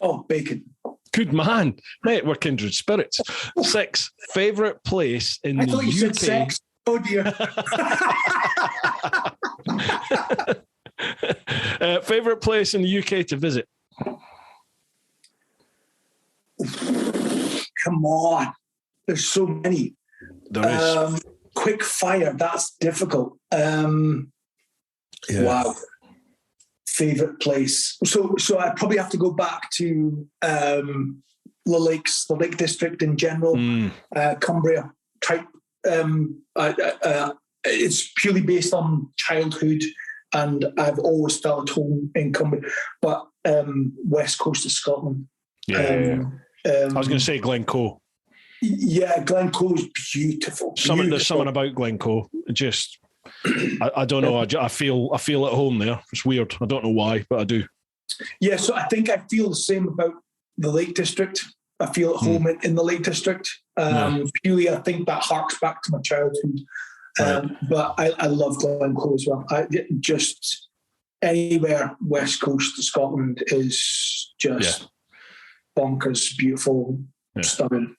Oh, bacon. Good man. Mate, we're kindred spirits. 6, favourite place in the UK. I thought you said sex. Oh, dear. Favourite place in the UK to visit? Come on. There's so many. There is. Quick fire. That's difficult. Wow. Favorite place. So I probably have to go back to the lakes, the Lake District in general, Cumbria type. It's purely based on childhood, and I've always felt at home in Cumbria. But west coast of Scotland. Yeah. I was going to say Glencoe. Yeah, Glencoe is beautiful. There's something about Glencoe. Just, I don't know. I feel at home there. It's weird. I don't know why, but I do. Yeah, so I think I feel the same about the Lake District. I feel at home in the Lake District. Purely, I think that harks back to my childhood. But I love Glencoe as well. Just anywhere west coast of Scotland is just bonkers, beautiful, stunning.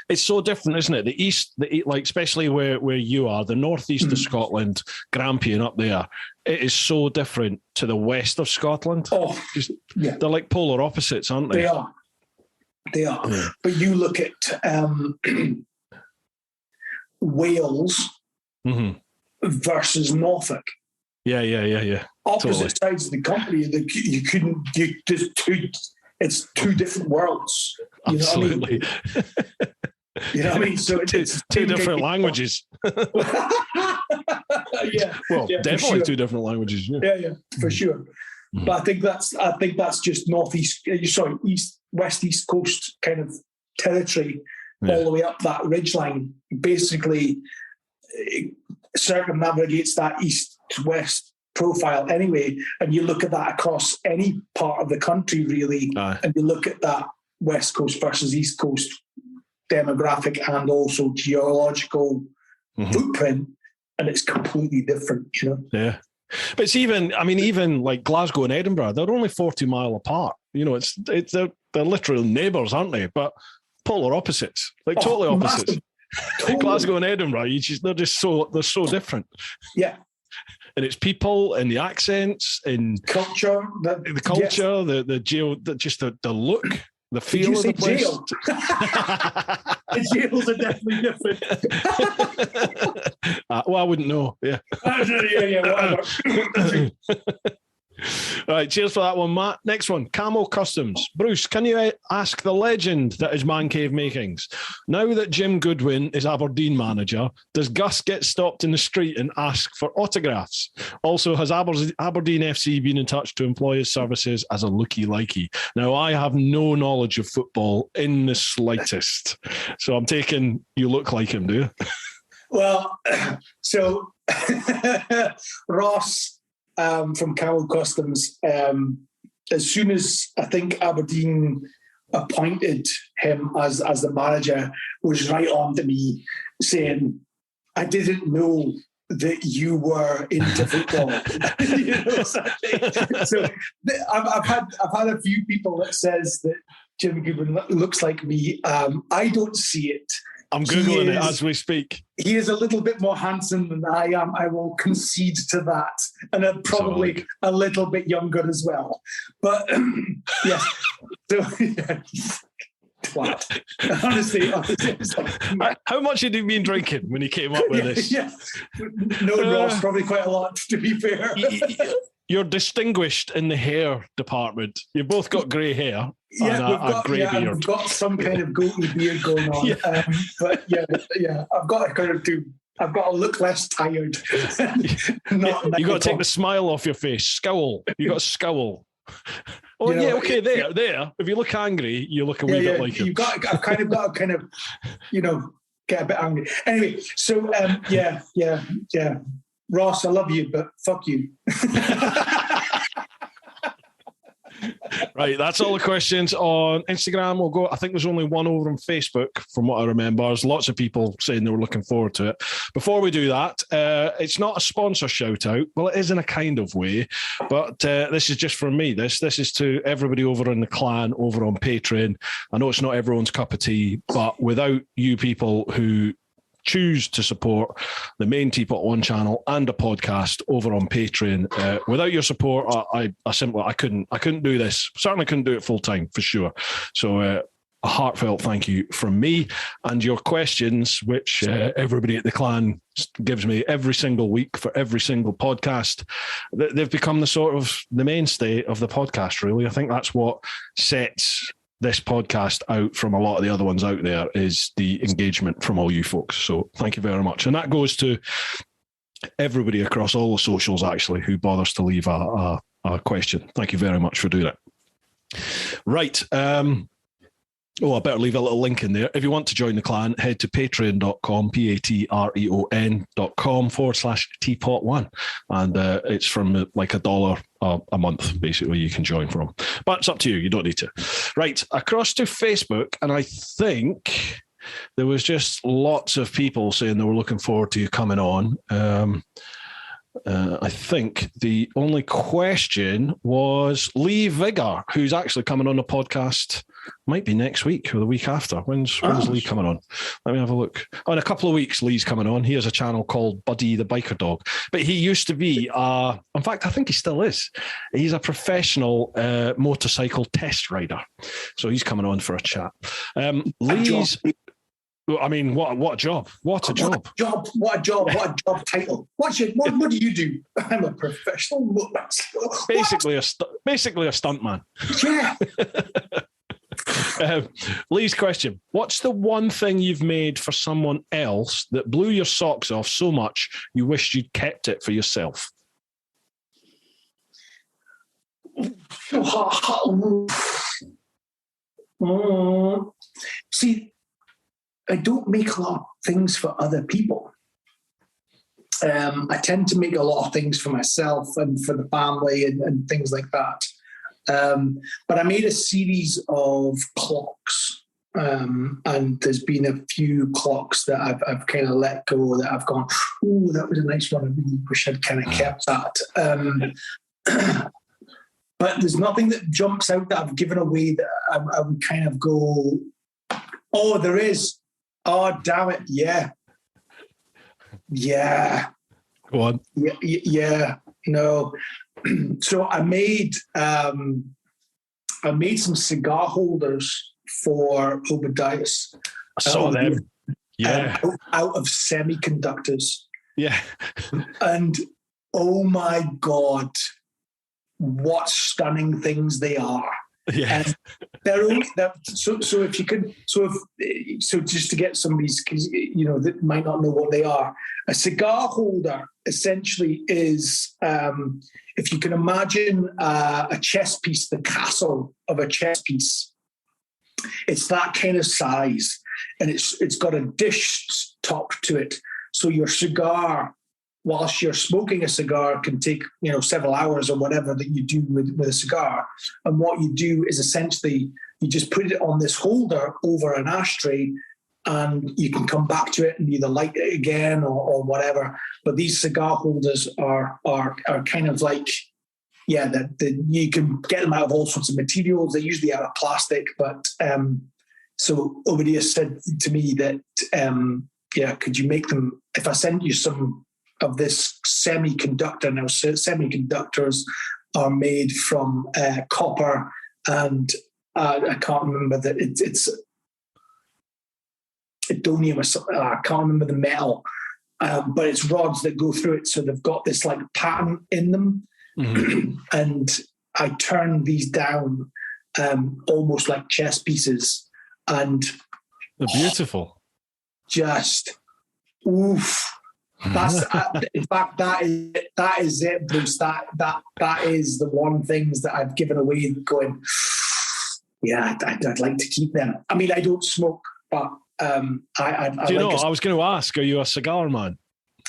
It's so different, isn't it? The east, like especially where you are, the northeast of Scotland, Grampian up there, it is so different to the west of Scotland. Oh, yeah. They're like polar opposites, aren't they? They are. Yeah. But you look at Wales versus Norfolk. Yeah. Opposite sides of the country. It's two different worlds. You Absolutely. Know what I mean? You know what I mean? So it's two different languages. Definitely two different languages. Yeah, for sure. Mm-hmm. But I think that's just west-east coast kind of territory, all the way up that ridgeline. Basically, circumnavigates that east-west profile anyway, and you look at that across any part of the country really, and you look at that west coast versus east coast demographic and also geological footprint, and it's completely different, you know. Yeah, but it's even like Glasgow and Edinburgh, they're only 40 miles apart. You know, they're literal neighbours, aren't they? But polar opposites, like totally opposites. Totally. Glasgow and Edinburgh, they're so different. Yeah. And it's people and the accents and culture, the culture, the look. The feel of the place. Jail? The jails are definitely different. Well, I wouldn't know. Yeah. Whatever. Right, cheers for that one, Matt. Next one, Camo Customs. Bruce, can you ask the legend that is Man Cave Makings? Now that Jim Goodwin is Aberdeen manager, does Gus get stopped in the street and ask for autographs? Also, has Aberdeen FC been in touch to employ his services as a looky-likey? Now, I have no knowledge of football in the slightest, so I'm taking you look like him, do you? Well, so Ross from Camo Customs, as soon as I think Aberdeen appointed him as the manager, was right on to me saying, I didn't know that you were into football. So I've had a few people that says that Jim Goodwin looks like me. I don't see it. I'm Googling it as we speak. He is a little bit more handsome than I am. I will concede to that. And probably a little bit younger as well. But, yes. So, yeah. Twat. Honestly. How much had he been drinking when he came up with this? Yeah. No, Ross, probably quite a lot, to be fair. You're distinguished in the hair department. You've both got grey hair. Yeah, and a grey beard. We've got some kind of goatee beard going on. Yeah. But I've got to look less tired. You got to take the smile off your face. Scowl. You got to scowl. Oh, yeah, okay, there. If you look angry, you look a wee bit like him. I've kind of got to get a bit angry. Anyway, so, yeah. Ross, I love you, but fuck you. Right, that's all the questions on Instagram. We'll go. I think there's only one over on Facebook, from what I remember. There's lots of people saying they were looking forward to it. Before we do that, it's not a sponsor shout out. Well, it is in a kind of way, but this is just from me. This is to everybody over in the clan, over on Patreon. I know it's not everyone's cup of tea, but without you people who choose to support the main TeapotOne channel and a podcast over on Patreon. Without your support, I simply couldn't do this. Certainly couldn't do it full time for sure. So a heartfelt thank you from me, and your questions, which everybody at the clan gives me every single week for every single podcast. They've become the mainstay of the podcast. Really, I think that's what sets this podcast out from a lot of the other ones out there, is the engagement from all you folks. So thank you very much. And that goes to everybody across all the socials, actually, who bothers to leave a question. Thank you very much for doing it. Right. I better leave a little link in there. If you want to join the clan, head to patreon.com, patreon.com/TeapotOne. And it's from like $1 a month, basically, you can join from. But it's up to you. You don't need to. Right. Across to Facebook. And I think there was just lots of people saying they were looking forward to you coming on. I think the only question was Lee Vigor, who's actually coming on the podcast. Might be next week or the week after. When's Lee coming on? Let me have a look. Oh, in a couple of weeks, Lee's coming on. He has a channel called Buddy the Biker Dog. But he used to be, in fact, I think he still is. He's a professional motorcycle test rider. So he's coming on for a chat. Lee's... I mean, what a job! What a job title! What do you do? I'm a professional motorcycle. Basically a stuntman. Yeah. Lee's question: what's the one thing you've made for someone else that blew your socks off so much you wished you'd kept it for yourself? See, I don't make a lot of things for other people. I tend to make a lot of things for myself and for the family and things like that. But I made a series of clocks, and there's been a few clocks that I've kind of let go, that I've gone, ooh, that was a nice one. I really wish I'd kind of kept that. But there's nothing that jumps out that I've given away that I would kind of go, oh, there is. Oh, damn it. Yeah. Go on. Yeah. No. So I made I made some cigar holders for Obadiah's. I saw them. Yeah. Out of semiconductors. Yeah. And oh my God, what stunning things they are. Yeah. And they're only so if you could so just to get somebody's, because that might not know what they are. A cigar holder essentially is, if you can imagine a chess piece, the castle of a chess piece. It's that kind of size, and it's got a dish top to it. So your cigar, whilst you're smoking a cigar, can take several hours or whatever that you do with a cigar. And what you do is essentially you just put it on this holder over an ashtray, and you can come back to it and either light it again or whatever. But these cigar holders are kind of like, that you can get them out of all sorts of materials. They're usually out of plastic, but so Obadiah said to me that could you make them if I send you some of this semiconductor? Now, semiconductors are made from copper, and I can't remember that it's Edonium or something. I can't remember the metal, but it's rods that go through it. So they've got this like pattern in them, and I turn these down almost like chess pieces, and they're beautiful. Just oof. That's in fact that is it, Bruce. That is the one things that I've given away. Going, I'd like to keep them. I mean, I don't smoke, but I was going to ask, are you a cigar man?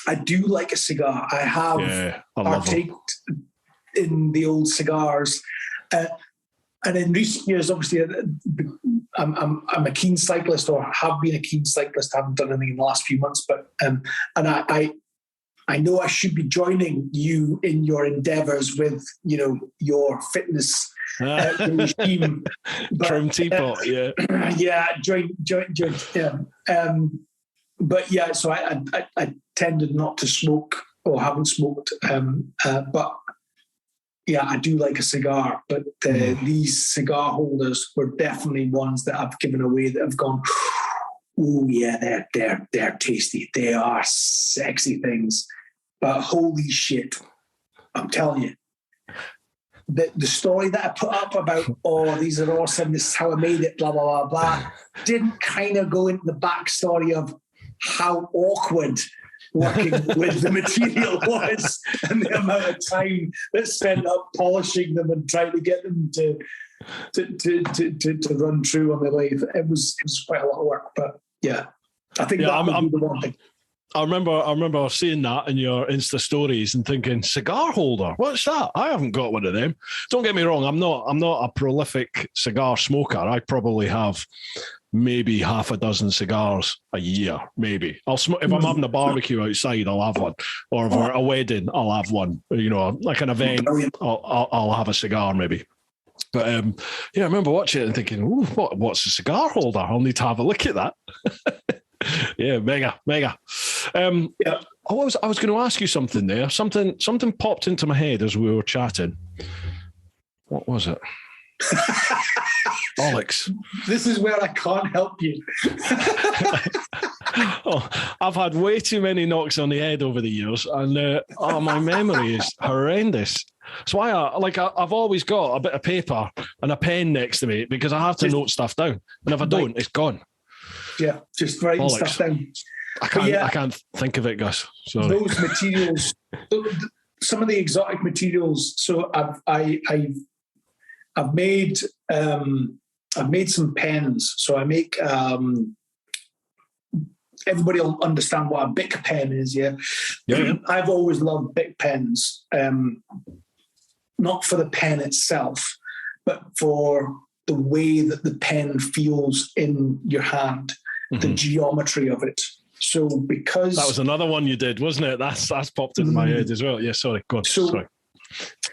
I do like a cigar. I have partaked in the old cigars, and in recent years, obviously, I'm a keen cyclist, or have been a keen cyclist. I haven't done anything in the last few months, but and I know I should be joining you in your endeavours with your fitness regime. From Teapot, join. Yeah, but yeah, so I tended not to smoke or haven't smoked, but. Yeah, I do like a cigar, but these cigar holders were definitely ones that I've given away that have gone, oh yeah, they're tasty. They are sexy things. But holy shit, I'm telling you, the story that I put up about, these are awesome, this is how I made it, blah, blah, blah, blah, didn't kind of go into the backstory of how awkward working with the material was, and the amount of time that's spent up polishing them and trying to get them to run true on the lathe. It was quite a lot of work, but yeah, I think that would be the one thing. I remember seeing that in your Insta stories and thinking, cigar holder, what's that? I haven't got one of them. Don't get me wrong, I'm not a prolific cigar smoker. I probably have maybe half a dozen cigars a year, maybe. I'll smoke if I'm having a barbecue outside, I'll have one, or if we're at a wedding, I'll have one. Like an event, I'll have a cigar maybe. But I remember watching it and thinking, ooh, what's a cigar holder? I'll need to have a look at that. Yeah, mega. I was going to ask you something there. Something popped into my head as we were chatting. What was it? Alex, this is where I can't help you. I've had way too many knocks on the head over the years, and my memory is horrendous. So I've always got a bit of paper and a pen next to me because I have to note stuff down, and if I don't, it's gone. Yeah, just writing stuff down. I can't think of it, Gus. Sorry. Those materials, some of the exotic materials. So I've made some pens. So I make. Everybody will understand what a Bic pen is. Yeah. I've always loved Bic pens, not for the pen itself, but for the way that the pen feels in your hand, the geometry of it. So because that was another one you did, wasn't it? That's popped into my head as well. Yeah, sorry. Go on. Sorry.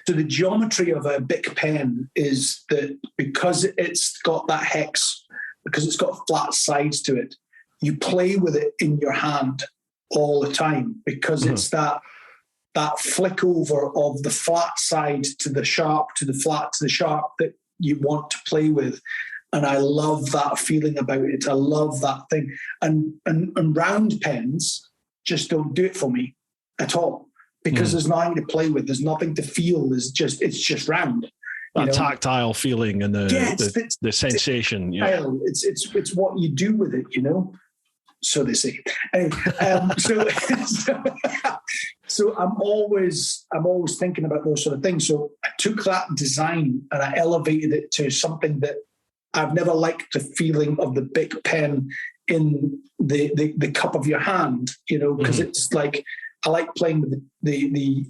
So the geometry of a Bic pen is that because it's got that hex, because it's got flat sides to it, you play with it in your hand all the time because it's that flick over of the flat side to the sharp, to the flat, to the sharp that you want to play with. And I love that feeling about it. I love that thing. And round pens just don't do it for me at all, because there's nothing to play with. There's nothing to feel. It's just round. That tactile feeling and the sensation. It's what you do with it, So they say. Anyway, so I'm always thinking about those sort of things. So I took that design and I elevated it to something that I've never liked, the feeling of the big pen in the cup of your hand, because it's like, I like playing with the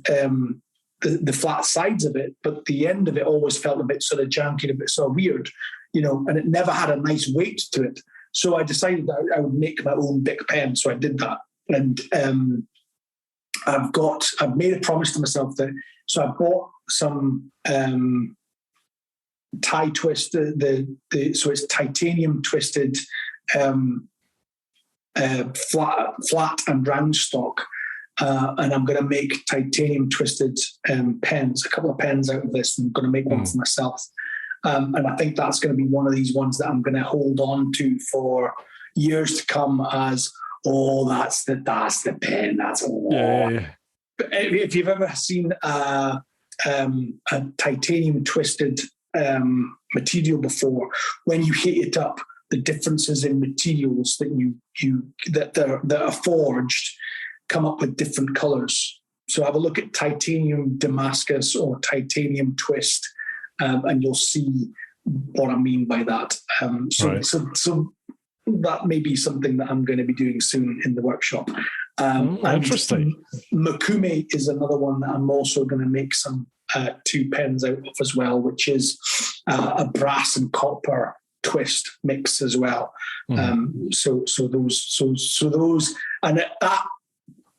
flat sides of it, but the end of it always felt a bit sort of janky and a bit sort of weird, and it never had a nice weight to it. So I decided that I would make my own big pen. So I did that. And I've made a promise to myself so I bought some tie twist, so it's titanium twisted flat and round stock. And I'm going to make titanium twisted pens, a couple of pens out of this, and I'm going to make one for myself. And I think that's going to be one of these ones that I'm going to hold on to for years to come as, that's the pen. That's all. Yeah. If you've ever seen a titanium twisted material before, when you heat it up, the differences in materials that are forged come up with different colors. So have a look at titanium Damascus or titanium twist, and you'll see what I mean by that. So that may be something that I'm going to be doing soon in the workshop. Interesting. Makume is another one that I'm also going to make some 2 pens out of as well, which is a brass and copper twist mix as well. So those, and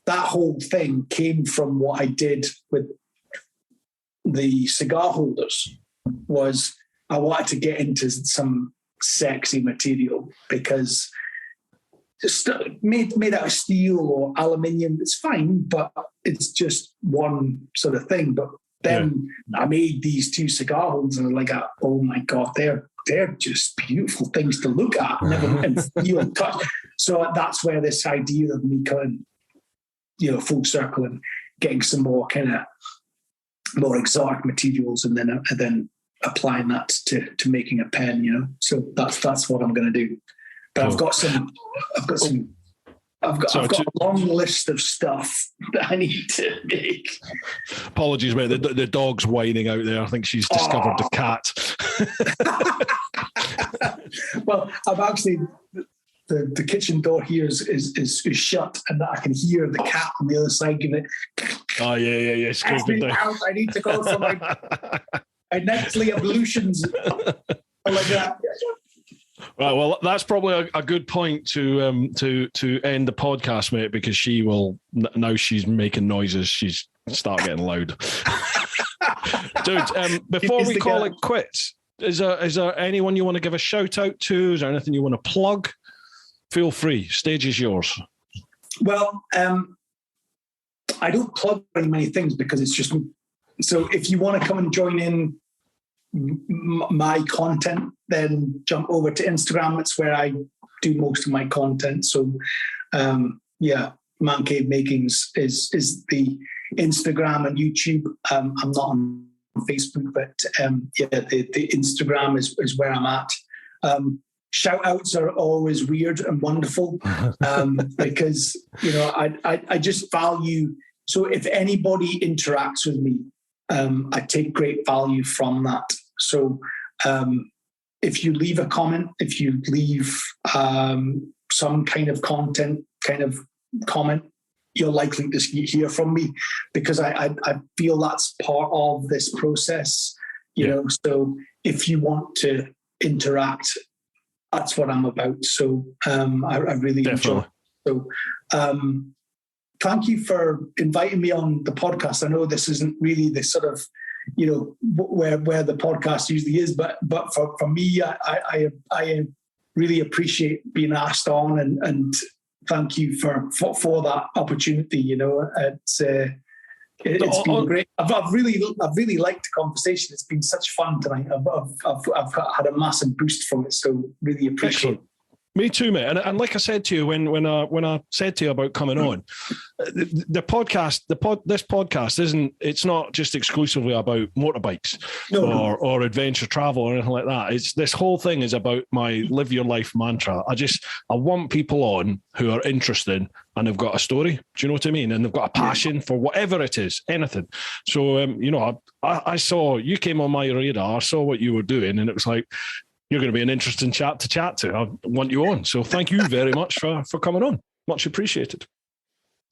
that whole thing came from what I did with the cigar holders. Was I wanted to get into some sexy material, because just made out of steel or aluminium, it's fine, but it's just one sort of thing. But then I made these 2 cigar holders, and I'm like, oh my God, they're just beautiful things to look at and feel and touch. So that's where this idea of me coming, full circle and getting some more kind of more exotic materials, and then applying that to making a pen, So that's what I'm going to do. But cool. I've got a long list of stuff that I need to make. Apologies, mate. The dog's whining out there. I think she's discovered the cat. Well, I've actually the kitchen door here is shut, and I can hear the cat on the other side giving it. Oh yeah. I need to go for my nightly ablutions. Like that. Right, well, that's probably a good point to end the podcast, mate, because she will, now she's making noises, she's start getting loud. Dude, before we call it quits, is there anyone you want to give a shout out to? Is there anything you want to plug? Feel free, stage is yours. Well, I don't plug very many things because it's just, so if you want to come and join in my content, then jump over to Instagram. It's where I do most of my content. So Man Cave Makings is the Instagram and YouTube. I'm not on Facebook, but the Instagram is where I'm at. Shout outs are always weird and wonderful because I just value, so if anybody interacts with me, I take great value from that. So if you leave a comment, if you leave some kind of comment, you're likely to hear from me because I feel that's part of this process, you know. So if you want to interact, that's what I'm about. So I really enjoy it. So thank you for inviting me on the podcast. I know this isn't really the sort of, where the podcast usually is, but for me, I really appreciate being asked on, and thank you for that opportunity. It's been great. I've really liked the conversation. It's been such fun tonight. I've had a massive boost from it, so really appreciate it. Me too, mate. And like I said to you when I said to you about coming on, this podcast isn't. It's not just exclusively about motorbikes or adventure travel or anything like that. It's this whole thing is about my live your life mantra. I want people on who are interested and they've got a story. Do you know what I mean? And they've got a passion for whatever it is, anything. So I saw you came on my radar. I saw what you were doing, and it was like, you're going to be an interesting chat to. I want you on. So thank you very much for coming on. Much appreciated.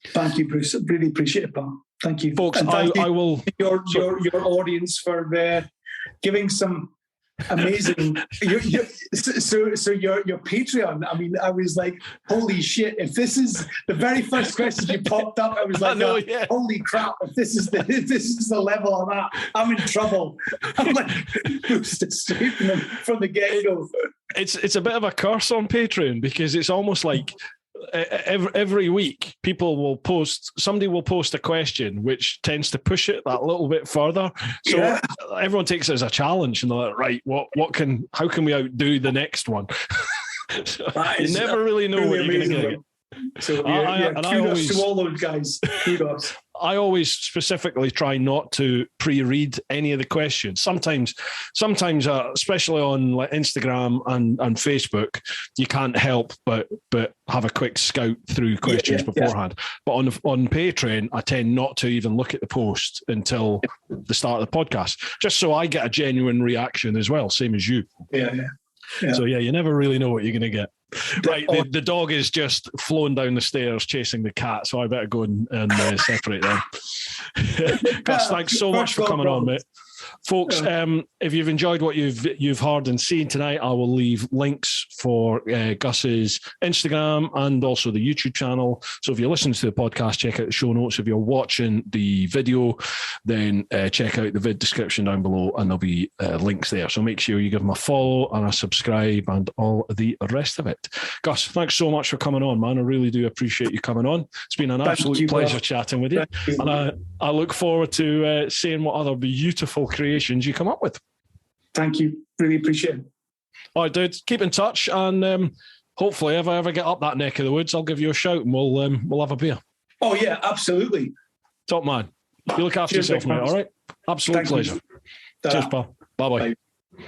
Thank you, Bruce. I really appreciate it, pal. Thank you. Folks, I will... Your audience for giving some amazing... So your Patreon, I mean, I was like, holy shit, if this is the very first question you popped up, I was like, holy crap, if this is the level I'm at, I'm in trouble. I'm like, boosted straight from the get-go. It's a bit of a curse on Patreon because it's almost like every week somebody will post a question which tends to push it that little bit further, so everyone takes it as a challenge and they're like, right, how can we outdo the next one? So you never really know what you're going to get. So kudos to all those guys. Kudos. I always specifically try not to pre-read any of the questions. Sometimes, especially on like Instagram and Facebook, you can't help but have a quick scout through questions beforehand. Yeah. But on Patreon, I tend not to even look at the post until the start of the podcast, just so I get a genuine reaction as well, same as you. Yeah. So you never really know what you're going to get. Right, the dog is just flowing down the stairs chasing the cat, so I better go and separate them. Gus, thanks so much for coming on, mate. Folks, if you've enjoyed what you've heard and seen tonight, I will leave links for Gus's Instagram and also the YouTube channel. So if you're listening to the podcast, check out the show notes. If you're watching the video, then check out the vid description down below and there'll be links there. So make sure you give them a follow and a subscribe and all the rest of it. Gus, thanks so much for coming on, man. I really do appreciate you coming on. It's been an absolute pleasure chatting with you. And I look forward to seeing what other beautiful creations you come up with. Thank you. Really appreciate it. All right, dude. Keep in touch, and hopefully, if I ever get up that neck of the woods, I'll give you a shout, and we'll have a beer. Oh yeah, absolutely. Top man. You look after yourself, mate. All right. Absolute pleasure. Cheers, pal. Bye-bye. Bye.